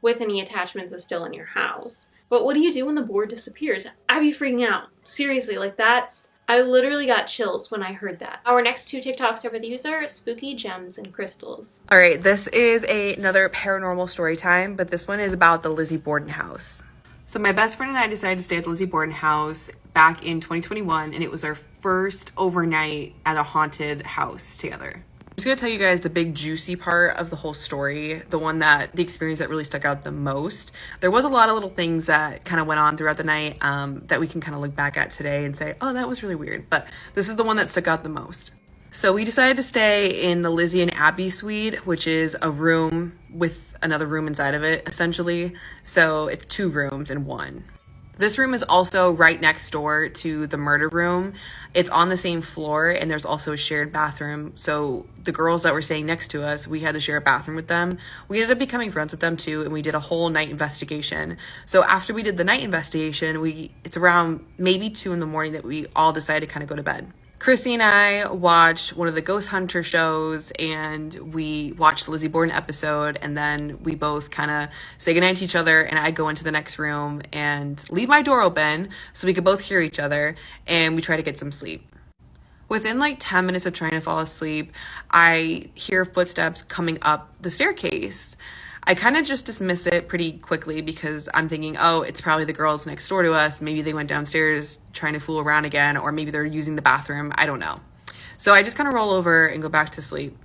with any attachments is still in your house. But what do you do when the board disappears? I'd be freaking out. Seriously, like I literally got chills when I heard that. Our next 2 TikToks are for the user spookygemsncrystals. All right, this is another paranormal story time, but this one is about the Lizzie Borden house. So my best friend and I decided to stay at the Lizzie Borden house back in 2021, and it was our first overnight at a haunted house together. I'm just gonna tell you guys the big juicy part of the whole story, the experience that really stuck out the most. There was a lot of little things that kind of went on throughout the night that we can kind of look back at today and say, oh, that was really weird. But this is the one that stuck out the most. So we decided to stay in the Lizzie and Abby suite, which is a room with another room inside of it, essentially. So it's 2 rooms in one. This room is also right next door to the murder room. It's on the same floor, and there's also a shared bathroom. So the girls that were staying next to us, we had to share a bathroom with them. We ended up becoming friends with them too, and we did a whole night investigation. So after we did the night investigation, it's around maybe 2 in the morning that we all decided to kind of go to bed. Chrissy and I watched one of the ghost hunter shows, and we watched the Lizzie Borden episode, and then we both kind of say goodnight to each other, and I go into the next room and leave my door open so we could both hear each other, and we try to get some sleep. Within like 10 minutes of trying to fall asleep, I hear footsteps coming up the staircase. I kind of just dismiss it pretty quickly because I'm thinking, oh, it's probably the girls next door to us. Maybe they went downstairs trying to fool around again, or maybe they're using the bathroom. I don't know. So I just kind of roll over and go back to sleep.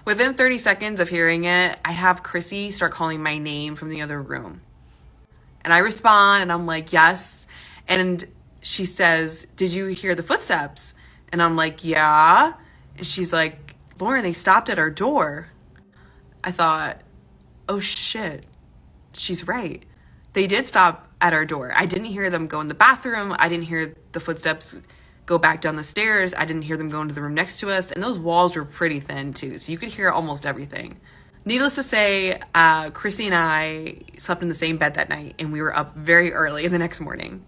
Within 30 seconds of hearing it, I have Chrissy start calling my name from the other room. And I respond and I'm like, yes. And she says, did you hear the footsteps? And I'm like, yeah. And she's like, Lauren, they stopped at our door. I thought, oh shit, she's right. They did stop at our door. I didn't hear them go in the bathroom. I didn't hear the footsteps go back down the stairs. I didn't hear them go into the room next to us. And those walls were pretty thin too, so you could hear almost everything. Needless to say, Chrissy and I slept in the same bed that night, and we were up very early the next morning.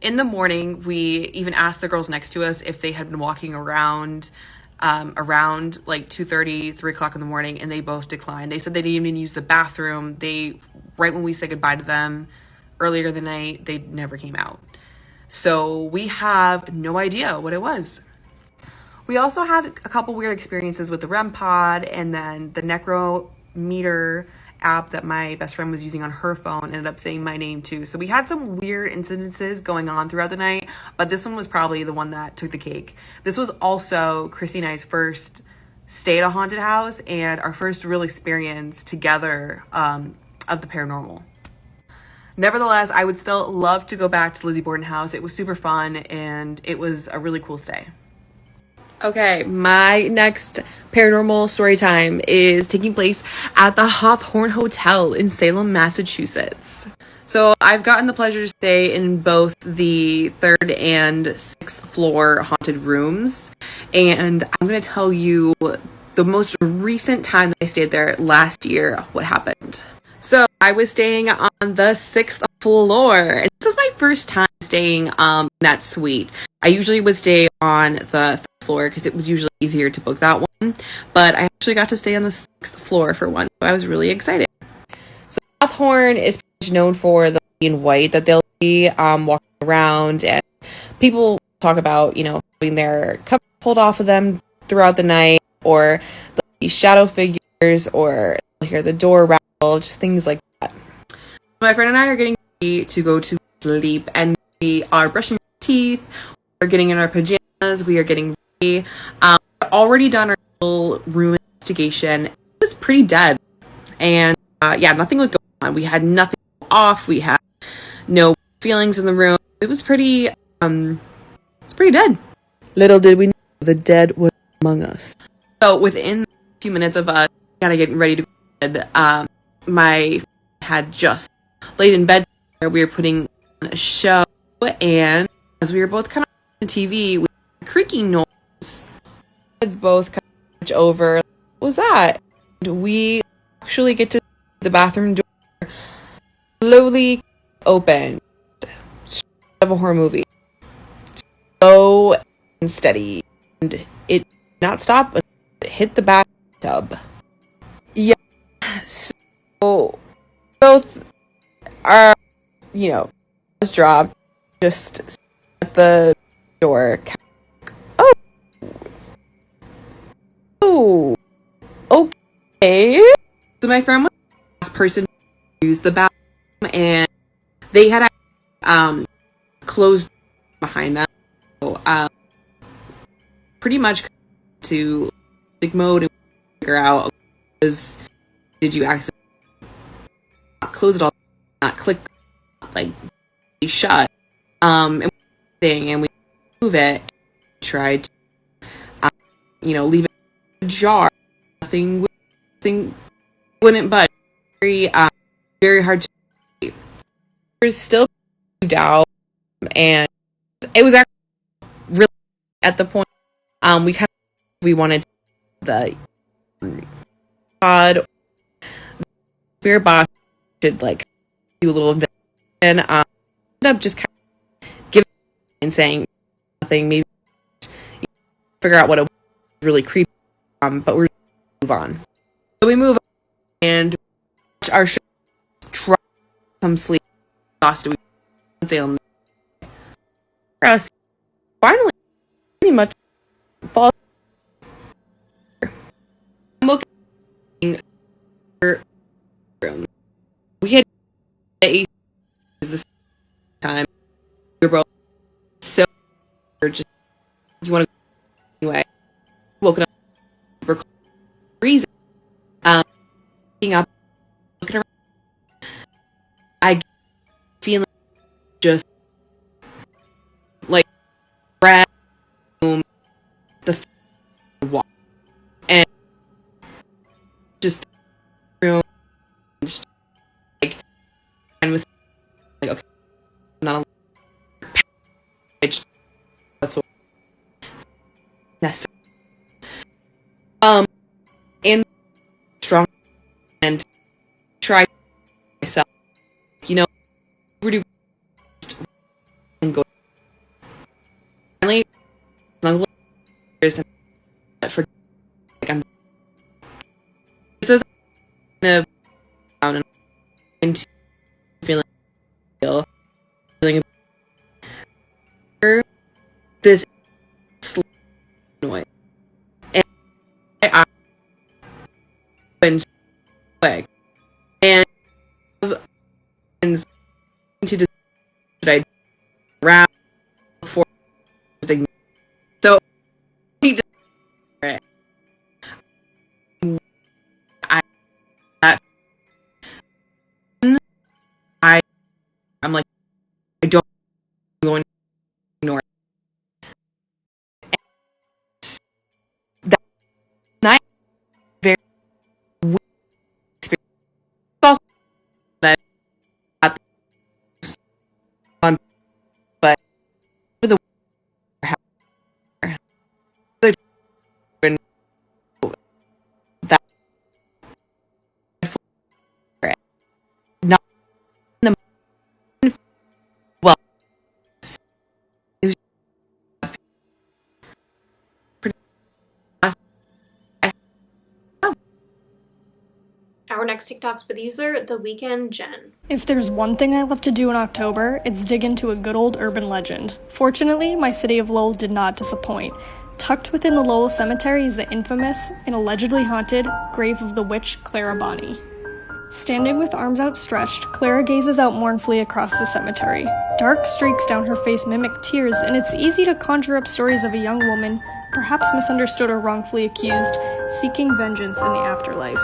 In the morning, we even asked the girls next to us if they had been walking around like 2:30, 3 o'clock in the morning, and they both declined. They said they didn't even use the bathroom. Right when we said goodbye to them earlier the night, they never came out. So we have no idea what it was. We also had a couple weird experiences with the REM pod, and then the Necrometer app that my best friend was using on her phone ended up saying my name too. So we had some weird incidences going on throughout the night, but this one was probably the one that took the cake. This was also Chrissy and I's first stay at a haunted house and our first real experience together of the paranormal. Nevertheless, I would still love to go back to Lizzie Borden house. It was super fun and it was a really cool stay. Okay, my next paranormal story time is taking place at the Hawthorne Hotel in Salem, Massachusetts. So I've gotten the pleasure to stay in both the 3rd and 6th floor haunted rooms. And I'm going to tell you the most recent time that I stayed there last year, what happened. So I was staying on the 6th floor. And this is my first time staying in that suite. I usually would stay on the 3rd floor because it was usually easier to book that one. But I actually got to stay on the 6th floor for one. So I was really excited. So Hawthorne is pretty much known for the in white that they'll be walking around, and people talk about, having their cup pulled off of them throughout the night, or the shadow figures, or they'll hear the door rattle, just things like that. My friend and I are getting ready to go to sleep, and we are brushing our teeth, we're getting in our pajamas, we are getting ready. We've already done our little room investigation. It was pretty dead, and nothing was going on. We had nothing off, we had no feelings in the room. It was pretty dead. Little did we know the dead was among us. So within a few minutes of us kind of getting ready to go to bed, my had just laid in bed. We were putting on a show, and as we were both kind of on the TV, we heard a creaking noise. Heads both kind of switch over. What was that? And we actually get to the bathroom door slowly open. Straight out of a horror movie. Slow and steady. And it did not stop until it hit the bathtub. Yeah. So both are, just dropped. Just at the door. Oh. Okay. So my friend was the last person to use the bathroom, and they had closed behind them. So, pretty much to mode and figure out, did you accidentally not close it all, not click, like, shut, and we move it, tried to, leave it ajar, nothing wouldn't budge. Very hard to keep. There's still doubt, and it was actually really at the point we wanted the pod spirit box did like do a little bit, and ended up just kind of giving and saying nothing, maybe figure out what it was, really creepy, but we're move on. So we move on and watch our show, try some sleep, exhausted, we Salem. For us, finally, pretty much fall. I'm okay. Room. We had the this time. We were both so just you want to anyway. Woken up super freezing. Waking up, looking around. I feeling just like red room, the wall, and just room, just like, and was like, okay, not a package. That's what necessary. And strong and try myself, really and go. Finally, snuggle for like I'm. This is kind of down and into feeling this noise, and I went away and to decide should I wrap before so he just I'm like I don't I'm going to ignore it. That night very weird experience. Also that at the but with the that not in the well it was pretty Our next TikTok's with user, theweekendjen. If there's one thing I love to do in October, it's dig into a good old urban legend. Fortunately, my city of Lowell did not disappoint. Tucked within the Lowell Cemetery is the infamous and allegedly haunted grave of the witch Clara Bonney. Standing with arms outstretched, Clara gazes out mournfully across the cemetery. Dark streaks down her face mimic tears, and it's easy to conjure up stories of a young woman, perhaps misunderstood or wrongfully accused, seeking vengeance in the afterlife.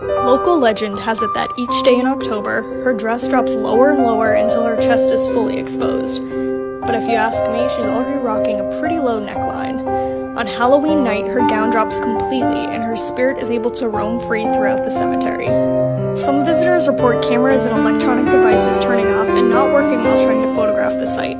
Local legend has it that each day in October, her dress drops lower and lower until her chest is fully exposed. But if you ask me, she's already rocking a pretty low neckline. On Halloween night, her gown drops completely, and her spirit is able to roam free throughout the cemetery. Some visitors report cameras and electronic devices turning off and not working while trying to photograph the site.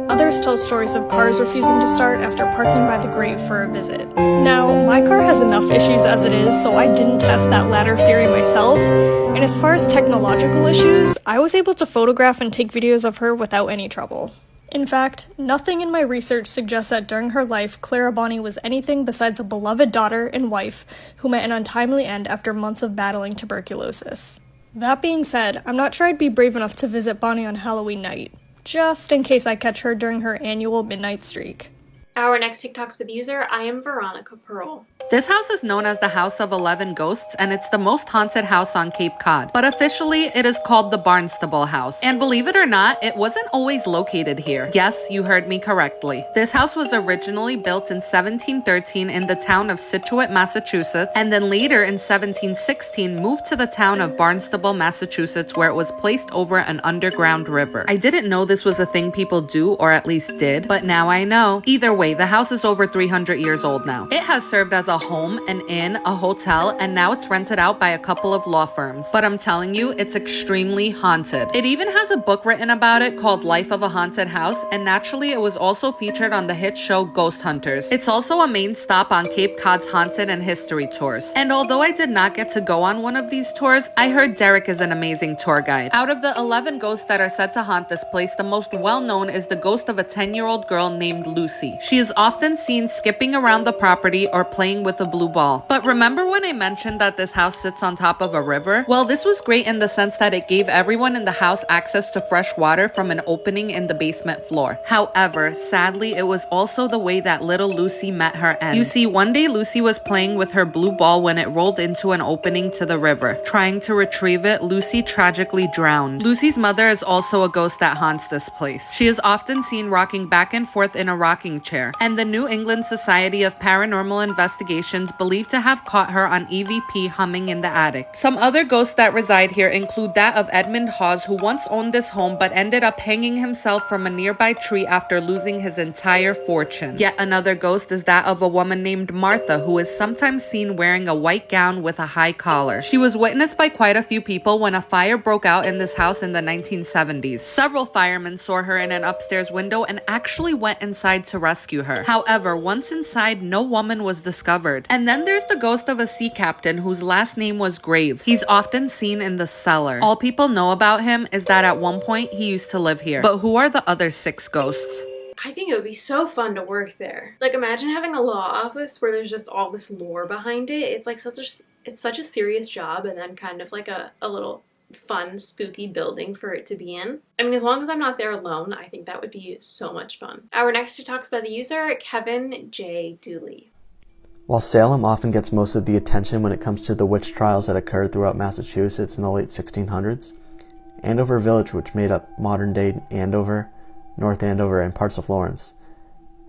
Others tell stories of cars refusing to start after parking by the grave for a visit. Now, my car has enough issues as it is, so I didn't test that latter theory myself, and as far as technological issues, I was able to photograph and take videos of her without any trouble. In fact, nothing in my research suggests that during her life, Clara Bonney was anything besides a beloved daughter and wife who met an untimely end after months of battling tuberculosis. That being said, I'm not sure I'd be brave enough to visit Bonney on Halloween night, just in case I catch her during her annual midnight streak. Our next TikTok's with user, iamveronicapearl. This house is known as the House of 11 Ghosts, and it's the most haunted house on Cape Cod. But officially, it is called the Barnstable House. And believe it or not, it wasn't always located here. Yes, you heard me correctly. This house was originally built in 1713 in the town of Scituate, Massachusetts, and then later in 1716 moved to the town of Barnstable, Massachusetts, where it was placed over an underground river. I didn't know this was a thing people do, or at least did, but now I know. Either way, the house is over 300 years old now. It has served as a home, an inn, a hotel, and now it's rented out by a couple of law firms. But I'm telling you, it's extremely haunted. It even has a book written about it called Life of a Haunted House, and naturally it was also featured on the hit show Ghost Hunters. It's also a main stop on Cape Cod's haunted and history tours. And although I did not get to go on one of these tours, I heard Derek is an amazing tour guide. Out of the 11 ghosts that are said to haunt this place, the most well-known is the ghost of a 10-year-old girl named Lucy. She is often seen skipping around the property or playing with a blue ball. But remember when I mentioned that this house sits on top of a river? Well, this was great in the sense that it gave everyone in the house access to fresh water from an opening in the basement floor. However, sadly, it was also the way that little Lucy met her end. You see, one day Lucy was playing with her blue ball when it rolled into an opening to the river. Trying to retrieve it, Lucy tragically drowned. Lucy's mother is also a ghost that haunts this place. She is often seen rocking back and forth in a rocking chair, and the New England Society of Paranormal Investigations believed to have caught her on EVP humming in the attic. Some other ghosts that reside here include that of Edmund Hawes, who once owned this home but ended up hanging himself from a nearby tree after losing his entire fortune. Yet another ghost is that of a woman named Martha, who is sometimes seen wearing a white gown with a high collar. She was witnessed by quite a few people when a fire broke out in this house in the 1970s. Several firemen saw her in an upstairs window and actually went inside to rescue her. However, once inside, no woman was discovered. And then there's the ghost of a sea captain whose last name was Graves. He's often seen in the cellar. All people know about him is that at one point he used to live here. But who are the other 6 ghosts? I think it would be so fun to work there. Like, imagine having a law office where there's just all this lore behind it. It's like such a serious job, and then kind of like a little fun, spooky building for it to be in. I mean, as long as I'm not there alone, I think that would be so much fun. Our next talks by the user, kevinjdooley. While Salem often gets most of the attention when it comes to the witch trials that occurred throughout Massachusetts in the late 1600s, Andover Village, which made up modern-day Andover, North Andover, and parts of Lawrence,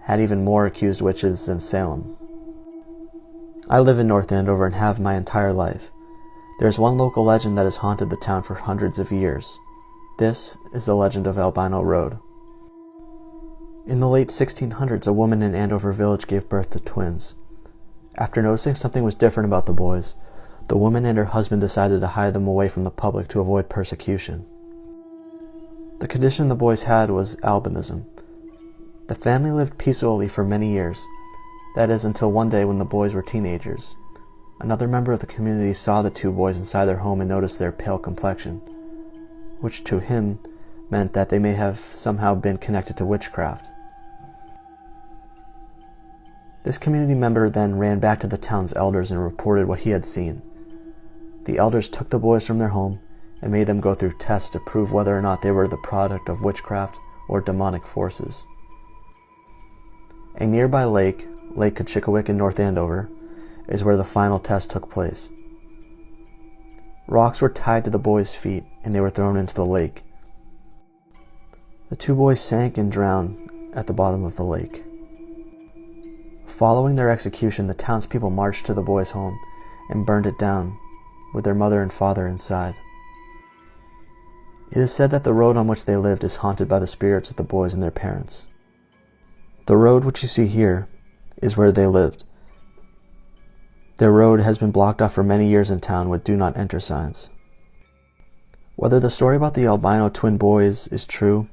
had even more accused witches than Salem. I live in North Andover and have my entire life. There is one local legend that has haunted the town for hundreds of years. This is the legend of Albino Road. In the late 1600s, a woman in Andover Village gave birth to twins. After noticing something was different about the boys, the woman and her husband decided to hide them away from the public to avoid persecution. The condition the boys had was albinism. The family lived peacefully for many years, that is, until one day when the boys were teenagers. Another member of the community saw the 2 boys inside their home and noticed their pale complexion, which to him meant that they may have somehow been connected to witchcraft. This community member then ran back to the town's elders and reported what he had seen. The elders took the boys from their home and made them go through tests to prove whether or not they were the product of witchcraft or demonic forces. A nearby lake, Lake Kachikawick in North Andover, is where the final test took place. Rocks were tied to the boys' feet and they were thrown into the lake. The 2 boys sank and drowned at the bottom of the lake. Following their execution, the townspeople marched to the boys' home and burned it down, with their mother and father inside. It is said that the road on which they lived is haunted by the spirits of the boys and their parents. The road which you see here is where they lived. Their road has been blocked off for many years in town with do not enter signs. Whether the story about the albino twin boys is true,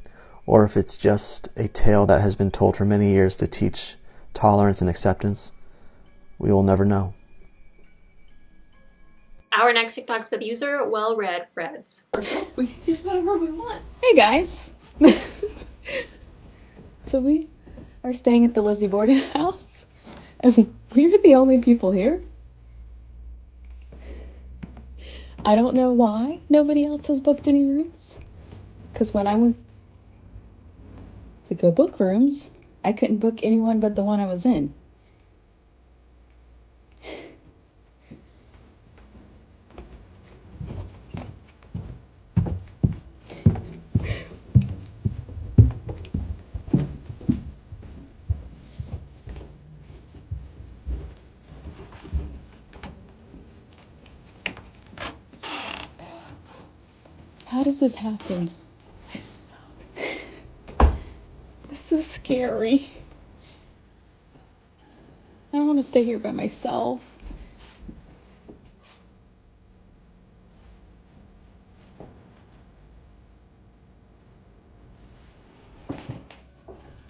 or if it's just a tale that has been told for many years to teach tolerance and acceptance, we will never know. Our next TikTok's by the user, wellreadreds. We do whatever we want. Hey guys. So we are staying at the Lizzie Borden house, and we're the only people here. I don't know why nobody else has booked any rooms, because when I went to go book rooms, I couldn't book anyone but the one I was in. How does this happen? This is scary. I don't want to stay here by myself.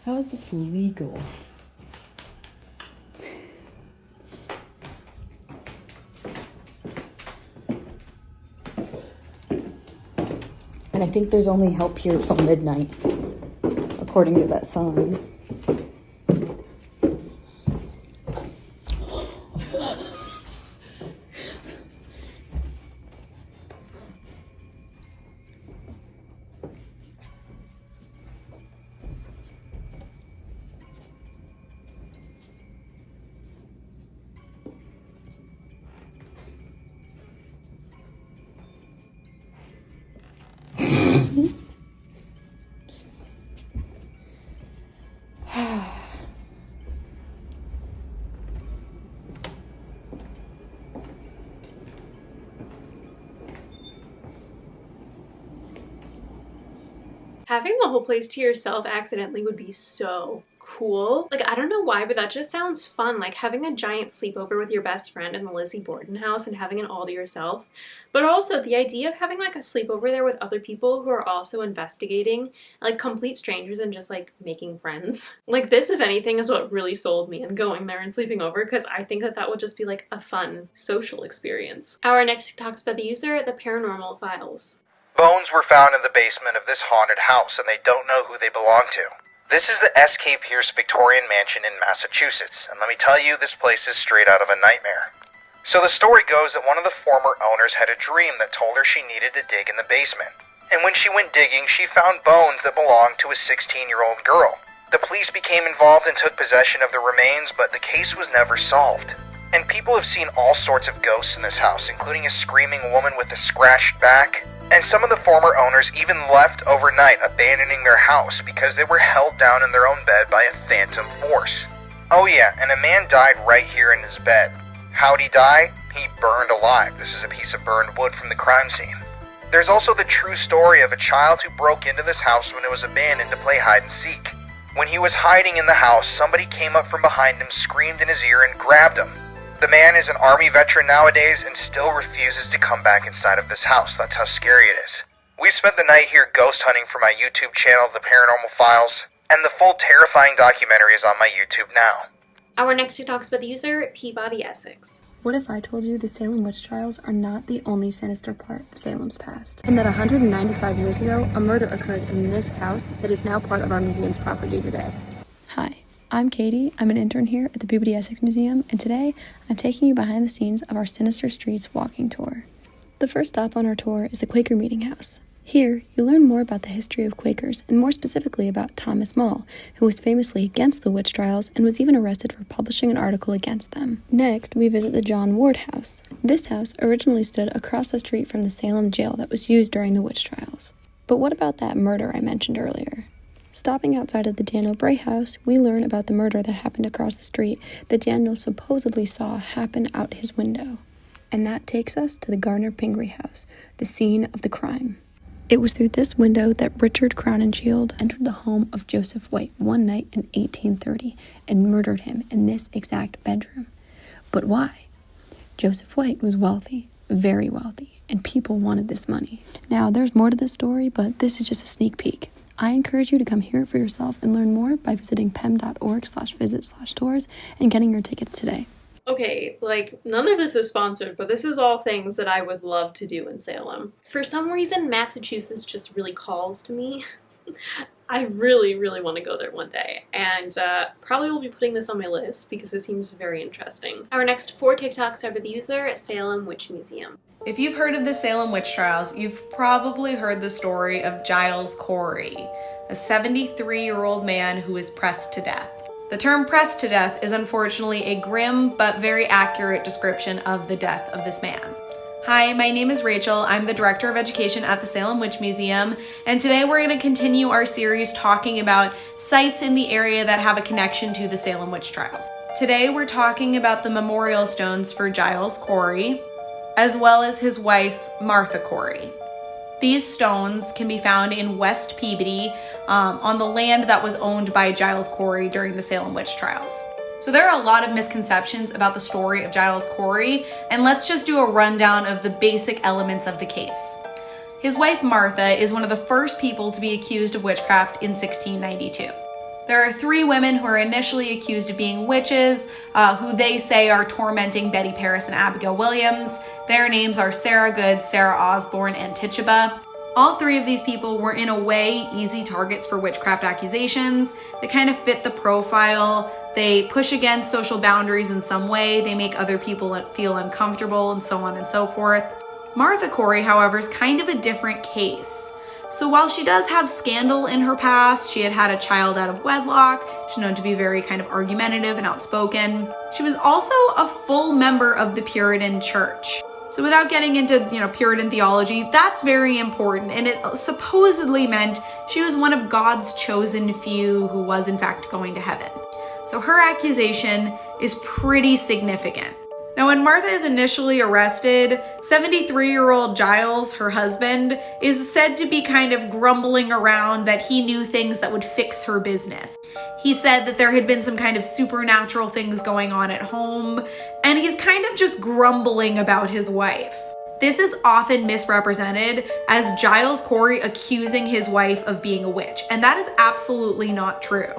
How is this legal? And I think there's only help here till midnight, according to that sign. Having the whole place to yourself accidentally would be so cool. Like, I don't know why, but that just sounds fun. Like having a giant sleepover with your best friend in the Lizzie Borden house and having it all to yourself. But also the idea of having like a sleepover there with other people who are also investigating, like complete strangers, and just like making friends. Like this, if anything, is what really sold me in going there and sleeping over, because I think that that would just be like a fun social experience. Our next TikTok's by the user, theparanormalfiles. Bones were found in the basement of this haunted house, and they don't know who they belong to. This is the S.K. Pierce Victorian Mansion in Massachusetts, and let me tell you, this place is straight out of a nightmare. So the story goes that one of the former owners had a dream that told her she needed to dig in the basement. And when she went digging, she found bones that belonged to a 16-year-old girl. The police became involved and took possession of the remains, but the case was never solved. And people have seen all sorts of ghosts in this house, including a screaming woman with a scratched back. And some of the former owners even left overnight, abandoning their house because they were held down in their own bed by a phantom force. Oh yeah, and a man died right here in his bed. How'd he die? He burned alive. This is a piece of burned wood from the crime scene. There's also the true story of a child who broke into this house when it was abandoned to play hide and seek. When he was hiding in the house, somebody came up from behind him, screamed in his ear, and grabbed him. The man is an Army veteran nowadays and still refuses to come back inside of this house. That's how scary it is. We spent the night here ghost hunting for my YouTube channel, The Paranormal Files, and the full terrifying documentary is on my YouTube now. Our next TikTok's by the user, peabodyessex. What if I told you the Salem witch trials are not the only sinister part of Salem's past, and that 195 years ago, a murder occurred in this house that is now part of our museum's property today? Hi. I'm Katie. I'm an intern here at the Peabodyessex Museum, and today I'm taking you behind the scenes of our Sinister Streets walking tour. The first stop on our tour is the Quaker Meeting House. Here, you'll learn more about the history of Quakers, and more specifically about Thomas More, who was famously against the witch trials and was even arrested for publishing an article against them. Next, we visit the John Ward House. This house originally stood across the street from the Salem jail that was used during the witch trials. But what about that murder I mentioned earlier? Stopping outside of the Daniel Bray house, we learn about the murder that happened across the street that Daniel supposedly saw happen out his window. And that takes us to the Gardner Pingree house, the scene of the crime. It was through this window that Richard Crowninshield entered the home of Joseph White one night in 1830 and murdered him in this exact bedroom. But why? Joseph White was wealthy, very wealthy, and people wanted this money. Now, there's more to this story, but this is just a sneak peek. I encourage you to come hear it for yourself and learn more by visiting pem.org/visit/tours and getting your tickets today. Okay, like, none of this is sponsored, but this is all things that I would love to do in Salem. For some reason, Massachusetts just really calls to me. I really, really want to go there one day, and probably will be putting this on my list because it seems very interesting. Our next 4 TikToks are by the user, salemwitchmuseum. If you've heard of the Salem witch trials, you've probably heard the story of Giles Corey, a 73-year-old man who was pressed to death. The term pressed to death is unfortunately a grim but very accurate description of the death of this man. Hi, my name is Rachel. I'm the Director of Education at the Salem Witch Museum, and today we're going to continue our series talking about sites in the area that have a connection to the Salem witch trials. Today we're talking about the memorial stones for Giles Corey, as well as his wife, Martha Corey. These stones can be found in West Peabody on the land that was owned by Giles Corey during the Salem witch trials. So there are a lot of misconceptions about the story of Giles Corey, and let's just do a rundown of the basic elements of the case. His wife Martha is one of the first people to be accused of witchcraft in 1692. There are 3 women who are initially accused of being witches, who they say are tormenting Betty Paris and Abigail Williams. Their names are Sarah Good, Sarah Osborne, and Tituba. All 3 of these people were in a way easy targets for witchcraft accusations. They kind of fit the profile. They push against social boundaries in some way. They make other people feel uncomfortable, and so on and so forth. Martha Corey, however, is kind of a different case. So while she does have scandal in her past, she had a child out of wedlock, she's known to be very kind of argumentative and outspoken. She was also a full member of the Puritan Church. So without getting into, Puritan theology, that's very important, and it supposedly meant she was one of God's chosen few who was in fact going to heaven. So her accusation is pretty significant. Now, when Martha is initially arrested, 73-year-old Giles, her husband, is said to be kind of grumbling around that he knew things that would fix her business. He said that there had been some kind of supernatural things going on at home, and he's kind of just grumbling about his wife. This is often misrepresented as Giles Corey accusing his wife of being a witch, and that is absolutely not true.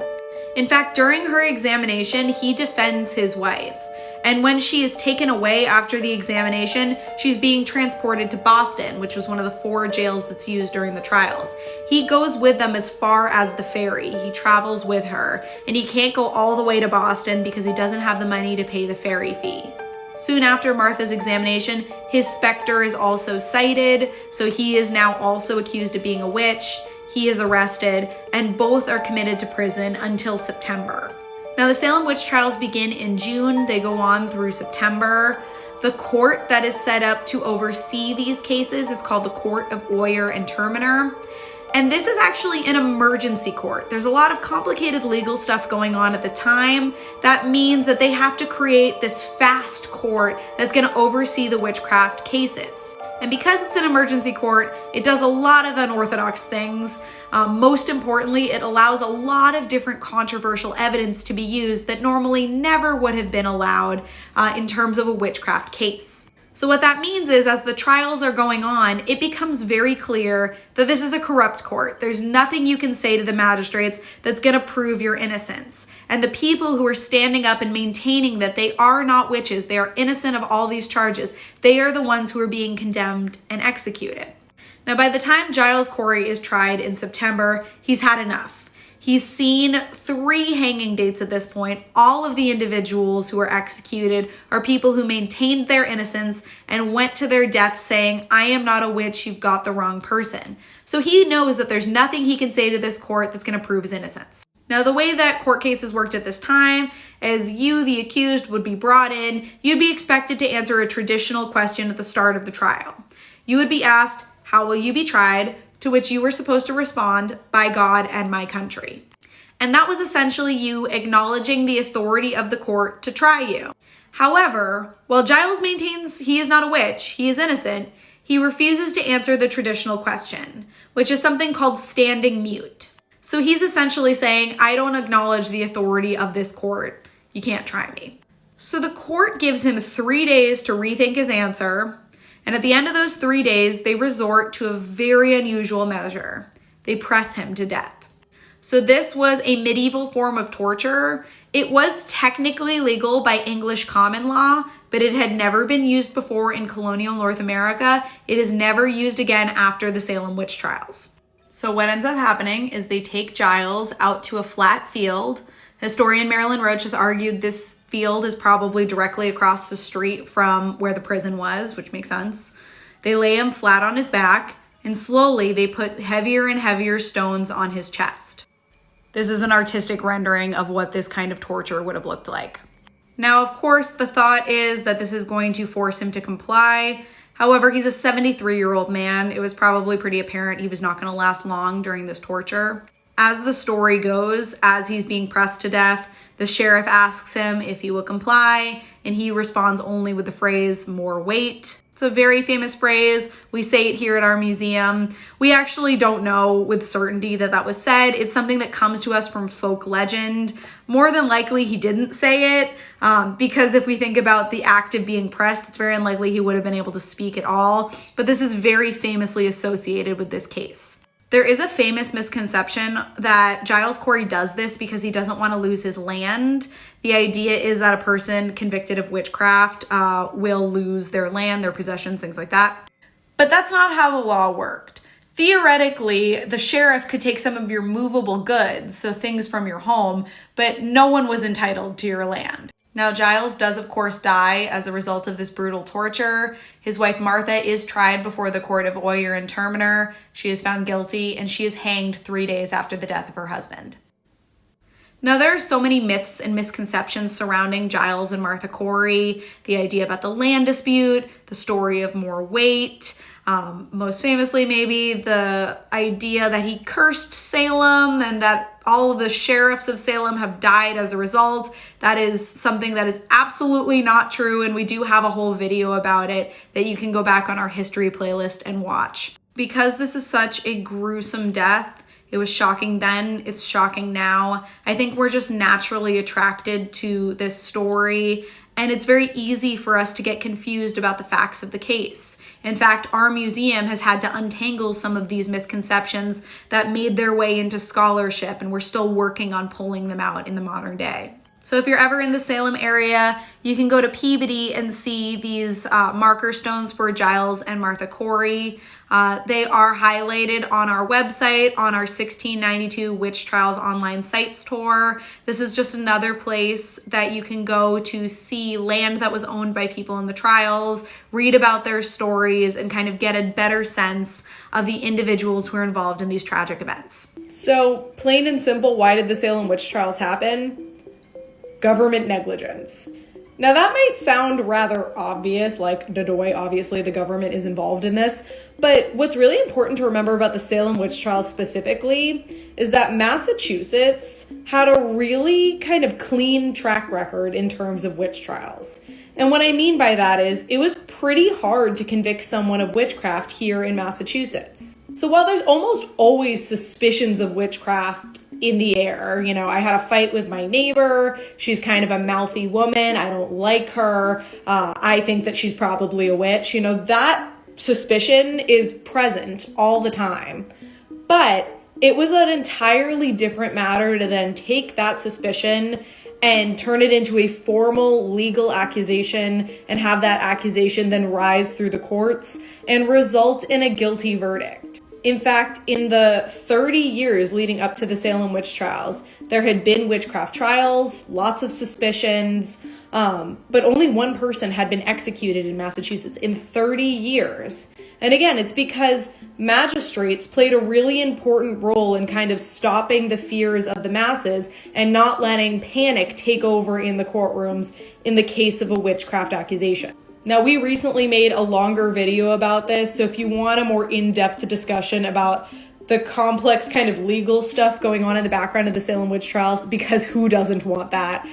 In fact, during her examination, he defends his wife. And when she is taken away after the examination, she's being transported to Boston, which was one of the 4 jails that's used during the trials. He goes with them as far as the ferry. He travels with her, and he can't go all the way to Boston because he doesn't have the money to pay the ferry fee. Soon after Martha's examination, his specter is also sighted, so he is now also accused of being a witch. He is arrested, and both are committed to prison until September. Now, the Salem witch trials begin in June. They go on through September. The court that is set up to oversee these cases is called the Court of Oyer and Terminer. And this is actually an emergency court. There's a lot of complicated legal stuff going on at the time. That means that they have to create this fast court that's going to oversee the witchcraft cases. And because it's an emergency court, it does a lot of unorthodox things. Most importantly, it allows a lot of different controversial evidence to be used that normally never would have been allowed in terms of a witchcraft case. So what that means is, as the trials are going on, it becomes very clear that this is a corrupt court. There's nothing you can say to the magistrates that's going to prove your innocence. And the people who are standing up and maintaining that they are not witches, they are innocent of all these charges, they are the ones who are being condemned and executed. Now, by the time Giles Corey is tried in September, he's had enough. He's seen 3 hanging dates at this point. All of the individuals who are executed are people who maintained their innocence and went to their death saying, "I am not a witch, you've got the wrong person." So he knows that there's nothing he can say to this court that's going to prove his innocence. Now, the way that court cases worked at this time is you, the accused, would be brought in. You'd be expected to answer a traditional question at the start of the trial. You would be asked, "How will you be tried?" To which you were supposed to respond, "By God and my country." And that was essentially you acknowledging the authority of the court to try you. However, while Giles maintains he is not a witch, he is innocent, he refuses to answer the traditional question, which is something called standing mute. So he's essentially saying, "I don't acknowledge the authority of this court. You can't try me." So the court gives him 3 days to rethink his answer. And at the end of those 3 days, they resort to a very unusual measure. They press him to death. So this was a medieval form of torture. It was technically legal by English common law, but it had never been used before in colonial North America. It is never used again after the Salem witch trials. So what ends up happening is they take Giles out to a flat field. Historian Marilyn Roach has argued this field is probably directly across the street from where the prison was, which makes sense. They lay him flat on his back, and slowly they put heavier and heavier stones on his chest. This is an artistic rendering of what this kind of torture would have looked like. Now, of course, the thought is that this is going to force him to comply. However, he's a 73-year-old man. It was probably pretty apparent he was not going to last long during this torture. As the story goes, as he's being pressed to death, The sheriff asks him if he will comply, and he responds only with the phrase, "more weight." It's a very famous phrase. We say it here at our museum. We actually don't know with certainty that that was said. It's something that comes to us from folk legend. More than likely, he didn't say it because if we think about the act of being pressed, it's very unlikely he would have been able to speak at all. But this is very famously associated with this case. There is a famous misconception that Giles Corey does this because he doesn't want to lose his land. The idea is that a person convicted of witchcraft will lose their land, their possessions, things like that. But that's not how the law worked. Theoretically, the sheriff could take some of your movable goods, so things from your home, but no one was entitled to your land. Now, Giles does, of course, die as a result of this brutal torture. His wife, Martha, is tried before the court of Oyer and Terminer. She is found guilty, and she is hanged 3 days after the death of her husband. Now, there are so many myths and misconceptions surrounding Giles and Martha Corey. The idea about the land dispute, the story of more weight, most famously maybe the idea that he cursed Salem and that all of the sheriffs of Salem have died as a result. That is something that is absolutely not true, and we do have a whole video about it that you can go back on our history playlist and watch. Because this is such a gruesome death, it was shocking then, it's shocking now. I think we're just naturally attracted to this story, and it's very easy for us to get confused about the facts of the case. In fact, our museum has had to untangle some of these misconceptions that made their way into scholarship, and we're still working on pulling them out in the modern day. So if you're ever in the Salem area, you can go to Peabody and see these marker stones for Giles and Martha Corey. They are highlighted on our website, on our 1692 Witch Trials online sites tour. This is just another place that you can go to see land that was owned by people in the trials, read about their stories, and kind of get a better sense of the individuals who are involved in these tragic events. So, plain and simple, why did the Salem witch trials happen? Government negligence. Now that might sound rather obvious, like Dodoy, obviously the government is involved in this, but what's really important to remember about the Salem witch trials specifically is that Massachusetts had a really kind of clean track record in terms of witch trials. And what I mean by that is it was pretty hard to convict someone of witchcraft here in Massachusetts. So while there's almost always suspicions of witchcraft in the air, you know, I had a fight with my neighbor, she's kind of a mouthy woman, I don't like her, I think that she's probably a witch, you know, that suspicion is present all the time. But it was an entirely different matter to then take that suspicion and turn it into a formal legal accusation and have that accusation then rise through the courts and result in a guilty verdict. In fact, in the 30 years leading up to the Salem witch trials, there had been witchcraft trials, lots of suspicions, but only one person had been executed in Massachusetts in 30 years. And again, it's because magistrates played a really important role in kind of stopping the fears of the masses and not letting panic take over in the courtrooms in the case of a witchcraft accusation. Now, we recently made a longer video about this, so if you want a more in-depth discussion about the complex kind of legal stuff going on in the background of the Salem witch trials, because who doesn't want that,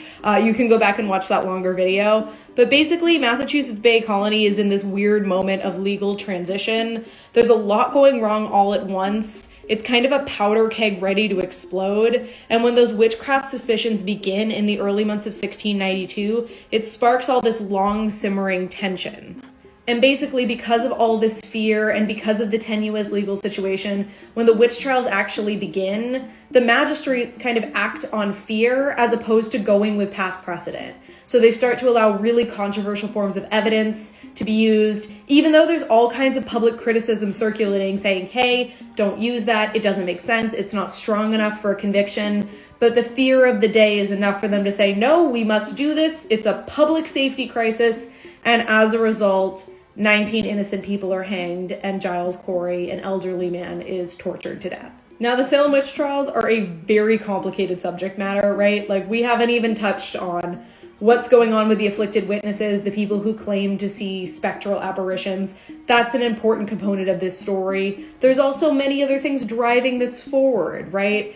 you can go back and watch that longer video. But basically, Massachusetts Bay Colony is in this weird moment of legal transition. There's a lot going wrong all at once. It's kind of a powder keg ready to explode. And when those witchcraft suspicions begin in the early months of 1692, it sparks all this long simmering tension. And basically, because of all this fear and because of the tenuous legal situation, when the witch trials actually begin, the magistrates kind of act on fear as opposed to going with past precedent. So they start to allow really controversial forms of evidence to be used, even though there's all kinds of public criticism circulating saying, hey, don't use that, it doesn't make sense, it's not strong enough for a conviction. But the fear of the day is enough for them to say, no, we must do this, it's a public safety crisis, and as a result, 19 innocent people are hanged, and Giles Corey, an elderly man, is tortured to death. Now, the Salem witch trials are a very complicated subject matter, right? Like, we haven't even touched on what's going on with the afflicted witnesses, the people who claim to see spectral apparitions. That's an important component of this story. There's also many other things driving this forward, right?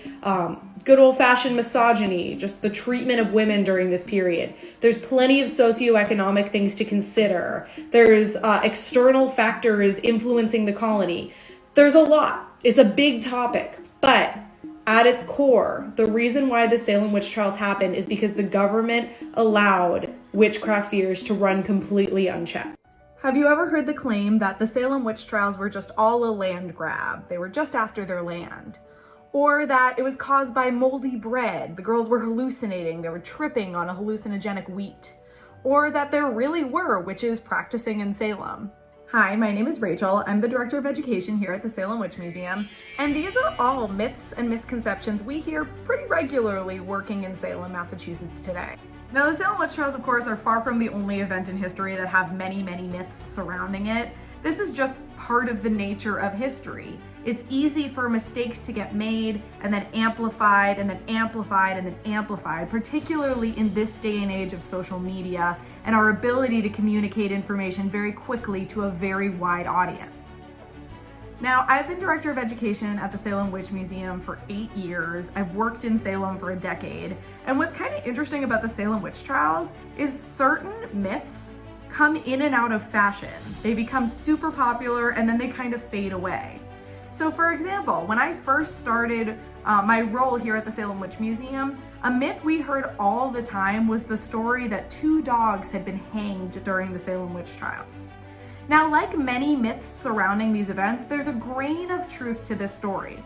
good old-fashioned misogyny, just the treatment of women during this period. There's plenty of socioeconomic things to consider. There's external factors influencing the colony. There's a lot. It's a big topic, but at its core, the reason why the Salem witch trials happened is because the government allowed witchcraft fears to run completely unchecked. Have you ever heard the claim that the Salem witch trials were just all a land grab? They were just after their land. Or that it was caused by moldy bread. The girls were hallucinating. They were tripping on a hallucinogenic wheat. Or that there really were witches practicing in Salem. Hi, my name is Rachel. I'm the Director of Education here at the Salem Witch Museum, and these are all myths and misconceptions we hear pretty regularly working in Salem, Massachusetts today. Now, the Salem Witch Trials, of course, are far from the only event in history that have many, many myths surrounding it. This is just part of the nature of history. It's easy for mistakes to get made and then amplified and then amplified and then amplified, particularly in this day and age of social media and our ability to communicate information very quickly to a very wide audience. Now, I've been Director of Education at the Salem Witch Museum for 8 years. I've worked in Salem for a decade. And what's kind of interesting about the Salem Witch Trials is certain myths come in and out of fashion. They become super popular and then they kind of fade away. So for example, when I first started my role here at the Salem Witch Museum, a myth we heard all the time was the story that 2 dogs had been hanged during the Salem Witch Trials. Now, like many myths surrounding these events, there's a grain of truth to this story.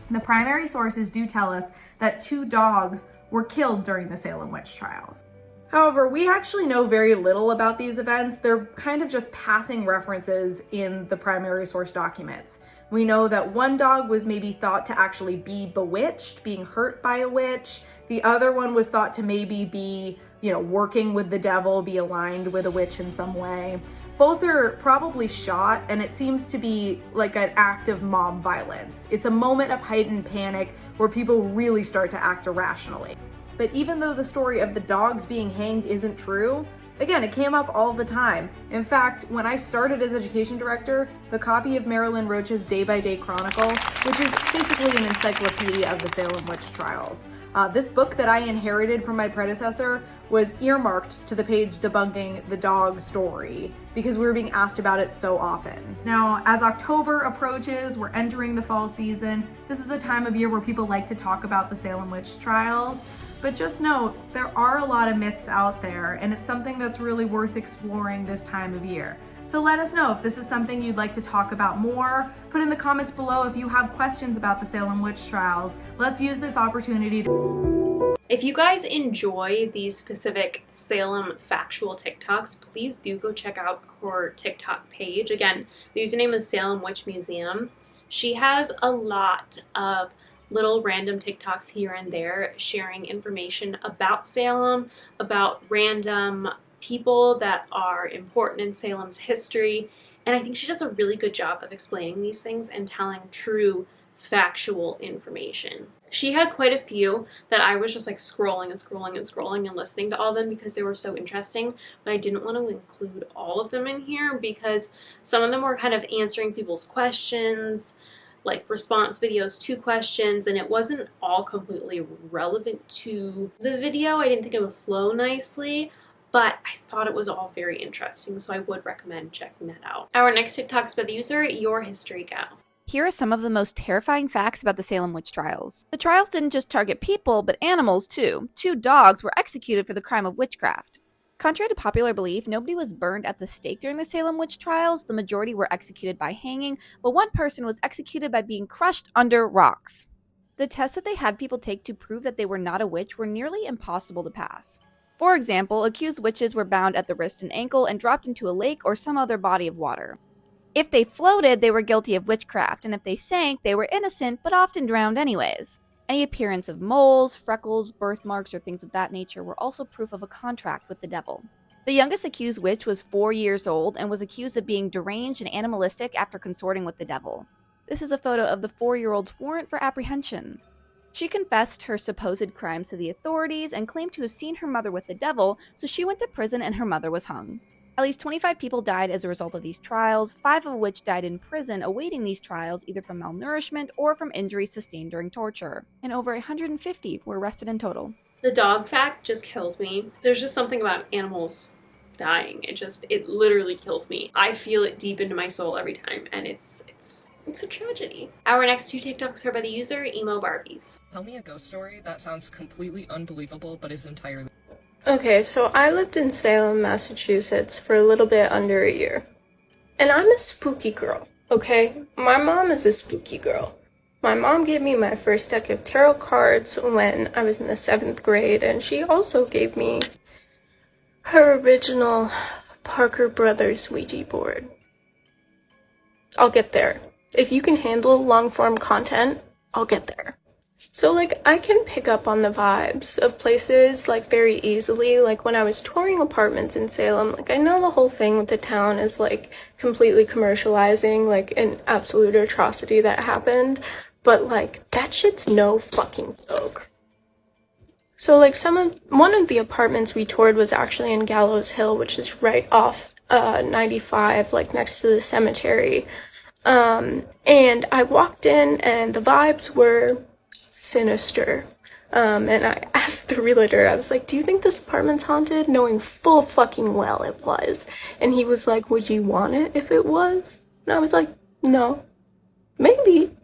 The primary sources do tell us that 2 dogs were killed during the Salem Witch Trials. However, we actually know very little about these events. They're kind of just passing references in the primary source documents. We know that 1 dog was maybe thought to actually be bewitched, being hurt by a witch. The other one was thought to maybe be, working with the devil, be aligned with a witch in some way. Both are probably shot, and it seems to be like an act of mob violence. It's a moment of heightened panic where people really start to act irrationally. But even though the story of the dogs being hanged isn't true, again, it came up all the time. In fact, when I started as education director, the copy of Marilyn Roach's Day-by-Day Chronicle, which is basically an encyclopedia of the Salem Witch Trials. This book that I inherited from my predecessor was earmarked to the page debunking the dog story because we were being asked about it so often. Now, as October approaches, we're entering the fall season. This is the time of year where people like to talk about the Salem Witch Trials. But just note, there are a lot of myths out there, and it's something that's really worth exploring this time of year. So let us know if this is something you'd like to talk about more. Put in the comments below if you have questions about the Salem Witch Trials. Let's use this opportunity to... If you guys enjoy these specific Salem factual TikToks, please do go check out her TikTok page. Again, the username is Salem Witch Museum. She has a lot of little random TikToks here and there sharing information about Salem, about random people that are important in Salem's history, and I think she does a really good job of explaining these things and telling true factual information. She had quite a few that I was just like scrolling and listening to all of them because they were so interesting, but I didn't want to include all of them in here because some of them were kind of answering people's questions, like response videos to questions, and it wasn't all completely relevant to the video. I didn't think it would flow nicely, but I thought it was all very interesting, so I would recommend checking that out. Our next TikTok is by the user yourhistorygal. Here are some of the most terrifying facts about the Salem witch trials. The trials didn't just target people, but animals too. 2 dogs were executed for the crime of witchcraft. Contrary to popular belief, nobody was burned at the stake during the Salem witch trials. The majority were executed by hanging, but 1 person was executed by being crushed under rocks. The tests that they had people take to prove that they were not a witch were nearly impossible to pass. For example, accused witches were bound at the wrist and ankle and dropped into a lake or some other body of water. If they floated, they were guilty of witchcraft, and if they sank, they were innocent but often drowned anyways. Any appearance of moles, freckles, birthmarks, or things of that nature were also proof of a contract with the devil. The youngest accused witch was 4 years old and was accused of being deranged and animalistic after consorting with the devil. This is a photo of the 4-year-old's warrant for apprehension. She confessed her supposed crimes to the authorities and claimed to have seen her mother with the devil, so she went to prison and her mother was hung. At least 25 people died as a result of these trials, 5 of which died in prison awaiting these trials either from malnourishment or from injuries sustained during torture. And over 150 were arrested in total. The dog fact just kills me. There's just something about animals dying. It literally kills me. I feel it deep into my soul every time, and it's a tragedy. Our next 2 TikToks are by the user emobarbies. Tell me a ghost story that sounds completely unbelievable but is entirely... Okay, so I lived in Salem, Massachusetts for a little bit under a year. And I'm a spooky girl, okay? My mom is a spooky girl. My mom gave me my first deck of tarot cards when I was in the 7th grade, and she also gave me her original Parker Brothers Ouija board. I'll get there. If you can handle long-form content, I'll get there. So, like, I can pick up on the vibes of places, like, very easily. Like, when I was touring apartments in Salem, like, I know the whole thing with the town is, like, completely commercializing, like, an absolute atrocity that happened. But, like, that shit's no fucking joke. So, like, one of the apartments we toured was actually in Gallows Hill, which is right off 95, like, next to the cemetery. And I walked in, and the vibes were sinister. And I asked the realtor, I was like, do you think this apartment's haunted? Knowing full fucking well it was. And he was like, would you want it if it was? And I was like, no. Maybe.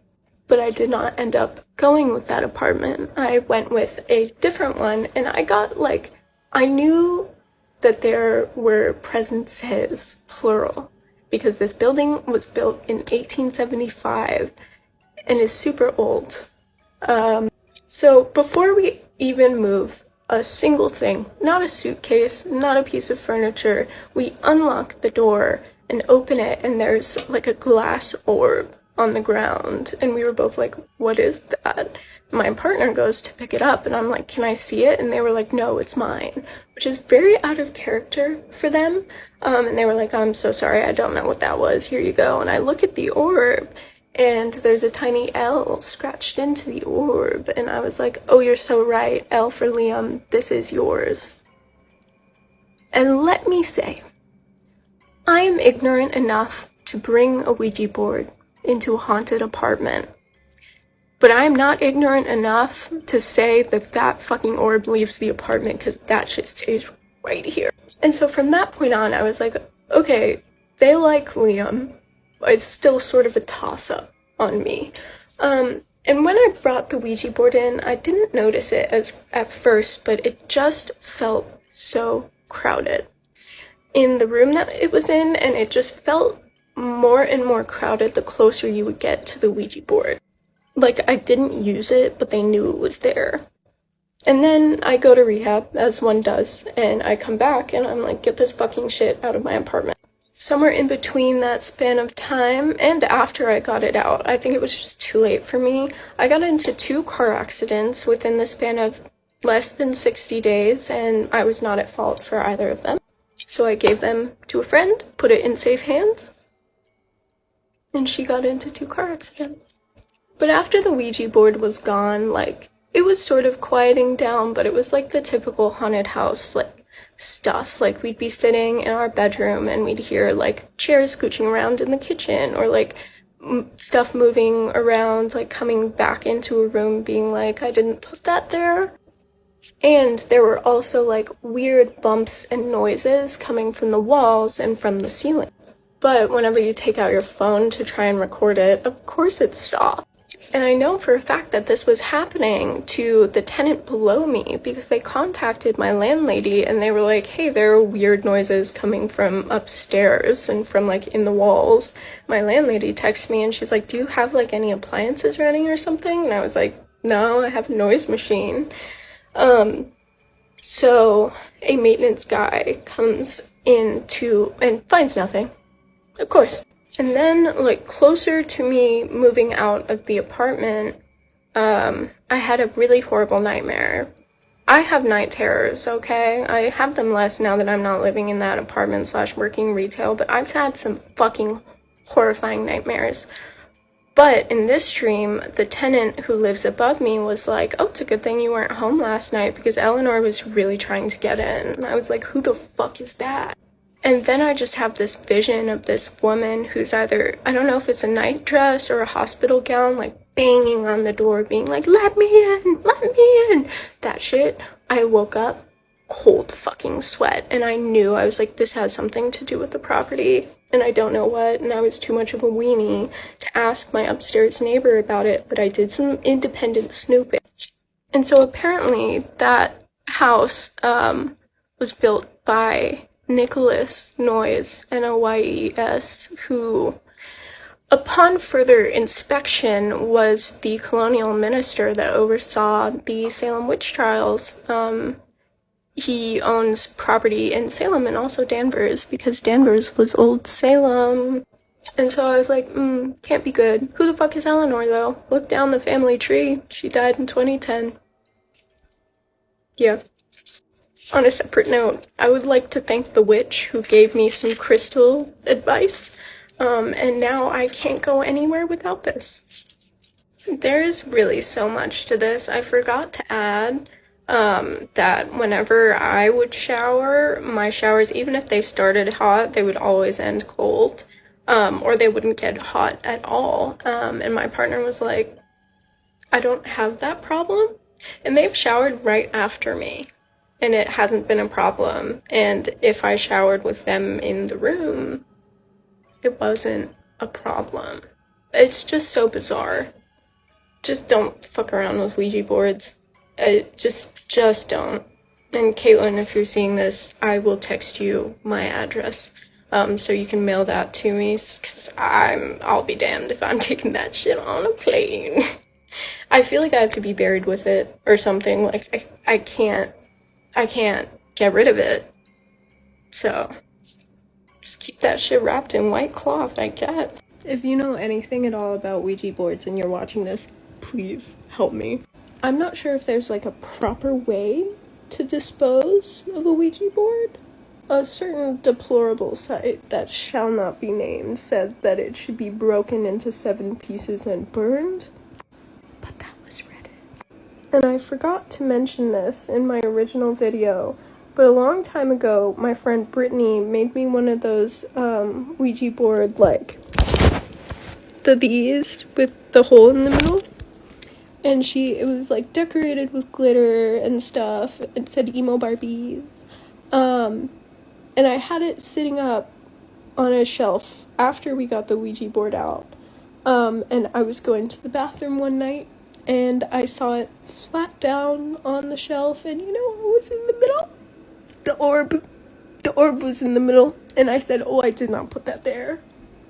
But I did not end up going with that apartment. I went with a different one, and I knew that there were presences, plural, because this building was built in 1875 and is super old. So before we even move a single thing, not a suitcase, not a piece of furniture, we unlock the door and open it, and there's like a glass orb on the ground, and we were both like, what is that? My partner goes to pick it up, and I'm like, can I see it? And they were like, no, it's mine, which is very out of character for them. And they were like, I'm so sorry, I don't know what that was, here you go. And I look at the orb, and there's a tiny L scratched into the orb, and I was like, oh, you're so right, L for Liam, this is yours. And let me say, I am ignorant enough to bring a Ouija board into a haunted apartment, but I am not ignorant enough to say that that fucking orb leaves the apartment, because that shit stays right here. And so from that point on, I was like, okay, they like Liam, it's still sort of a toss-up on me. And when I brought the Ouija board in, I didn't notice it at first, but it just felt so crowded in the room that it was in, and it just felt more and more crowded the closer you would get to the Ouija board. Like, I didn't use it, but they knew it was there. And then I go to rehab, as one does, and I come back, and I'm like, get this fucking shit out of my apartment. Somewhere in between that span of time and after I got it out, I think it was just too late for me. I got into 2 car accidents within the span of less than 60 days, and I was not at fault for either of them. So I gave them to a friend, put it in safe hands, and she got into 2 car accidents. But after the Ouija board was gone, like, it was sort of quieting down, but it was like the typical haunted house, like, stuff. Like, we'd be sitting in our bedroom and we'd hear, like, chairs scooching around in the kitchen, or, like, stuff moving around, like, coming back into a room being like, I didn't put that there. And there were also, like, weird bumps and noises coming from the walls and from the ceiling. But whenever you take out your phone to try and record it, of course it stopped. And I know for a fact that this was happening to the tenant below me, because they contacted my landlady and they were like, hey, there are weird noises coming from upstairs and from, like, in the walls. My landlady texted me and she's like, do you have, like, any appliances running or something? And I was like, no, I have a noise machine. So a maintenance guy comes in and finds nothing, of course. And then, like, closer to me moving out of the apartment, I had a really horrible nightmare. I have night terrors, okay? I have them less now that I'm not living in that apartment / working retail, but I've had some fucking horrifying nightmares. But in this dream, the tenant who lives above me was like, oh, it's a good thing you weren't home last night, because Eleanor was really trying to get in. And I was like, who the fuck is that? And then I just have this vision of this woman who's either, I don't know if it's a night dress or a hospital gown, like banging on the door, being like, let me in, let me in. That shit. I woke up cold fucking sweat, and I knew, I was like, this has something to do with the property, and I don't know what, and I was too much of a weenie to ask my upstairs neighbor about it, but I did some independent snooping. And so apparently that house was built by Nicholas Noyes, Noyes, who, upon further inspection, was the colonial minister that oversaw the Salem witch trials. He owns property in Salem and also Danvers, because Danvers was old Salem. And so I was like, can't be good. Who the fuck is Eleanor, though? Look down the family tree. She died in 2010. Yeah. On a separate note, I would like to thank the witch who gave me some crystal advice. And now I can't go anywhere without this. There's really so much to this. I forgot to add that whenever I would shower, my showers, even if they started hot, they would always end cold, or they wouldn't get hot at all. And my partner was like, I don't have that problem. And they've showered right after me, and it hasn't been a problem. And if I showered with them in the room, it wasn't a problem. It's just so bizarre. Just don't fuck around with Ouija boards. Just don't. And Caitlin, if you're seeing this, I will text you my address, so you can mail that to me, because I'll be damned if I'm taking that shit on a plane. I feel like I have to be buried with it or something. Like, I can't get rid of it. So, just keep that shit wrapped in white cloth, I guess. If you know anything at all about Ouija boards and you're watching this, please help me. I'm not sure if there's like a proper way to dispose of a Ouija board. A certain deplorable site that shall not be named said that it should be broken into 7 pieces and burned. But that was Reddit. And I forgot to mention this in my original video, but a long time ago, my friend Brittany made me one of those Ouija board, like, the bees with the hole in the middle. And it was like decorated with glitter and stuff. It said emobarbies. And I had it sitting up on a shelf after we got the Ouija board out. And I was going to the bathroom one night, and I saw it flat down on the shelf, and you know what was in the middle? The orb. The orb was in the middle. And I said, oh, I did not put that there.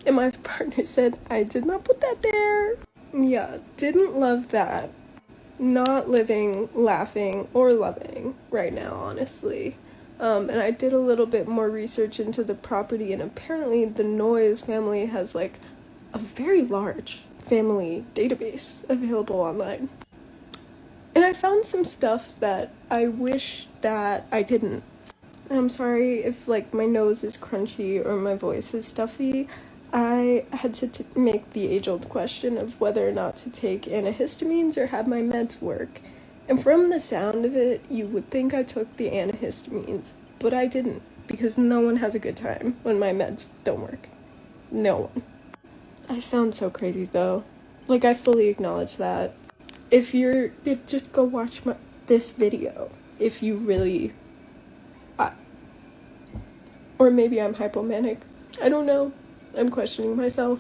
And my partner said, I did not put that there. Yeah, didn't love that. Not living, laughing, or loving right now, honestly. And I did a little bit more research into the property, and apparently the Noyes family has like a very large family database available online. And I found some stuff that I wish that I didn't. And I'm sorry if like my nose is crunchy or my voice is stuffy. I had to make the age-old question of whether or not to take antihistamines or have my meds work. And from the sound of it, you would think I took the antihistamines, but I didn't, because no one has a good time when my meds don't work. No one. I sound so crazy though. Like, I fully acknowledge that. Just go watch this video if you really... or maybe I'm hypomanic. I don't know. I'm questioning myself.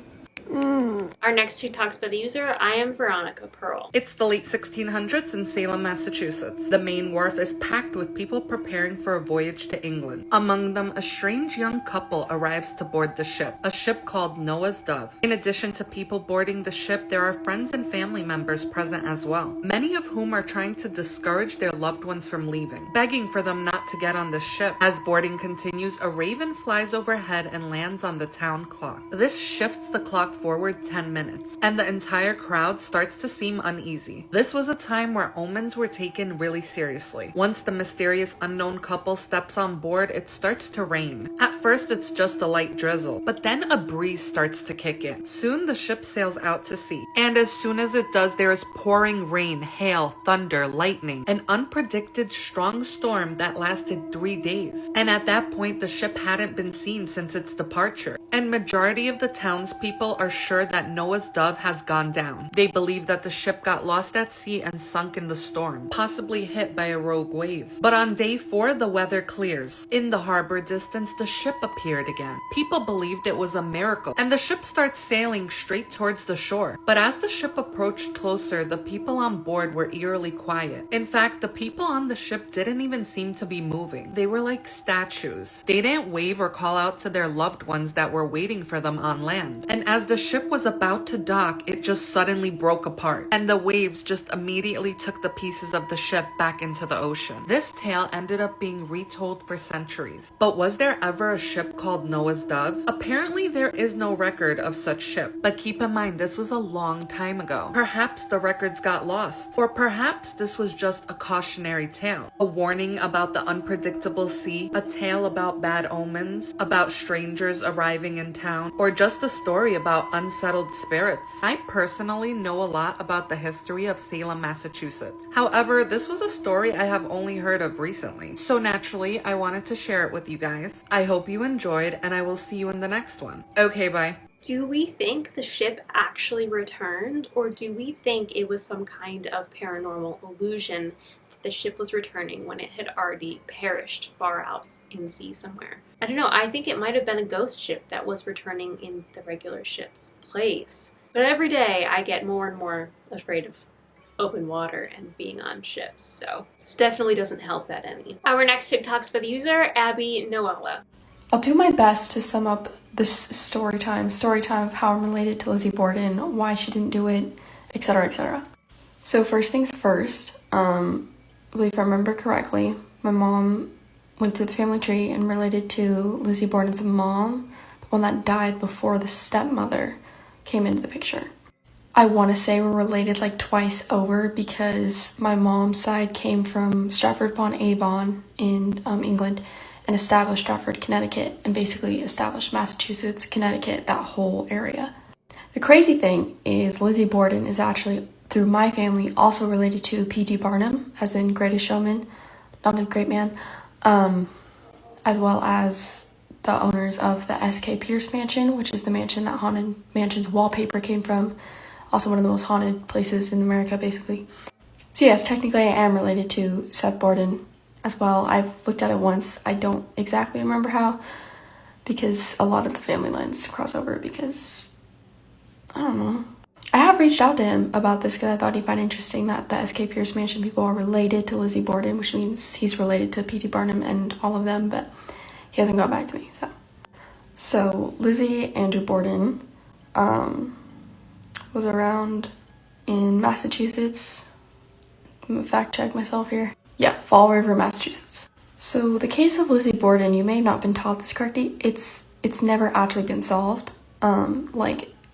Our next TikTok's by the user, iamveronicapearl. It's the late 1600s in Salem, Massachusetts. The main wharf is packed with people preparing for a voyage to England. Among them, a strange young couple arrives to board the ship, a ship called Noah's Dove. In addition to people boarding the ship, there are friends and family members present as well, many of whom are trying to discourage their loved ones from leaving, begging for them not to get on the ship. As boarding continues, a raven flies overhead and lands on the town clock. This shifts the clock clock forward 10 minutes, and the entire crowd starts to seem uneasy. This was a time where omens were taken really seriously. Once the mysterious unknown couple steps on board, it starts to rain. At first, it's just a light drizzle, but then a breeze starts to kick in. Soon, the ship sails out to sea, and as soon as it does, there is pouring rain, hail, thunder, lightning, an unpredicted strong storm that lasted 3 days. And at that point, the ship hadn't been seen since its departure, and majority of the townspeople are sure that Noah's dove has gone down. They believe that the ship got lost at sea and sunk in the storm, possibly hit by a rogue wave. But on day 4, the weather clears. In the harbor distance, the ship appeared again. People believed it was a miracle, and the ship starts sailing straight towards the shore. But as the ship approached closer, the people on board were eerily quiet. In fact, the people on the ship didn't even seem to be moving. They were like statues. They didn't wave or call out to their loved ones that were waiting for them on land. And as the ship was about to dock, it just suddenly broke apart, and the waves just immediately took the pieces of the ship back into the ocean. This tale ended up being retold for centuries. But was there ever a ship called Noah's Dove? Apparently there is no record of such ship, but keep in mind this was a long time ago. Perhaps the records got lost, or perhaps this was just a cautionary tale, a warning about the unpredictable sea, a tale about bad omens, about strangers arriving in town, or just a story about unsettled spirits. I personally know a lot about the history of Salem, Massachusetts. However, this was a story I have only heard of recently, so naturally I wanted to share it with you guys. I hope you enjoyed, and I will see you in the next one. Okay, bye. Do we think the ship actually returned, or do we think it was some kind of paranormal illusion that the ship was returning when it had already perished far out in the sea somewhere? I don't know, I think it might have been a ghost ship that was returning in the regular ship's place. But every day I get more and more afraid of open water and being on ships, so this definitely doesn't help that any. Our next TikTok's by the user, abbynoella. I'll do my best to sum up this story time of how I'm related to Lizzie Borden, why she didn't do it, etc., etc. So first things first, I believe if I remember correctly, my mom went through the family tree and related to Lizzie Borden's mom, the one that died before the stepmother came into the picture. I want to say we're related like twice over because my mom's side came from Stratford-upon-Avon in England, and established Stratford, Connecticut, and basically established Massachusetts, Connecticut, that whole area. The crazy thing is Lizzie Borden is actually, through my family, also related to P.T. Barnum, as in Greatest Showman, not a great man, as well as the owners of the S.K. Pierce Mansion, which is the mansion that Haunted Mansion's wallpaper came from, also one of the most haunted places in America, basically. So yes, technically I am related to Seth Borden as well. I've looked at it once. I don't exactly remember how, because a lot of the family lines cross over, because I don't know. I have reached out to him about this because I thought he'd find interesting that the S.K. Pierce Mansion people are related to Lizzie Borden, which means he's related to P.T. Barnum and all of them, but he hasn't got back to me, So Lizzie Andrew Borden was around in Massachusetts. I'm gonna fact check myself here. Yeah, Fall River, Massachusetts. So the case of Lizzie Borden, you may not have been taught this correctly. It's never actually been solved.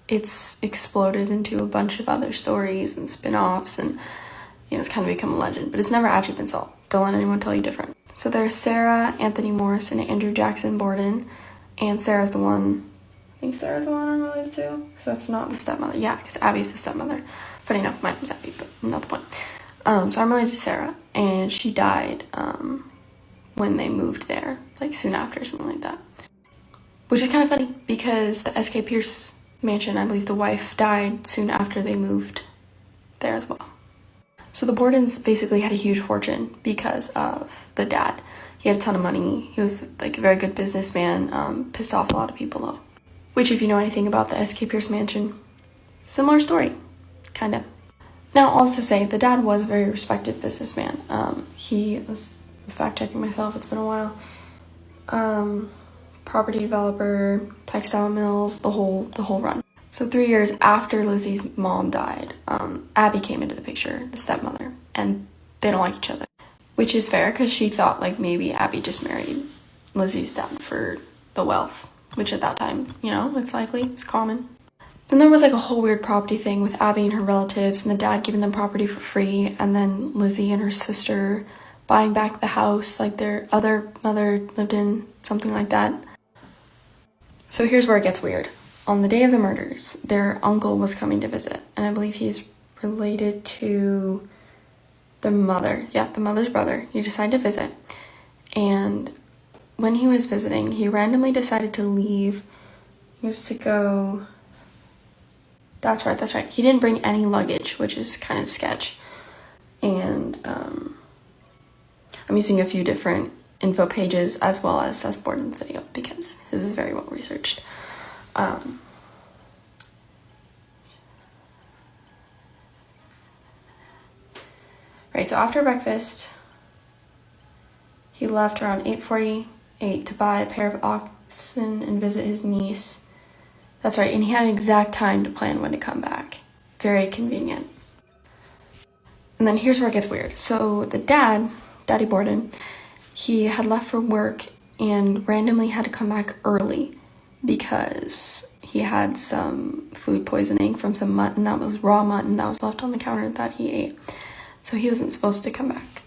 It's exploded into a bunch of other stories and spin-offs, and it's kind of become a legend, but it's never actually been solved. Don't let anyone tell you different. So there's Sarah Anthony Morris and Andrew Jackson Borden, and Sarah's the one. I think Sarah's the one I'm related to. So that's not the stepmother. Yeah, because Abby's the stepmother. Funny enough, my name's Abby, but not the point. So I'm related to Sarah, and she died when they moved there, like soon after, something like that. Which is kind of funny, because the S.K. Pierce Mansion, I believe the wife died soon after they moved there as well. So the Bordens basically had a huge fortune because of the dad. He had a ton of money. He was like a very good businessman, pissed off a lot of people though. Which, if you know anything about the S.K. Pierce Mansion, similar story, kind of. Now, also to say, the dad was a very respected businessman. He was, fact-checking myself, it's been a while, property developer, textile mills, the whole run. So 3 years after Lizzie's mom died, Abby came into the picture, the stepmother, and they don't like each other. Which is fair, because she thought like maybe Abby just married Lizzie's dad for the wealth, which at that time, it's likely, it's common. Then there was like a whole weird property thing with Abby and her relatives and the dad giving them property for free, and then Lizzie and her sister buying back the house like their other mother lived in, something like that. So here's where it gets weird. On the day of the murders, their uncle was coming to visit, and I believe he's related to the mother. Yeah, the mother's brother. He decided to visit, and when he was visiting, he randomly decided to leave. He was to go... That's right. He didn't bring any luggage, which is kind of sketch. And I'm using a few different info pages as well as cessboard in the video because this is very well researched. Right, so after breakfast, he left around 8:48 to buy a pair of oxen and visit his niece. That's right, and he had an exact time to plan when to come back. Very convenient. And then here's where it gets weird. So the Daddy Borden, he had left for work and randomly had to come back early because he had some food poisoning from some mutton that was raw mutton that was left on the counter that he ate. So he wasn't supposed to come back.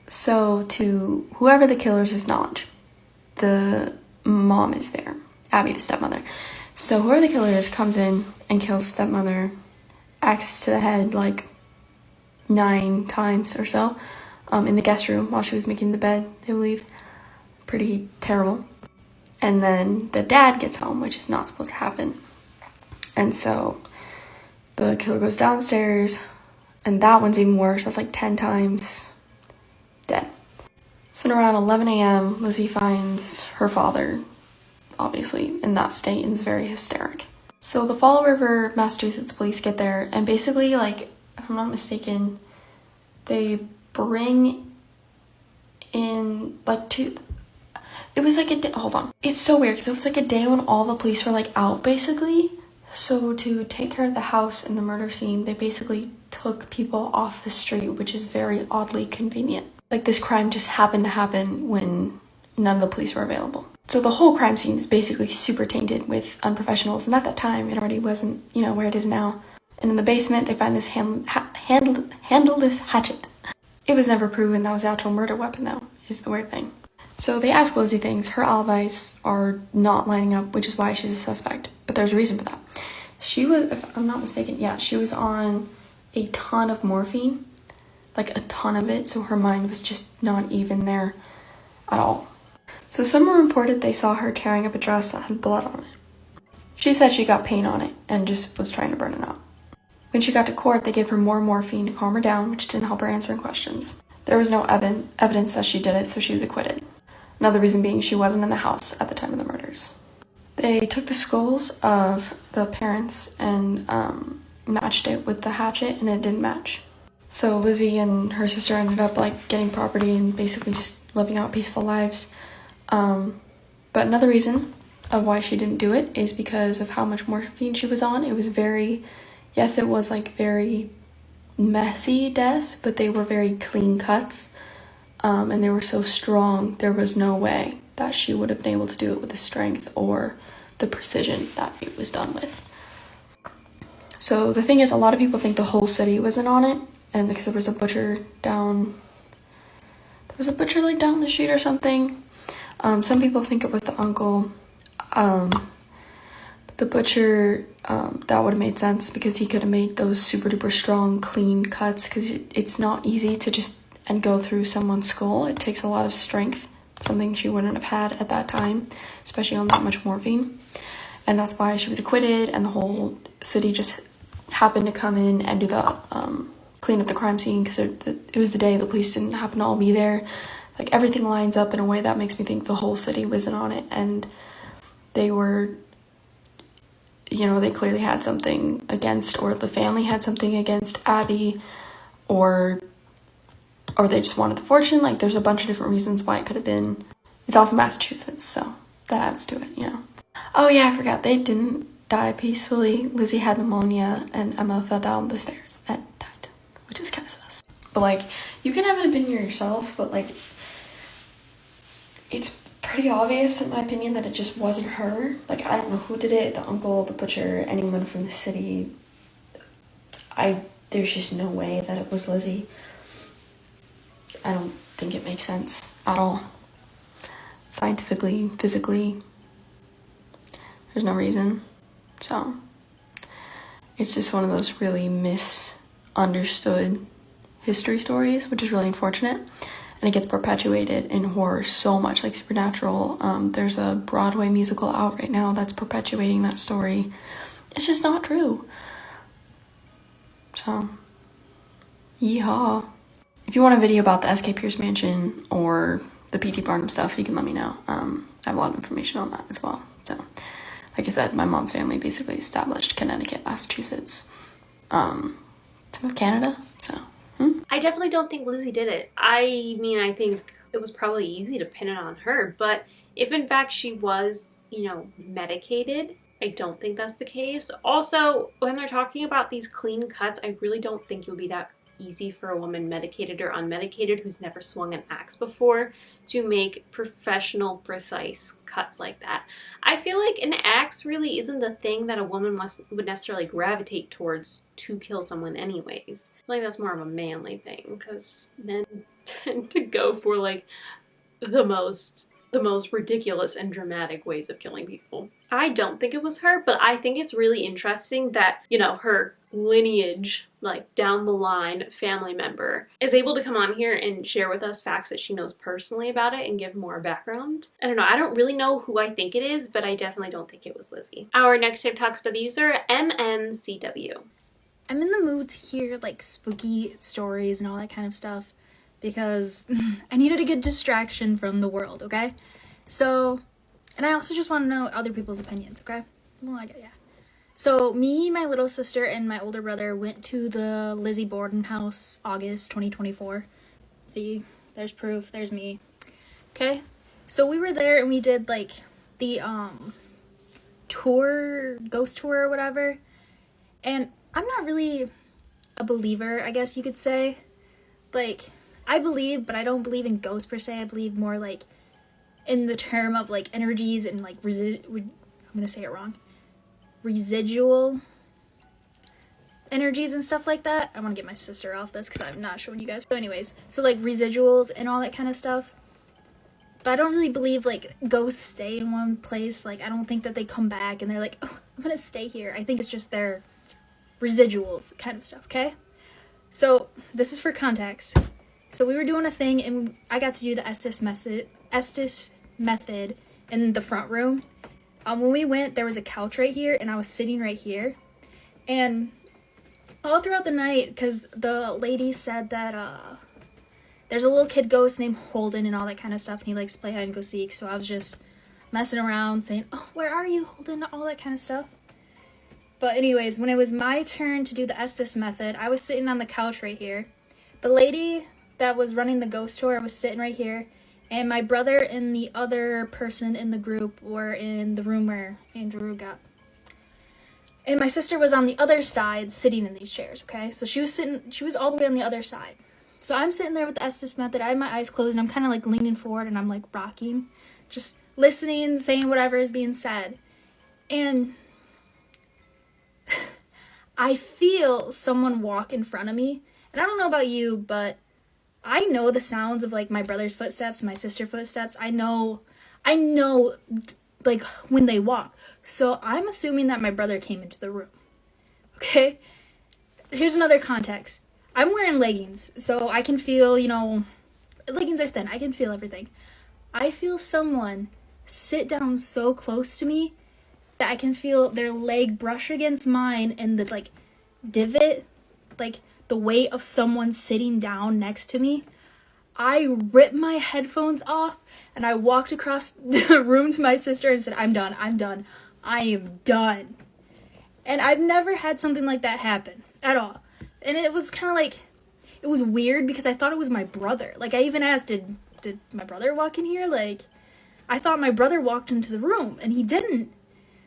So to whoever the killer's knowledge, the mom is there, Abby, the stepmother. So whoever the killer is comes in and kills stepmother, axe to the head like 9 times or so in the guest room while she was making the bed, they believe. Pretty terrible. And then the dad gets home, which is not supposed to happen. And so the killer goes downstairs, and that one's even worse. That's like 10 times dead. So around 11 a.m., Lizzie finds her father, obviously, in that state and is very hysteric. So the Fall River, Massachusetts police get there, and basically, like, if I'm not mistaken, they bring in, like, it was like a day, hold on. It's so weird, because it was like a day when all the police were, like, out, basically. So to take care of the house and the murder scene, they basically took people off the street, which is very oddly convenient. Like, this crime just happened to happen when none of the police were available. So the whole crime scene is basically super tainted with unprofessionals, and at that time, it already wasn't, you know, where it is now. And in the basement, they find this handleless hatchet. It was never proven that was the actual murder weapon, though, is the weird thing. So they ask Lizzie things. Her alibis are not lining up, which is why she's a suspect. But there's a reason for that. She was, if I'm not mistaken, yeah, she was on a ton of morphine. Like, a ton of it, so her mind was just not even there at all. So someone reported they saw her tearing up a dress that had blood on it. She said she got pain on it and just was trying to burn it out. When she got to court, they gave her more morphine to calm her down, which didn't help her answering questions. There was no evidence that she did it, so she was acquitted. Another reason being she wasn't in the house at the time of the murders. They took the skulls of the parents and matched it with the hatchet, and it didn't match. So Lizzie and her sister ended up like getting property and basically just living out peaceful lives. But another reason of why she didn't do it is because of how much morphine she was on. It was very, yes, it was like very messy deaths, but they were very clean cuts. And they were so strong, there was no way that she would have been able to do it with the strength or the precision that it was done with. So the thing is, a lot of people think the whole city was in on it, and because there was a butcher down the street or something. Some people think it was the uncle. The butcher, that would have made sense because he could have made those super duper strong, clean cuts, because it's not easy to just and go through someone's skull. It takes a lot of strength, something she wouldn't have had at that time, especially on that much morphine. And that's why she was acquitted, and the whole city just happened to come in and do the clean up the crime scene, because it was the day the police didn't happen to all be there. Like, everything lines up in a way that makes me think the whole city was in on it, and they were, you know, they clearly had something against, or the family had something against Abby, or they just wanted the fortune. Like, there's a bunch of different reasons why it could have been. It's also Massachusetts, so that adds to it, you know. Oh yeah, I forgot, they didn't die peacefully. Lizzie had pneumonia, and Emma fell down the stairs and died, which is kind of sus. But, like, you can have an opinion yourself, but, like, it's pretty obvious in my opinion that it just wasn't her. Like, I don't know who did it, the uncle, the butcher, anyone from the city. There's just no way that it was Lizzie. I don't think it makes sense at all. Scientifically, physically, there's no reason. So, it's just one of those really misunderstood history stories, which is really unfortunate. And it gets perpetuated in horror so much, like Supernatural. There's a Broadway musical out right now that's perpetuating that story. It's just not true. So, yeehaw. If you want a video about the S.K. Pierce Mansion or the P.T. Barnum stuff, you can let me know. I have a lot of information on that as well. So, like I said, my mom's family basically established Connecticut, Massachusetts, some of Canada, so. I definitely don't think Lizzie did it. I mean, I think it was probably easy to pin it on her, but if in fact she was, you know, medicated, I don't think that's the case. Also, when they're talking about these clean cuts, I really don't think it would be that easy for a woman, medicated or unmedicated, who's never swung an axe before, to make professional, precise cuts like that. I feel like an axe really isn't the thing that a woman would necessarily gravitate towards to kill someone anyways. I feel like that's more of a manly thing, because men tend to go for like the most ridiculous and dramatic ways of killing people. I don't think it was her, but I think it's really interesting that, you know, her lineage, like down the line family member, is able to come on here and share with us facts that she knows personally about it and give more background. I don't know, I don't really know who I think it is, but I definitely don't think it was Lizzie. Our next TikTok's by the user mncw. I'm in the mood to hear like spooky stories and all that kind of stuff because I needed a good distraction from the world, okay? So, and I also just want to know other people's opinions, okay? Well, yeah. So, me, my little sister, and my older brother went to the Lizzie Borden house, August 2024. See, there's proof, there's me. Okay? So, we were there and we did, like, the, tour, ghost tour or whatever. And I'm not really a believer, I guess you could say. Like, I believe, but I don't believe in ghosts per se. I believe more, like, in the term of, like, energies and, like, I'm gonna say it wrong. Residual energies and stuff like that. I want to get my sister off this because I'm not showing you guys. So anyways, so like residuals and all that kind of stuff. But I don't really believe like ghosts stay in one place. Like I don't think that they come back and they're like, oh, I'm gonna stay here. I think it's just their residuals kind of stuff, okay? So this is for context. So we were doing a thing and I got to do the Estes method in the front room. When we went, there was a couch right here, and I was sitting right here. And all throughout the night, because the lady said that there's a little kid ghost named Holden and all that kind of stuff, and he likes to play hide and go seek. So I was just messing around, saying, "Oh, where are you, Holden?" All that kind of stuff. But anyways, when it was my turn to do the Estes method, I was sitting on the couch right here. The lady that was running the ghost tour was sitting right here. And my brother and the other person in the group were in the room where Andrew got. And my sister was on the other side sitting in these chairs, okay? So she was all the way on the other side. So I'm sitting there with the Estes method. I have my eyes closed and I'm kind of like leaning forward and I'm like rocking, just listening, saying whatever is being said. And I feel someone walk in front of me. And I don't know about you, but I know the sounds of like my brother's footsteps, my sister's footsteps. I know like when they walk. So I'm assuming that my brother came into the room. Okay? Here's another context. I'm wearing leggings, so I can feel, you know, leggings are thin. I can feel everything. I feel someone sit down so close to me that I can feel their leg brush against mine and the like divot, like the weight of someone sitting down next to me. I ripped my headphones off and I walked across the room to my sister and said, I'm done. I am done. And I've never had something like that happen at all. And it was kind of like, it was weird because I thought it was my brother. Like I even asked, did my brother walk in here? Like I thought my brother walked into the room and he didn't.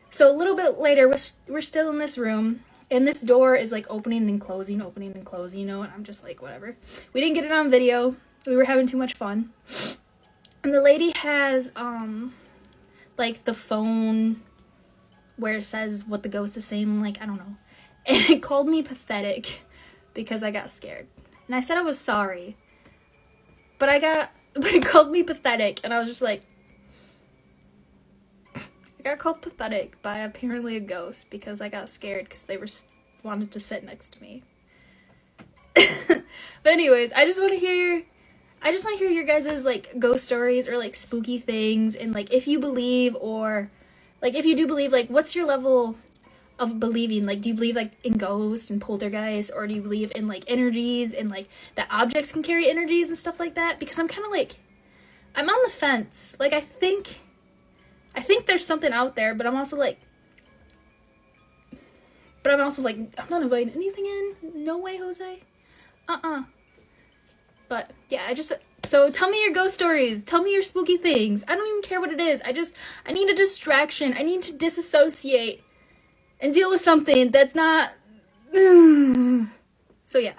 So a little bit later, we're still in this room. And this door is like opening and closing, you know, and I'm just like, whatever. We didn't get it on video. We were having too much fun. And the lady has, like, the phone where it says what the ghost is saying, like, I don't know. And it called me pathetic because I got scared. And I said I was sorry. But it called me pathetic, and I was just like, I got called pathetic by apparently a ghost because I got scared because they wanted to sit next to me. But anyways, I just want to hear your guys' like ghost stories or like spooky things, and like if you believe, or like if you do believe, like what's your level of believing? Like, do you believe like in ghosts and poltergeists, or do you believe in like energies and like that objects can carry energies and stuff like that? Because I'm kind of like, I'm on the fence. Like I think there's something out there, but I'm also like, I'm not inviting anything in. No way, Jose. But yeah, so tell me your ghost stories. Tell me your spooky things. I don't even care what it is. I need a distraction. I need to disassociate and deal with something that's not. So yeah.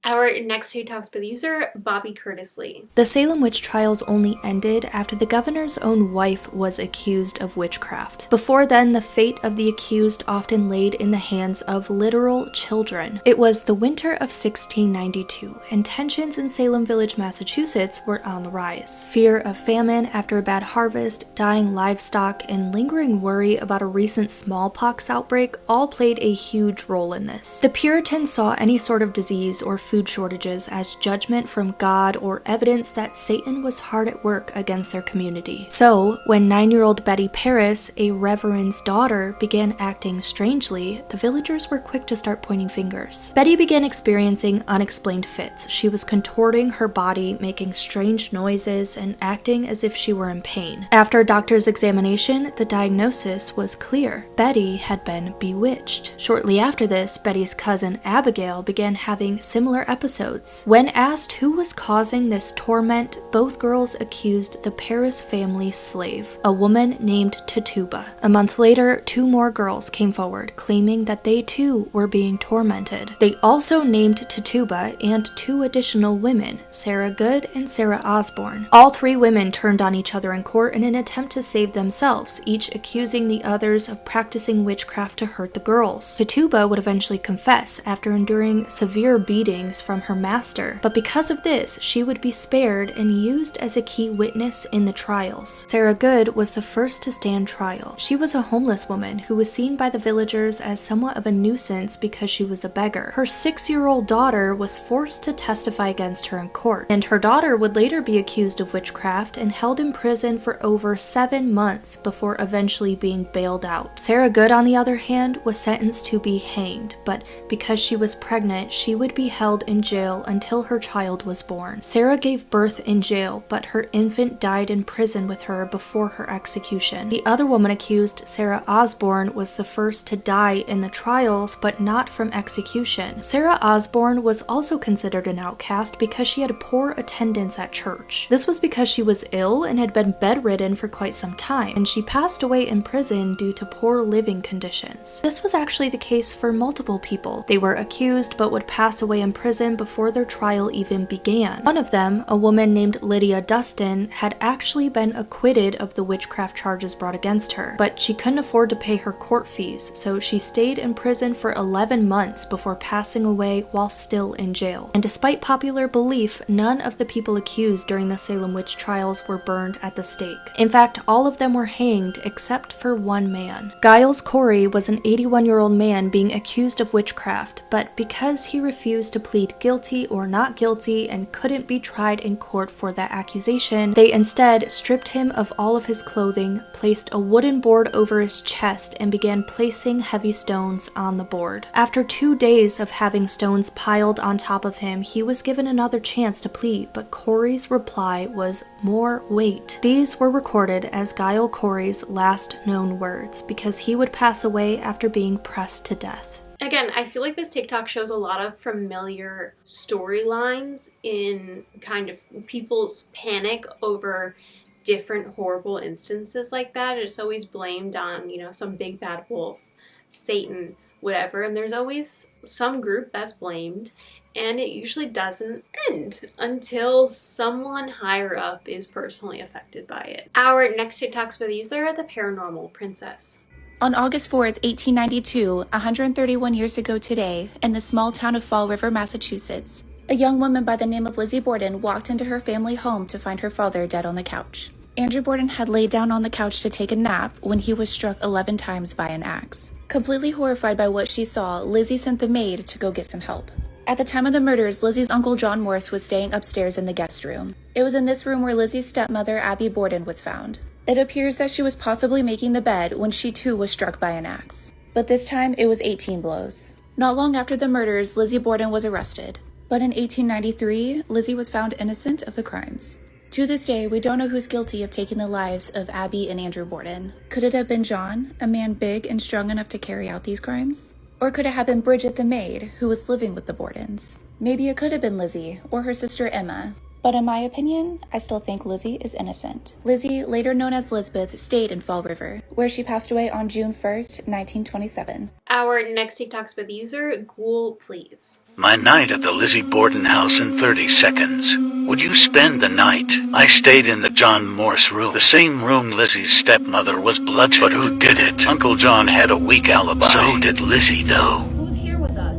Our next Who Talks with user, bobbiecurtislee. The Salem witch trials only ended after the governor's own wife was accused of witchcraft. Before then, the fate of the accused often laid in the hands of literal children. It was the winter of 1692, and tensions in Salem Village, Massachusetts were on the rise. Fear of famine after a bad harvest, dying livestock, and lingering worry about a recent smallpox outbreak all played a huge role in this. The Puritans saw any sort of disease or food shortages as judgment from God or evidence that Satan was hard at work against their community. So, when 9-year-old Betty Paris, a reverend's daughter, began acting strangely, the villagers were quick to start pointing fingers. Betty began experiencing unexplained fits. She was contorting her body, making strange noises, and acting as if she were in pain. After a doctor's examination, the diagnosis was clear. Betty had been bewitched. Shortly after this, Betty's cousin Abigail began having similar episodes. When asked who was causing this torment, both girls accused the Paris family's slave, a woman named Tituba. A month later, 2 more girls came forward, claiming that they too were being tormented. They also named Tituba and 2 additional women, Sarah Good and Sarah Osborne. All 3 women turned on each other in court in an attempt to save themselves, each accusing the others of practicing witchcraft to hurt the girls. Tituba would eventually confess after enduring severe beatings from her master, but because of this, she would be spared and used as a key witness in the trials. Sarah Good was the first to stand trial. She was a homeless woman who was seen by the villagers as somewhat of a nuisance because she was a beggar. Her 6-year-old daughter was forced to testify against her in court, and her daughter would later be accused of witchcraft and held in prison for over 7 months before eventually being bailed out. Sarah Good, on the other hand, was sentenced to be hanged, but because she was pregnant, she would be held in jail until her child was born. Sarah gave birth in jail, but her infant died in prison with her before her execution. The other woman accused, Sarah Osborne, was the first to die in the trials, but not from execution. Sarah Osborne was also considered an outcast because she had poor attendance at church. This was because she was ill and had been bedridden for quite some time, and she passed away in prison due to poor living conditions. This was actually the case for multiple people. They were accused but would pass away in prison before their trial even began. One of them, a woman named Lydia Dustin, had actually been acquitted of the witchcraft charges brought against her, but she couldn't afford to pay her court fees, so she stayed in prison for 11 months before passing away while still in jail. And despite popular belief, none of the people accused during the Salem witch trials were burned at the stake. In fact, all of them were hanged except for one man. Giles Corey was an 81-year-old man being accused of witchcraft, but because he refused to plead guilty or not guilty and couldn't be tried in court for that accusation, they instead stripped him of all of his clothing, placed a wooden board over his chest, and began placing heavy stones on the board. After 2 days of having stones piled on top of him, he was given another chance to plead, but Corey's reply was more weight. These were recorded as Giles Corey's last known words, because he would pass away after being pressed to death. Again, I feel like this TikTok shows a lot of familiar storylines in kind of people's panic over different horrible instances like that. It's always blamed on, you know, some big bad wolf, Satan, whatever, and there's always some group that's blamed. and it usually doesn't end until someone higher up is personally affected by it. Our next TikToks by the user, the Paranormal Princess. On August 4th, 1892, 131 years ago today, in the small town of Fall River, Massachusetts, a young woman by the name of Lizzie Borden walked into her family home to find her father dead on the couch. Andrew Borden had laid down on the couch to take a nap when he was struck 11 times by an axe. Completely horrified by what she saw, Lizzie sent the maid to go get some help. At the time of the murders, Lizzie's uncle John Morse was staying upstairs in the guest room. It was in this room where Lizzie's stepmother, Abby Borden, was found. It appears that she was possibly making the bed when she too was struck by an axe. But this time, it was 18 blows. Not long after the murders, Lizzie Borden was arrested. But in 1893, Lizzie was found innocent of the crimes. To this day, we don't know who's guilty of taking the lives of Abby and Andrew Borden. Could it have been John, a man big and strong enough to carry out these crimes? Or could it have been Bridget the maid, who was living with the Bordens? Maybe it could have been Lizzie, or her sister Emma. But in my opinion, I still think Lizzie is innocent. Lizzie, later known as Lisbeth, stayed in Fall River, where she passed away on June 1st, 1927. Our next TikToks by the user, Ghoul Please. My night at the Lizzie Borden house in 30 seconds. Would you spend the night? I stayed in the John Morse room, the same room Lizzie's stepmother was bludgeoned. But who did it? Uncle John had a weak alibi. So did Lizzie, though. Who's here with us?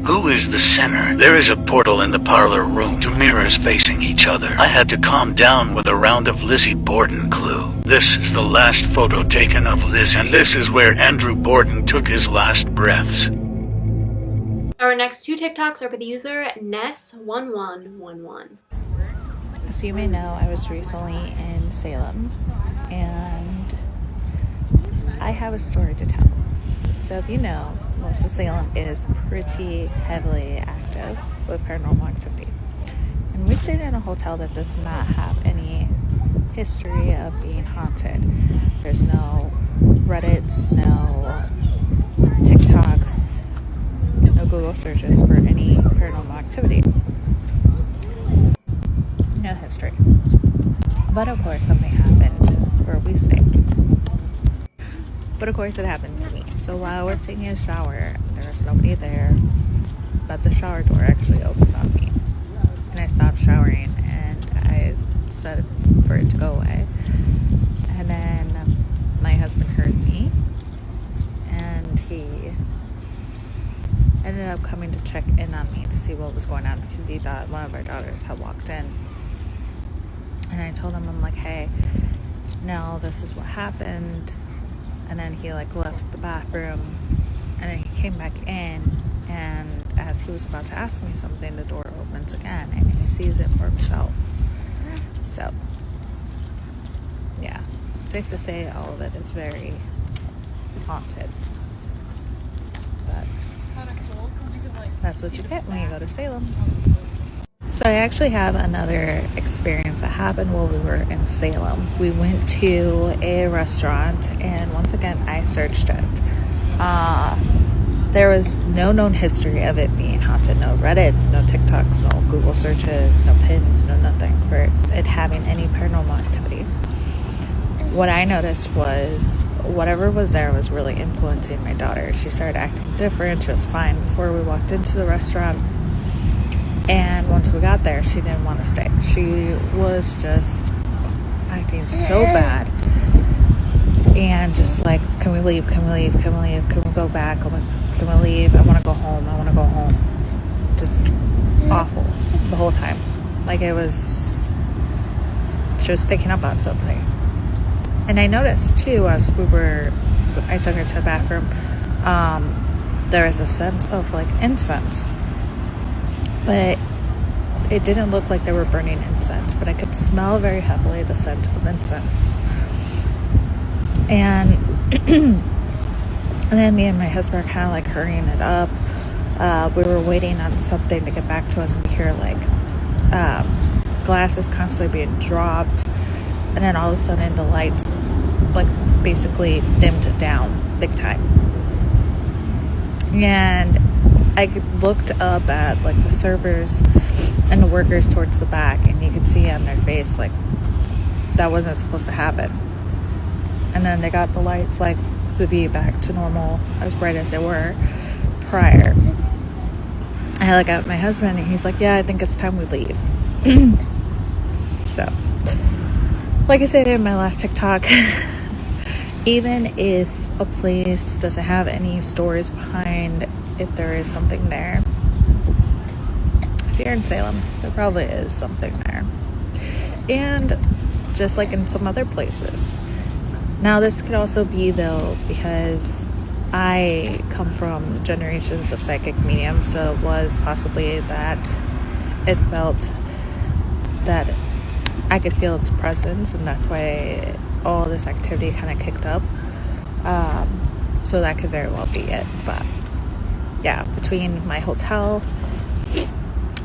Who is the sinner? There is a portal in the parlor room, two mirrors facing each other. I had to calm down with a round of Lizzie Borden clue. This is the last photo taken of Lizzie, and this is where Andrew Borden took his last breaths. Our next two TikToks are by the user Ness1111. As you may know, I was recently in Salem, and I have a story to tell. So if you know, most of Salem is pretty heavily active with paranormal activity. And we stayed in a hotel that does not have any history of being haunted. There's no Reddits, no TikToks, no Google searches for any paranormal activity. No history. But of course something happened where we stayed. But of course it happened to me. So while I was taking a shower, there was nobody there, but the shower door actually opened on me. And I stopped showering and I said for it to go away. And then my husband heard me and he ended up coming to check in on me to see what was going on because he thought one of our daughters had walked in. And I told him, I'm like, hey, no, this is what happened. And then he left the bathroom and then he came back in, and as he was about to ask me something, the door opens again and he sees it for himself. So yeah, safe to say all of it is very haunted, but that's what you get when you go to Salem. So I actually have another experience that happened while we were in Salem. We went to a restaurant, and once again, I searched it. There was no known history of it being haunted. No Reddits, no TikToks, no Google searches, no pins, no nothing for it having any paranormal activity. What I noticed was whatever was there was really influencing my daughter. She started acting different. She was fine before we walked into the restaurant. And once we got there, she didn't want to stay. She was just acting so bad. And just like, can we leave? Can we leave? Can we leave? Can we go back? Can we leave? I want to go home. I want to go home. Just awful the whole time. Like she was picking up on something. And I noticed too, I took her to the bathroom, there was a scent of incense. But it didn't look like they were burning incense, but I could smell very heavily the scent of incense. And then me and my husband were kind of hurrying it up. We were waiting on something to get back to us, and we hear glasses constantly being dropped. And then all of a sudden the lights basically dimmed down big time. And I looked up at the servers and the workers towards the back, and you could see on their face that wasn't supposed to happen. And then they got the lights to be back to normal, as bright as they were prior. I look at my husband and he's like, yeah, I think it's time we leave. So, like I said in my last TikTok, even if a place doesn't have any stories behind, if there is something there, if you're in Salem, there probably is something there. And just like in some other places. Now, this could also be, though, because I come from generations of psychic mediums, so it was possibly that it felt that I could feel its presence, and that's why all this activity kind of kicked up. So that could very well be it. But yeah, between my hotel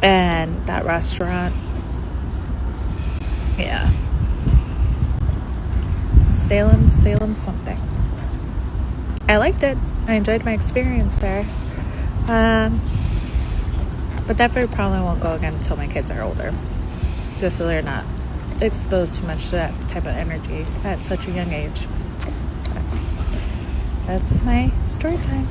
and that restaurant, yeah, Salem's something. I liked it. I enjoyed my experience there. But definitely probably won't go again until my kids are older, just so they're not exposed too much to that type of energy at such a young age. That's my story time.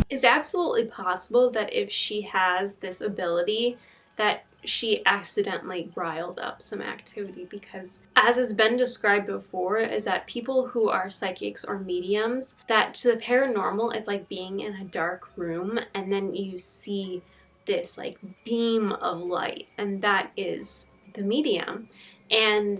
It's absolutely possible that if she has this ability, that she accidentally riled up some activity, because as has been described before, is that people who are psychics or mediums, that to the paranormal, it's like being in a dark room and then you see this like beam of light, and that is the medium, and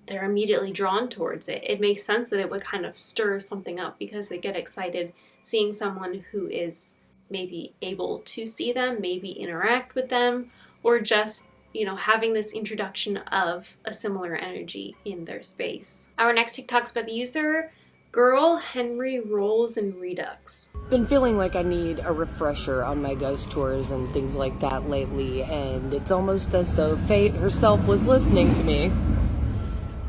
they're immediately drawn towards it. It makes sense that it would kind of stir something up because they get excited seeing someone who is maybe able to see them, maybe interact with them, or just, you know, having this introduction of a similar energy in their space. Our next TikTok's by the user girlhenryrollnsredux. Been feeling like I need a refresher on my ghost tours and things like that lately, and it's almost as though fate herself was listening to me,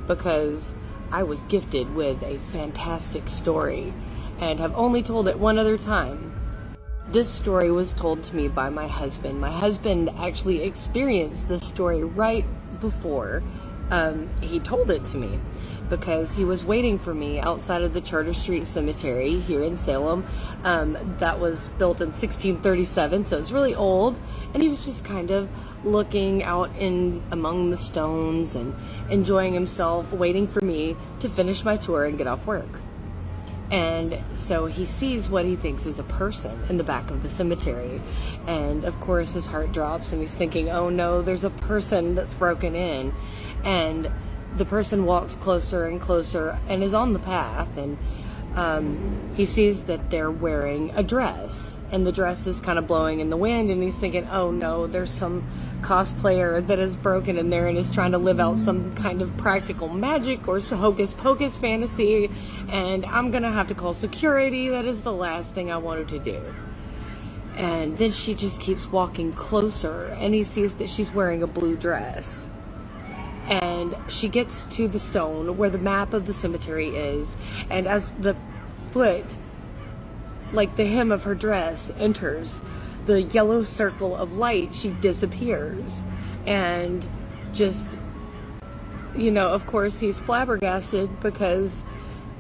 because I was gifted with a fantastic story and have only told it one other time. This story was told to me by my husband. My husband actually experienced this story right before he told it to me, because he was waiting for me outside of the Charter Street Cemetery here in Salem. That was built in 1637, so it's really old, and he was just kind of looking out in among the stones and enjoying himself, waiting for me to finish my tour and get off work. And so he sees what he thinks is a person in the back of the cemetery, and of course his heart drops and he's thinking, oh no, there's a person that's broken in. And the person walks closer and closer and is on the path, and he sees that they're wearing a dress, and the dress is kind of blowing in the wind, and he's thinking, oh no, there's some cosplayer that is broken in there and is trying to live out some kind of practical magic or hocus pocus fantasy, and I'm gonna have to call security. That is the last thing I wanted to do. And then she just keeps walking closer, and he sees that she's wearing a blue dress. And she gets to the stone where the map of the cemetery is, and as the foot, like the hem of her dress, enters the yellow circle of light, she disappears. And just, you know, of course he's flabbergasted because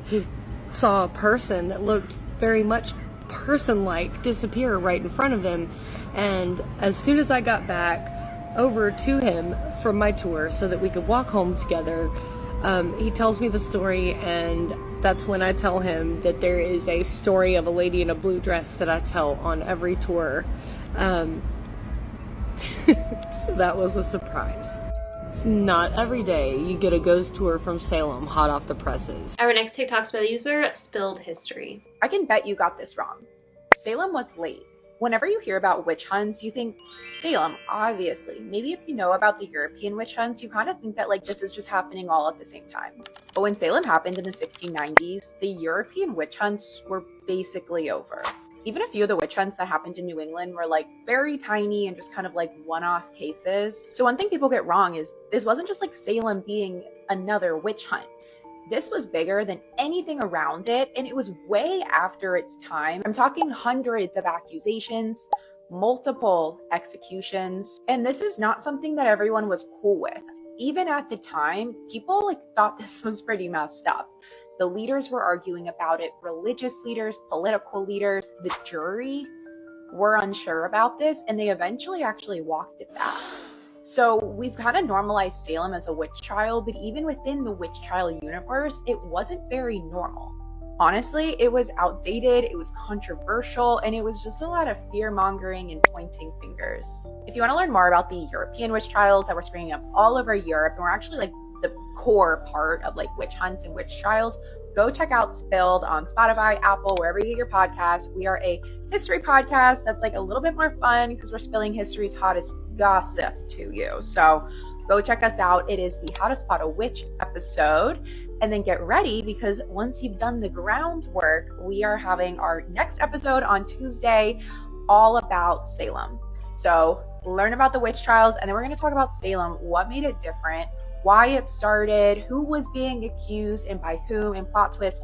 he saw a person that looked very much person-like disappear right in front of him. And as soon as I got back over to him from my tour so that we could walk home together, he tells me the story, and that's when I tell him that there is a story of a lady in a blue dress that I tell on every tour. So that was a surprise. It's not every day you get a ghost tour from Salem hot off the presses. Our next TikTok's by the user Spilled History. I can bet you got this wrong. Salem was late. Whenever you hear about witch hunts, you think Salem, obviously. Maybe if you know about the European witch hunts, you kind of think that like this is just happening all at the same time. But when Salem happened in the 1690s, the European witch hunts were basically over. Even a few of the witch hunts that happened in New England were like very tiny and just kind of like one-off cases. So one thing people get wrong is this wasn't just like Salem being another witch hunt. This was bigger than anything around it, and it was way after its time. I'm talking hundreds of accusations, multiple executions, and this is not something that everyone was cool with. Even at the time, people like thought this was pretty messed up. The leaders were arguing about it, religious leaders, political leaders, the jury. were unsure about this, and they eventually actually walked it back. So we've kind of normalized Salem as a witch trial, but even within the witch trial universe, it wasn't very normal. Honestly, it was outdated, it was controversial, and it was just a lot of fear-mongering and pointing fingers. If you want to learn more about the European witch trials that were springing up all over Europe, and were actually like the core part of like witch hunts and witch trials, go check out Spilled on Spotify, Apple, wherever you get your podcasts. We are a history podcast that's like a little bit more fun because we're spilling history's hottest gossip to you. So go check us out. It is the How to Spot a Witch episode. And then get ready, because once you've done the groundwork, we are having our next episode on Tuesday all about Salem. So learn about the witch trials, and then we're going to talk about Salem, what made it different, why it started, who was being accused and by whom, and plot twist,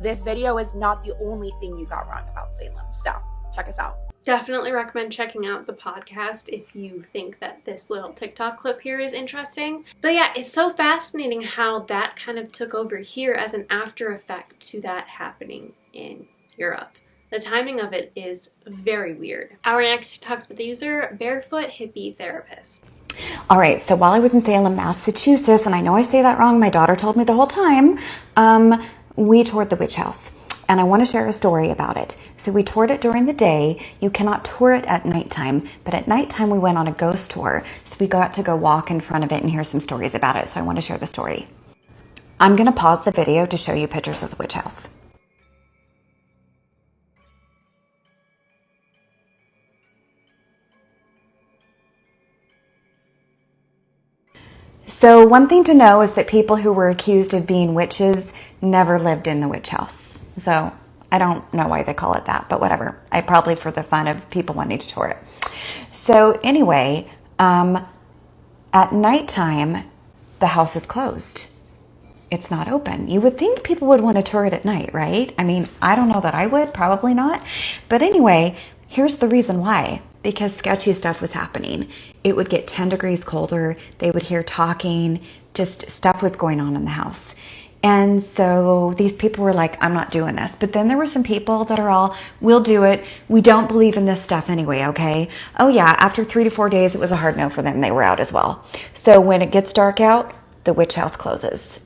this video is not the only thing you got wrong about Salem. So check us out. Definitely recommend checking out the podcast if you think that this little TikTok clip here is interesting. But yeah, it's so fascinating how that kind of took over here as an after effect to that happening in Europe. The timing of it is very weird. Our next TikTok's with the user, Barefoot Hippie Therapist. All right, so while I was in Salem, Massachusetts, and I know I say that wrong, my daughter told me the whole time, we toured the witch house, and I want to share a story about it. So we toured it during the day. You cannot tour it at nighttime, but at nighttime we went on a ghost tour, so we got to go walk in front of it and hear some stories about it, so I want to share the story. I'm going to pause the video to show you pictures of the witch house. So one thing to know is that people who were accused of being witches never lived in the witch house. So I don't know why they call it that, but whatever. I probably for the fun of people wanting to tour it. So anyway, at nighttime, the house is closed. It's not open. You would think people would want to tour it at night, right? I mean, I don't know that I would, probably not. But anyway, here's the reason why. Because sketchy stuff was happening. It would get 10 degrees colder. They would hear talking. Just stuff was going on in the house. And so these people were like, I'm not doing this. But then there were some people that are all, we'll do it. We don't believe in this stuff anyway, okay? Oh yeah, after 3 to 4 days, it was a hard no for them. They were out as well. So when it gets dark out, the witch house closes.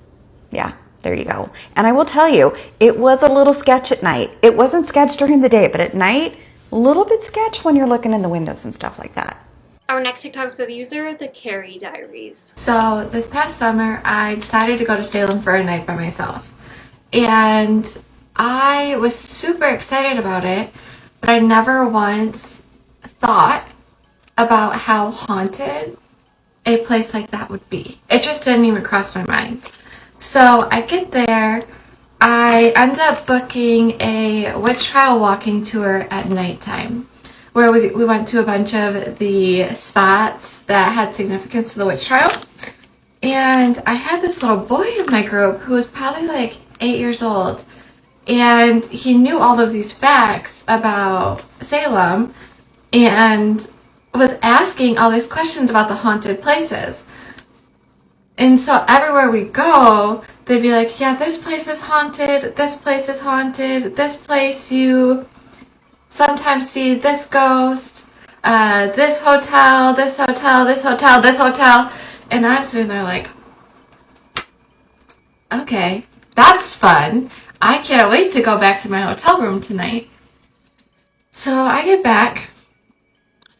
Yeah, there you go. And I will tell you, it was a little sketch at night. It wasn't sketch during the day, but at night, a little bit sketch when you're looking in the windows and stuff like that. Our next TikTok's by the user, The Carrie Diaries. So this past summer, I decided to go to Salem for a night by myself. And I was super excited about it, but I never once thought about how haunted a place like that would be. It just didn't even cross my mind. So I get there, I end up booking a witch trial walking tour at nighttime, where we went to a bunch of the spots that had significance to the witch trial. And I had this little boy in my group who was probably like 8 years old, and he knew all of these facts about Salem and was asking all these questions about the haunted places. And so everywhere we go, they'd be like, yeah, this place is haunted, this place is haunted, this place you sometimes see this ghost, this hotel, this hotel, this hotel, this hotel. And I'm sitting there like, okay, that's fun. I can't wait to go back to my hotel room tonight. So I get back.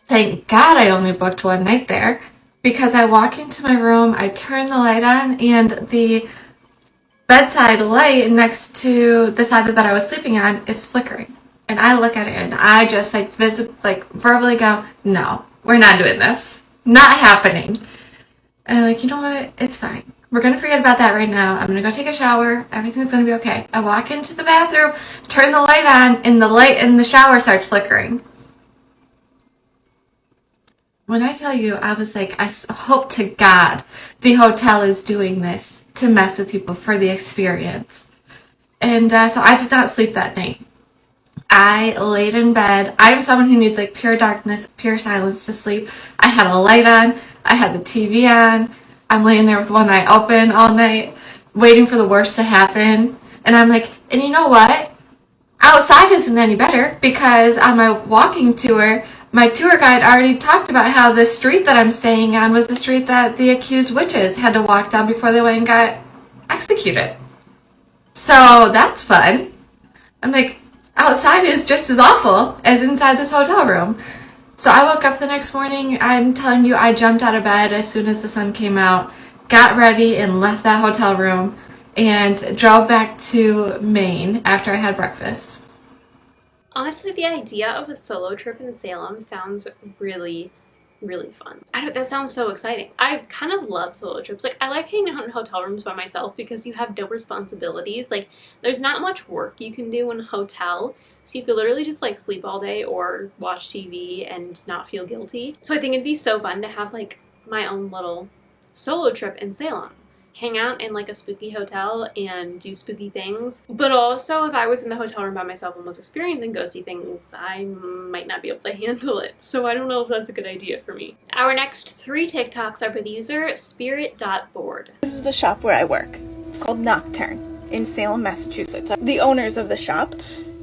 Thank God I only booked one night there, because I walk into my room, I turn the light on, and the bedside light next to the side of the bed I was sleeping on is flickering. And I look at it and I just verbally go, no, we're not doing this. Not happening. And I'm like, you know what? It's fine. We're going to forget about that right now. I'm going to go take a shower. Everything's going to be okay. I walk into the bathroom, turn the light on, and the light in the shower starts flickering. When I tell you, I was like, I hope to God the hotel is doing this to mess with people for the experience. And so I did not sleep that night. I laid in bed. I'm someone who needs like pure darkness, pure silence to sleep. I had a light on. I had the TV on. I'm laying there with one eye open all night, waiting for the worst to happen. And I'm like, and you know what? Outside isn't any better because on my walking tour, my tour guide already talked about how the street that I'm staying on was the street that the accused witches had to walk down before they went and got executed. So that's fun. I'm like, outside is just as awful as inside this hotel room. So I woke up the next morning, I'm telling you, I jumped out of bed as soon as the sun came out, got ready and left that hotel room, and drove back to Maine after I had breakfast. Honestly, the idea of a solo trip in Salem sounds really, really fun. That sounds so exciting. I kind of love solo trips. Like, I like hanging out in hotel rooms by myself because you have no responsibilities. Like, there's not much work you can do in a hotel, so you could literally just like sleep all day or watch TV and not feel guilty. So I think it'd be so fun to have like my own little solo trip in Salem. Hang out in like a spooky hotel and do spooky things. But also, if I was in the hotel room by myself and was experiencing ghosty things, I might not be able to handle it. So I don't know if that's a good idea for me. Our next 3 TikToks are by the user spirit.board. This is the shop where I work. It's called Nocturne in Salem, Massachusetts. The owners of the shop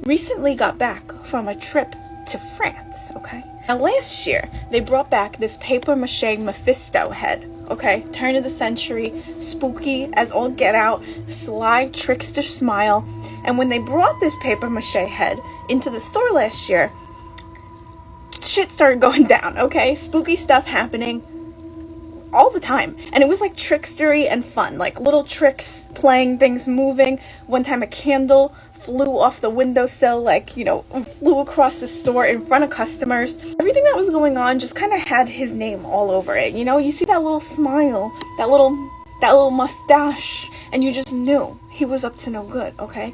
recently got back from a trip to France, okay? Now last year, they brought back this papier-mâché Mephisto head, okay? Turn of the century, spooky as all get out, sly trickster smile. And when they brought this papier-mâché head into the store last year, shit started going down, okay? Spooky stuff happening all the time. And it was like trickstery and fun, like little tricks, playing, things moving. One time a candle flew off the windowsill, like, you know, flew across the store in front of customers. Everything that was going on just kind of had his name all over it. You know, you see that little smile, that little mustache, and you just knew he was up to no good, okay?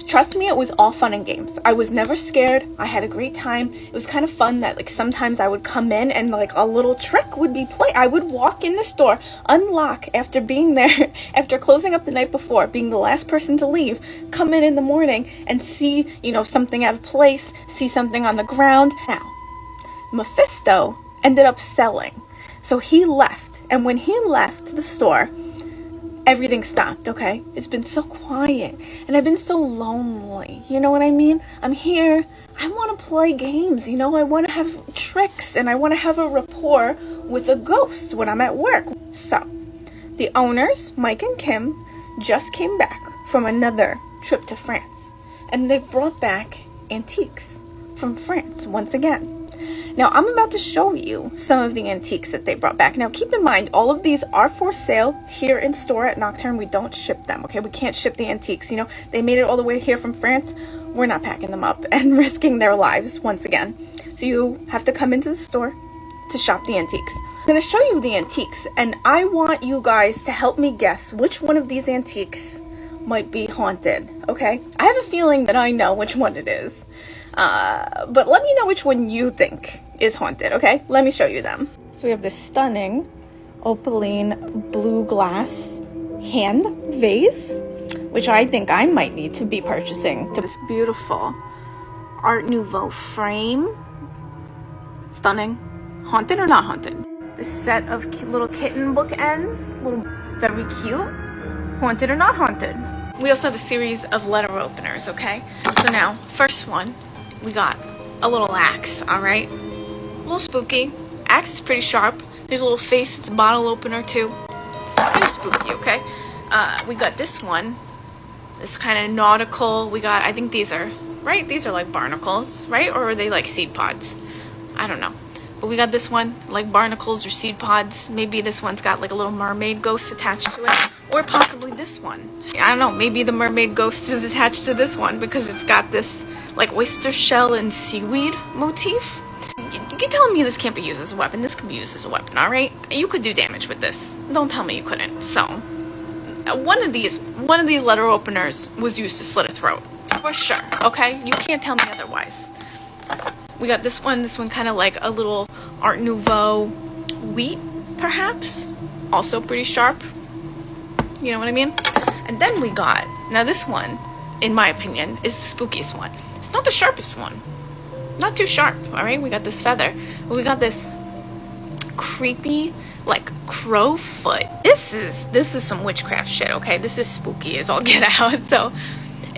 Trust me, it was all fun and games. I was never scared. I had a great time. It was kind of fun that, like, sometimes I would come in and, like, a little trick would be played. I would walk in the store, unlock after being there, after closing up the night before, being the last person to leave, come in the morning and see, you know, something out of place, see something on the ground. Now, Mephisto ended up selling. So he left, and when he left the store, everything stopped, okay? It's been so quiet, and I've been so lonely, you know what I mean? I'm here, I want to play games, you know? I want to have tricks, and I want to have a rapport with a ghost when I'm at work. So, the owners, Mike and Kim, just came back from another trip to France, and they've brought back antiques from France once again. Now, I'm about to show you some of the antiques that they brought back. Now, keep in mind, all of these are for sale here in store at Nocturne. We don't ship them, okay? We can't ship the antiques. You know, they made it all the way here from France. We're not packing them up and risking their lives once again. So you have to come into the store to shop the antiques. I'm going to show you the antiques, and I want you guys to help me guess which one of these antiques might be haunted, okay? I have a feeling that I know which one it is. But let me know which one you think is haunted, okay? Let me show you them. So we have this stunning opaline blue glass hand vase, which I think I might need to be purchasing. This beautiful Art Nouveau frame. Stunning. Haunted or not haunted? This set of little kitten bookends, very cute. Haunted or not haunted? We also have a series of letter openers, okay? So now, first one, we got a little axe, alright? A little spooky. Axe is pretty sharp. There's a little face, it's a bottle opener too. Pretty spooky, okay? We got this one. This kind of nautical. We got, I think these are, right? These are like barnacles, right? Or are they like seed pods? I don't know. But we got this one, like barnacles or seed pods. Maybe this one's got like a little mermaid ghost attached to it. Or possibly this one. I don't know, maybe the mermaid ghost is attached to this one because it's got this like oyster shell and seaweed motif. You're telling me this can't be used as a weapon. This can be used as a weapon, alright? You could do damage with this. Don't tell me you couldn't. So, one of these letter openers was used to slit a throat. For sure, okay? You can't tell me otherwise. We got this one kind of like a little Art Nouveau wheat, perhaps. Also pretty sharp. You know what I mean? And then we got, now this one, in my opinion, is the spookiest one. It's not the sharpest one. Not too sharp, alright? We got this feather. But we got this creepy, like, crow foot. This is some witchcraft shit, okay? This is spooky as all get out. So,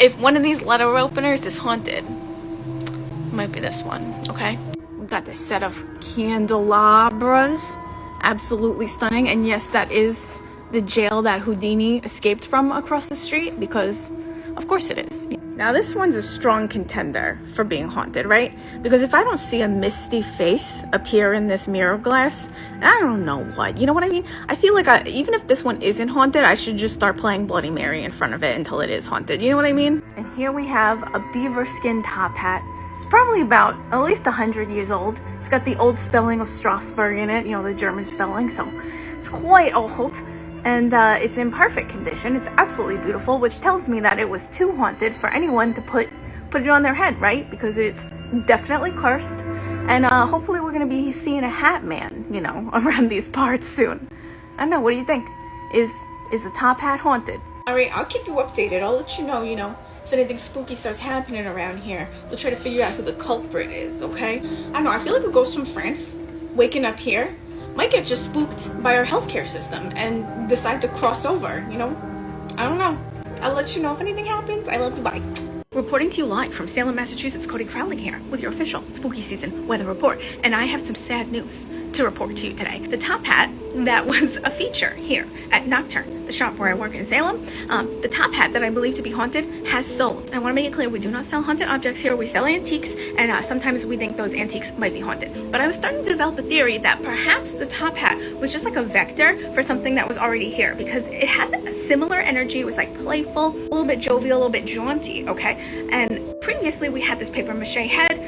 If one of these letter openers is haunted, it might be this one, okay? We got this set of candelabras. Absolutely stunning. And yes, that is the jail that Houdini escaped from across the street, because of course it is. Now this one's a strong contender for being haunted, right? Because if I don't see a misty face appear in this mirror glass, I don't know what. You know what I mean? I feel like even if this one isn't haunted, I should just start playing Bloody Mary in front of it until it is haunted. You know what I mean? And here we have a beaver skin top hat. It's probably about at least 100 years old. It's got the old spelling of Strasbourg in it, you know, the German spelling, so it's quite old. And it's in perfect condition. It's absolutely beautiful, which tells me that it was too haunted for anyone to put it on their head, right? Because it's definitely cursed. And hopefully we're gonna be seeing a hat man, you know, around these parts soon. I don't know, what do you think? Is the top hat haunted? Alright, I'll keep you updated. I'll let you know, if anything spooky starts happening around here. We'll try to figure out who the culprit is, okay? I don't know, I feel like a ghost from France waking up here might get just spooked by our healthcare system and decide to cross over, you know? I don't know. I'll let you know if anything happens. I love you, bye. Reporting to you live from Salem, Massachusetts, Cody Crowley here with your official spooky season weather report. And I have some sad news to report to you today. The top hat that was a feature here at Nocturne, the shop where I work in Salem, the top hat that I believe to be haunted has sold. I want to make it clear, we do not sell haunted objects here. We sell antiques, and sometimes we think those antiques might be haunted. But I was starting to develop a theory that perhaps the top hat was just like a vector for something that was already here, because it had a similar energy. It was like playful, a little bit jovial, a little bit jaunty, okay? And previously we had this paper mache head.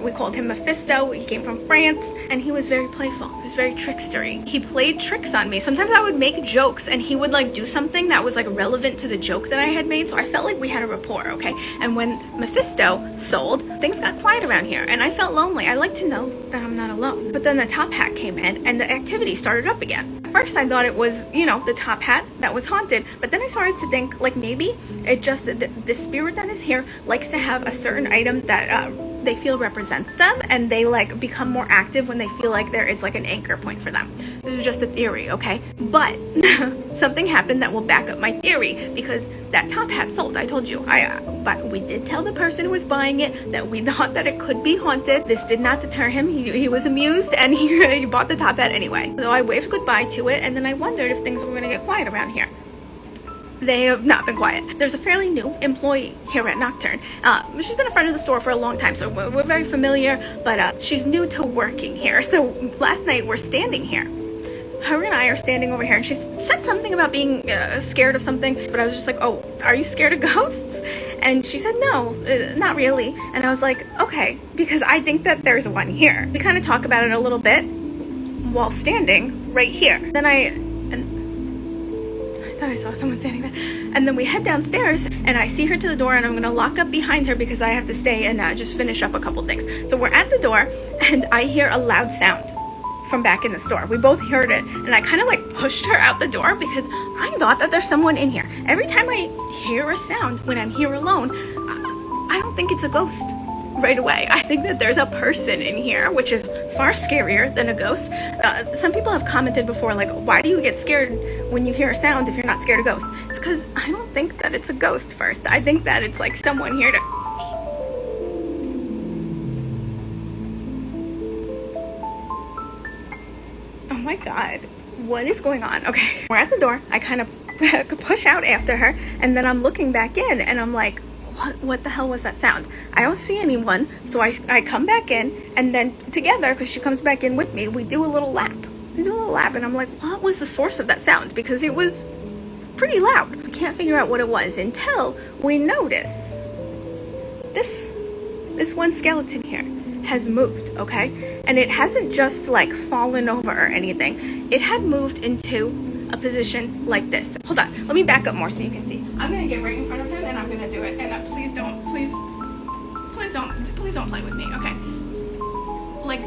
We called him Mephisto. He came from France, and he was very playful. He was very trickstery. He played tricks on me. Sometimes I would make jokes, and he would like do something that was like relevant to the joke that I had made, so I felt like we had a rapport, okay? And when Mephisto sold, things got quiet around here, and I felt lonely. I like to know that I'm not alone. But then the top hat came in, and the activity started up again. At first I thought it was, the top hat that was haunted, but then I started to think, like, maybe it just, the spirit that is here likes to have a certain item that they feel represents them, and they like become more active when they feel like there is like an anchor point for them. This is just a theory, okay? But something happened that will back up my theory, because that top hat sold. I told you, but we did tell the person who was buying it that we thought that it could be haunted. This did not deter him. He was amused, and he bought the top hat anyway. So I waved goodbye to it, and then I wondered if things were going to get quiet around here. They have not been quiet. There's a fairly new employee here at Nocturne. She's been a friend of the store for a long time, so we're very familiar, but she's new to working here. So last night we're standing here. Her and I are standing over here, and she said something about being scared of something, but I was just like, oh, are you scared of ghosts? And she said, no, not really. And I was like, okay, because I think that there's one here. We kind of talk about it a little bit while standing right here. Then I thought I saw someone standing there. And then we head downstairs, and I see her to the door, and I'm gonna lock up behind her because I have to stay and just finish up a couple things. So we're at the door, and I hear a loud sound from back in the store. We both heard it, and I kind of like pushed her out the door because I thought that there's someone in here. Every time I hear a sound when I'm here alone, I don't think it's a ghost right away. I think that there's a person in here, which is far scarier than a ghost. Some people have commented before, like, why do you get scared when you hear a sound if you're not scared of ghosts? It's because I don't think that it's a ghost first. I think that it's like someone here to... Oh my god, what is going on? Okay, we're at the door. I kind of push out after her, and then I'm looking back in, and I'm like, what the hell was that sound? I don't see anyone, so I come back in, and then together, because she comes back in with me, we do a little lap. And I'm like, what was the source of that sound? Because it was pretty loud. We can't figure out what it was until we notice this one skeleton here has moved, okay? And it hasn't just like fallen over or anything. It had moved into a position like this. Hold on, let me back up more so you can see. I'm gonna get right in front of him, and I'm gonna do it. And please don't play with me, okay? Like,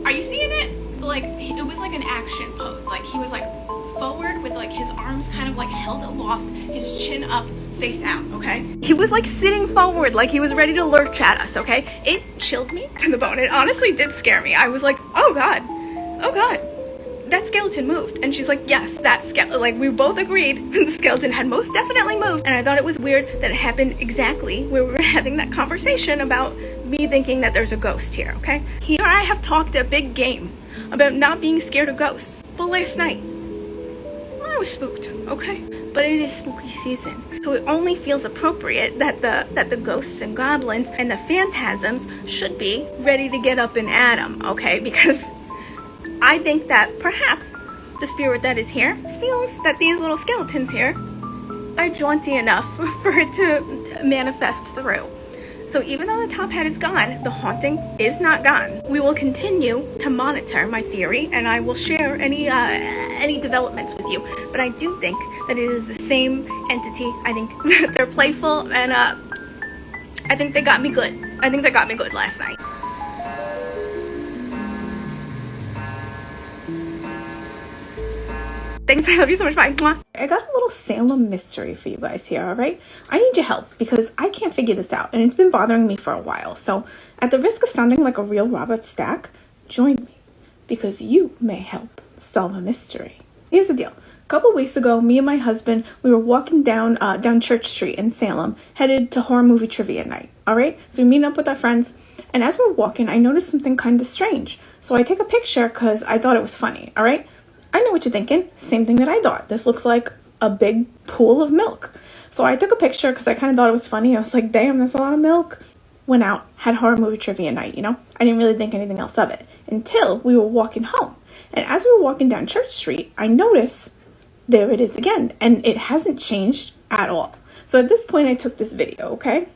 are you seeing it? Like, it was like an action pose. Like, he was like forward with like his arms kind of like held aloft, his chin up, face out, okay? He was like sitting forward like he was ready to lurch at us, okay? It chilled me to the bone. It honestly did scare me. I was like, oh god, that skeleton moved. And she's like, yes, that skeleton, like we both agreed the skeleton had most definitely moved. And I thought it was weird that it happened exactly where we were having that conversation about me thinking that there's a ghost here, okay? Here I have talked a big game about not being scared of ghosts. But last night, I was spooked, okay? But it is spooky season, so it only feels appropriate that the ghosts and goblins and the phantasms should be ready to get up and at 'em, okay? Because I think that perhaps the spirit that is here feels that these little skeletons here are jaunty enough for it to manifest through. So even though the top hat is gone, the haunting is not gone. We will continue to monitor my theory, and I will share any developments with you. But I do think that it is the same entity. I think they're playful, and I think they got me good. I think they got me good last night. Thanks, I love you so much, bye. Mwah. I got a little Salem mystery for you guys here, alright? I need your help because I can't figure this out and it's been bothering me for a while. So, at the risk of sounding like a real Robert Stack, join me because you may help solve a mystery. Here's the deal. A couple weeks ago, me and my husband, we were walking down Church Street in Salem, headed to horror movie trivia night, alright? So we meet up with our friends, and as we're walking, I noticed something kind of strange. So I take a picture because I thought it was funny, alright? I know what you're thinking. Same thing that I thought. This looks like a big pool of milk. So I took a picture because I kind of thought it was funny. I was like, damn, that's a lot of milk. Went out, had horror movie trivia night, you know? I didn't really think anything else of it until we were walking home. And as we were walking down Church Street, I noticed there it is again. And it hasn't changed at all. So at this point, I took this video, okay?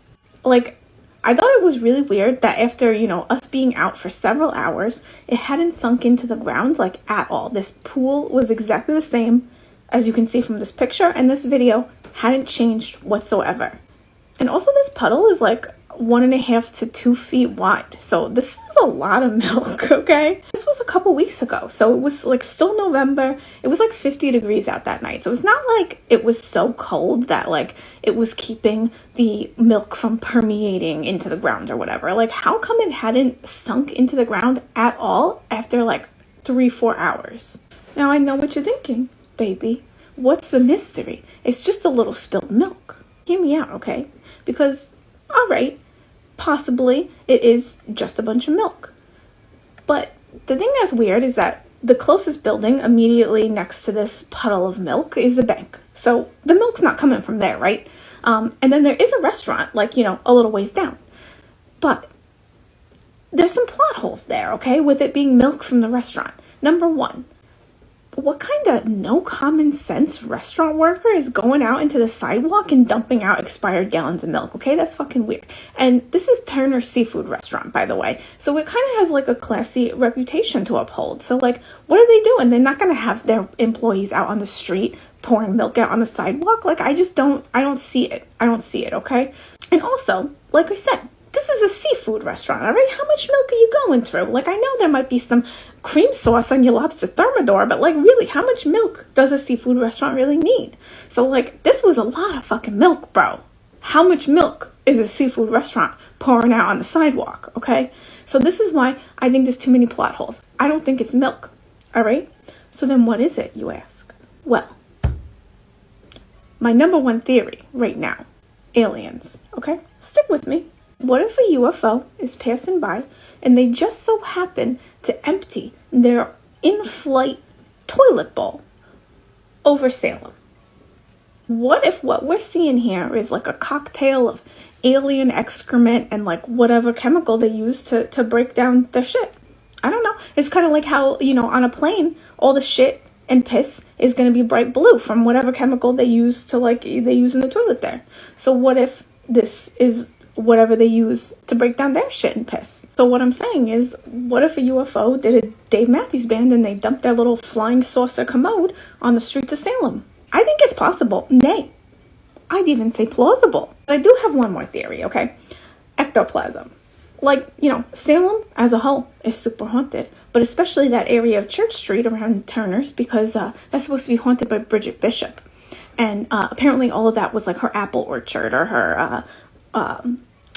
Like, I thought it was really weird that after, you know, us being out for several hours, it hadn't sunk into the ground, like, at all. This pool was exactly the same, as you can see from this picture, and this video hadn't changed whatsoever. And also this puddle is, like, 1.5 to 2 feet wide. So this is a lot of milk, okay? This was a couple weeks ago, so it was, like, still November. It was, like, 50 degrees out that night. So it's not like it was so cold that, like, it was keeping the milk from permeating into the ground or whatever. Like, how come it hadn't sunk into the ground at all after, like, 3-4 hours? Now, I know what you're thinking, baby. What's the mystery? It's just a little spilled milk. Hear me out, okay? Because, all right, possibly it is just a bunch of milk. But the thing that's weird is that the closest building immediately next to this puddle of milk is a bank. So the milk's not coming from there, right? And then there is a restaurant, like, you know, a little ways down. But there's some plot holes there, okay, with it being milk from the restaurant. Number one, what kind of no common sense restaurant worker is going out into the sidewalk and dumping out expired gallons of milk? Okay, that's fucking weird. And this is Turner's Seafood Restaurant, by the way. So it kind of has like a classy reputation to uphold. So like, what are they doing? They're not going to have their employees out on the street pouring milk out on the sidewalk. Like, I don't see it. I don't see it, okay? And also, like I said, this is a seafood restaurant, all right? How much milk are you going through? Like, I know there might be some cream sauce on your lobster thermidor, but, like, really, how much milk does a seafood restaurant really need? So, like, this was a lot of fucking milk, bro. How much milk is a seafood restaurant pouring out on the sidewalk, okay? So this is why I think there's too many plot holes. I don't think it's milk, all right? So then what is it, you ask? Well, my number one theory right now, aliens, okay? Stick with me. What if a UFO is passing by and they just so happen to empty their in-flight toilet bowl over Salem? What if what we're seeing here is like a cocktail of alien excrement and like whatever chemical they use to break down their shit? I don't know. It's kind of like how, you know, on a plane, all the shit and piss is going to be bright blue from whatever chemical they use to like, they use in the toilet there. So what if this is whatever they use to break down their shit and piss? So what I'm saying is, what if a UFO did a Dave Matthews Band and they dumped their little flying saucer commode on the streets of Salem? I think it's possible. Nay, I'd even say plausible. But I do have one more theory, okay? Ectoplasm. Like, you know, Salem as a whole is super haunted, but especially that area of Church Street around Turner's, because that's supposed to be haunted by Bridget Bishop. And apparently all of that was like her apple orchard or her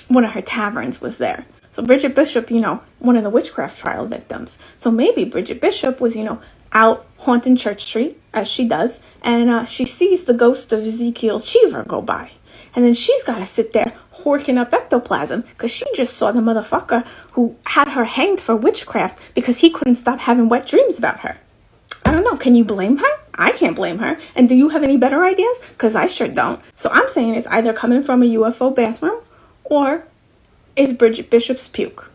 one of her taverns was there. So Bridget Bishop, you know, one of the witchcraft trial victims. So maybe Bridget Bishop was, you know, out haunting Church Street, as she does, and she sees the ghost of Ezekiel Cheever go by. And then she's got to sit there horking up ectoplasm because she just saw the motherfucker who had her hanged for witchcraft because he couldn't stop having wet dreams about her. I don't know. Can you blame her? I can't blame her. And do you have any better ideas? Because I sure don't. So I'm saying it's either coming from a UFO bathroom or it's Bridget Bishop's puke.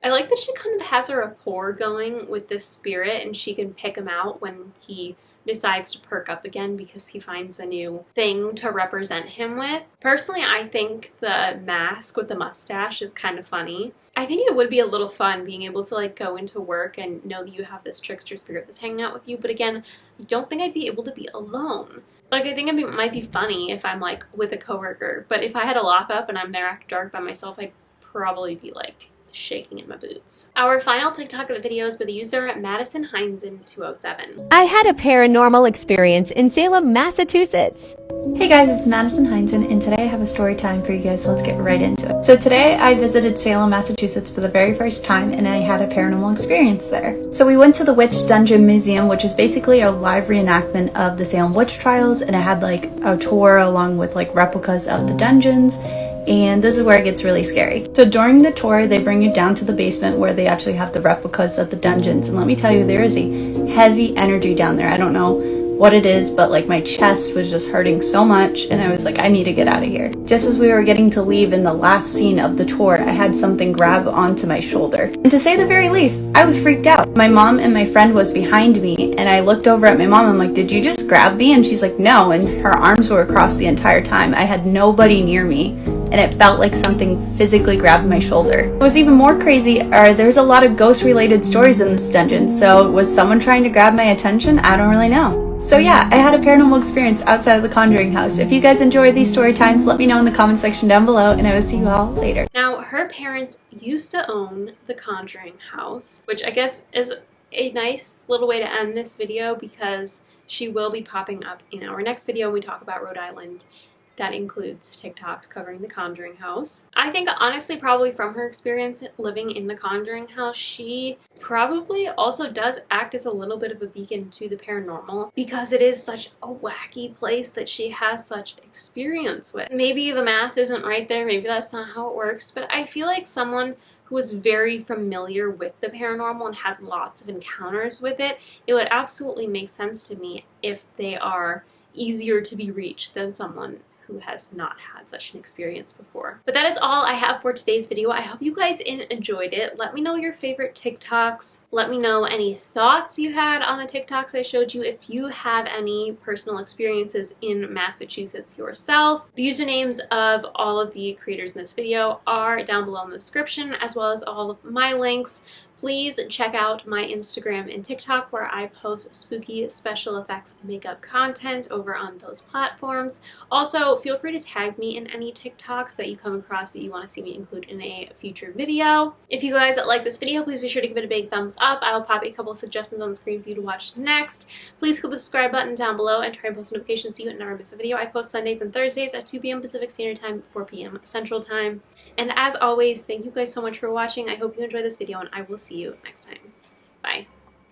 I like that she kind of has a rapport going with this spirit and she can pick him out when he decides to perk up again because he finds a new thing to represent him with. Personally, I think the mask with the mustache is kind of funny. I think it would be a little fun being able to like go into work and know that you have this trickster spirit that's hanging out with you, but again, I don't think I'd be able to be alone. Like, I think it might be funny if I'm like with a coworker, but if I had a lockup and I'm there after dark by myself, I'd probably be like shaking in my boots. Our final TikTok of the video is by the user Madison Heinzen 207. I had a paranormal experience in Salem, Massachusetts. Hey guys, it's Madison Heinzen, and today I have a story time for you guys, so let's get right into it. So today I visited Salem, Massachusetts for the very first time, and I had a paranormal experience there. So we went to the Witch Dungeon Museum, which is basically a live reenactment of the Salem witch trials, and it had like a tour along with like replicas of the dungeons. And this is where it gets really scary. So during the tour, they bring you down to the basement where they actually have the replicas of the dungeons. And let me tell you, there is a heavy energy down there. I don't know what it is, but like my chest was just hurting so much and I was like, I need to get out of here. Just as we were getting to leave in the last scene of the tour, I had something grab onto my shoulder. And to say the very least, I was freaked out. My mom and my friend was behind me and I looked over at my mom. I'm like, did you just grab me? And she's like, no. And her arms were across the entire time. I had nobody near me and it felt like something physically grabbed my shoulder. What's even more crazy are there's a lot of ghost related stories in this dungeon. So was someone trying to grab my attention? I don't really know. So yeah, I had a paranormal experience outside of the Conjuring house. If you guys enjoy these story times, let me know in the comment section down below, and I will see you all later. Now, her parents used to own the Conjuring house, which I guess is a nice little way to end this video because she will be popping up in our next video when we talk about Rhode Island. That includes TikToks covering the Conjuring house. I think honestly probably from her experience living in the Conjuring house, she probably also does act as a little bit of a beacon to the paranormal because it is such a wacky place that she has such experience with. Maybe the math isn't right there, maybe that's not how it works, but I feel like someone who is very familiar with the paranormal and has lots of encounters with it, it would absolutely make sense to me if they are easier to be reached than someone who has not had such an experience before. But that is all I have for today's video. I hope you guys enjoyed it. Let me know your favorite TikToks. Let me know any thoughts you had on the TikToks I showed you. If you have any personal experiences in Massachusetts yourself. The usernames of all of the creators in this video are down below in the description, as well as all of my links. Please check out my Instagram and TikTok where I post spooky special effects makeup content over on those platforms. Also, feel free to tag me in any TikToks that you come across that you want to see me include in a future video. If you guys like this video, please be sure to give it a big thumbs up. I will pop a couple suggestions on the screen for you to watch next. Please click the subscribe button down below and turn on post notifications so you never miss a video. I post Sundays and Thursdays at 2 p.m. Pacific Standard Time, 4 p.m. Central Time. And as always, thank you guys so much for watching. I hope you enjoyed this video and I will see you next time.